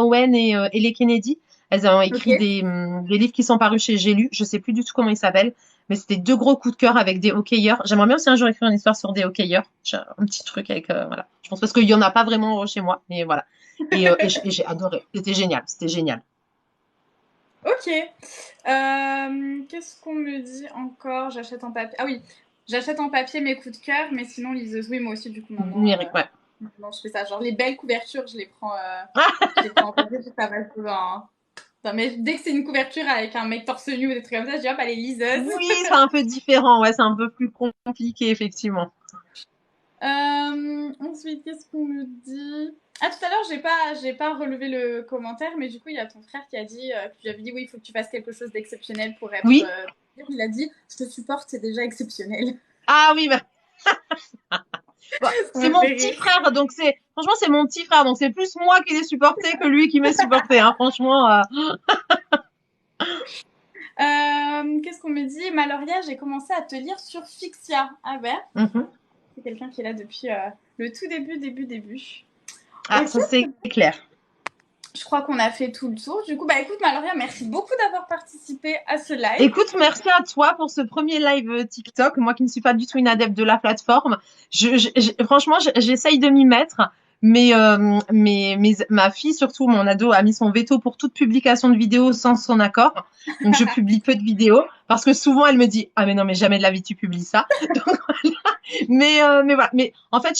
Owen et Ellie Kennedy. Elles ont Ok. écrit des livres qui sont parus chez J'ai lu. Je sais plus du tout comment ils s'appellent, mais c'était 2 gros coups de cœur avec des hockeyeurs. J'aimerais bien aussi un jour écrire une histoire sur des hockeyeurs. J'ai un petit truc avec voilà. Je pense parce qu'il y en a pas vraiment chez moi, mais voilà. Et j'ai adoré. C'était génial. C'était génial. Ok. Qu'est-ce qu'on me dit encore? J'achète en papier. Ah oui, j'achète en papier mes coups de cœur, mais sinon liseuse. Oui, moi aussi, du coup, Numérique, ouais. maintenant, je fais ça. Genre les belles couvertures, je les prends en papier, puis ça va souvent. Non, mais dès que c'est une couverture avec un mec torse nu ou des trucs comme ça, je dis hop, allez, liseuse. Oui, c'est un peu différent. Ouais, c'est un peu plus compliqué effectivement. Ensuite, qu'est-ce qu'on me dit? Ah, tout à l'heure, j'ai pas relevé le commentaire, mais du coup, il y a ton frère qui a dit, que tu avais dit, oui, il faut que tu fasses quelque chose d'exceptionnel pour être. Oui. Il a dit, je te supporte, c'est déjà exceptionnel. Ah oui, bah, bon, Ça c'est me mon fait petit rire. frère, donc franchement c'est mon petit frère, donc c'est plus moi qui l'ai supporté que lui qui m'a supporté, hein, franchement. Qu'est-ce qu'on me dit? Maloria, j'ai commencé à te lire sur Fixia. Ah ben, Mhm. c'est quelqu'un qui est là depuis le tout début. Ah, Ok, ça c'est clair. je crois qu'on a fait tout le tour. Du coup, bah écoute, Maloria, merci beaucoup d'avoir participé à ce live. Écoute, merci à toi pour ce premier live TikTok. Moi qui ne suis pas du tout une adepte de la plateforme, franchement, j'essaye de m'y mettre. Mais ma fille, surtout mon ado, a mis son veto pour toute publication de vidéos sans son accord. Donc je publie peu de vidéos parce que souvent elle me dit ah mais non mais jamais de la vie tu publies ça. Donc voilà. Mais voilà. Mais en fait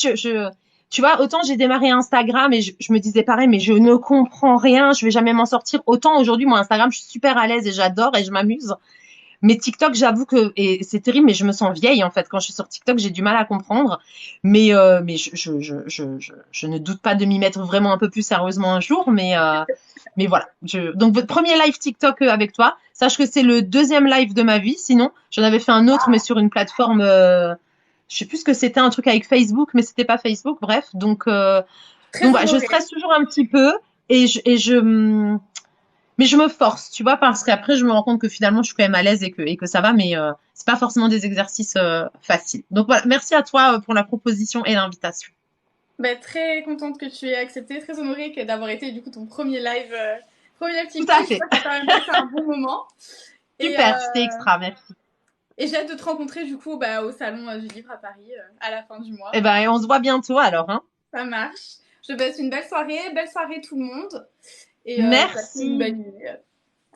tu vois, autant j'ai démarré Instagram et je me disais pareil, mais je ne comprends rien, je vais jamais m'en sortir. Autant aujourd'hui, moi, Instagram, je suis super à l'aise et j'adore et je m'amuse. Mais TikTok, j'avoue que, et c'est terrible, mais je me sens vieille, en fait. Quand je suis sur TikTok, j'ai du mal à comprendre. Mais je ne doute pas de m'y mettre vraiment un peu plus sérieusement un jour. mais voilà. Donc, votre premier live TikTok avec toi, sache que c'est le deuxième live de ma vie. Sinon, j'en avais fait un autre, mais sur une plateforme, je sais plus ce que c'était, un truc avec Facebook, mais c'était pas Facebook. Bref, Très donc voilà, je honorée. stresse toujours un petit peu mais je me force, tu vois, parce qu'après, je me rends compte que finalement, je suis quand même à l'aise et que ça va, mais c'est pas forcément des exercices faciles. Donc voilà, merci à toi pour la proposition et l'invitation. Bah, très contente que tu aies accepté, très honorée d'avoir été du coup ton premier live Tout à TikTok. Je fait. crois que t'as quand même passé un bon moment. Et, Super, c'était extra, merci. et j'ai hâte de te rencontrer du coup bah, au salon du livre à Paris à la fin du mois. Eh ben, on se voit bientôt alors, hein. Ça marche. Je te souhaite une belle soirée tout le monde. Et passez une Merci. bonne nuit.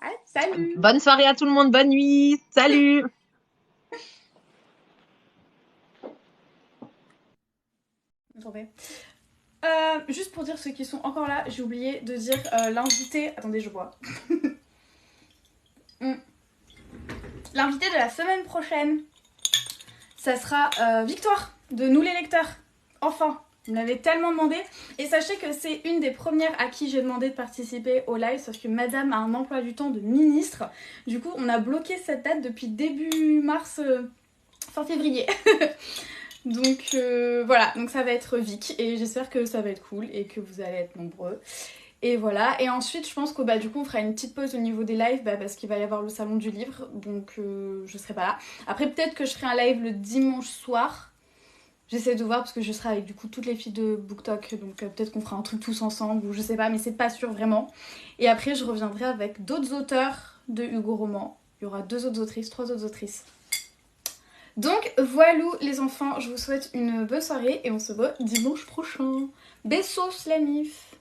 Ah, salut! Bonne soirée à tout le monde, bonne nuit. Salut. Attendez. Juste pour dire ceux qui sont encore là, j'ai oublié de dire l'invité. Attendez, je bois. L'invité de la semaine prochaine, ça sera Victoire de Nous les lecteurs. Enfin, vous me l'avez tellement demandé. Et sachez que c'est une des premières à qui j'ai demandé de participer au live, sauf que madame a un emploi du temps de ministre. Du coup, on a bloqué cette date depuis début mars, fin février. Donc voilà, donc ça va être Vic et j'espère que ça va être cool et que vous allez être nombreux. Et voilà, et ensuite je pense que du coup on fera une petite pause au niveau des lives parce qu'il va y avoir le salon du livre, donc je serai pas là. Après peut-être que je ferai un live le dimanche soir, j'essaie de voir parce que je serai avec du coup toutes les filles de BookTok, donc peut-être qu'on fera un truc tous ensemble ou je sais pas, mais c'est pas sûr vraiment. Et après je reviendrai avec d'autres auteurs de Hugo Roman, il y aura 2 autres autrices, 3 autres autrices. Donc voilà les enfants, je vous souhaite une bonne soirée et on se voit dimanche prochain. Bessos la mif!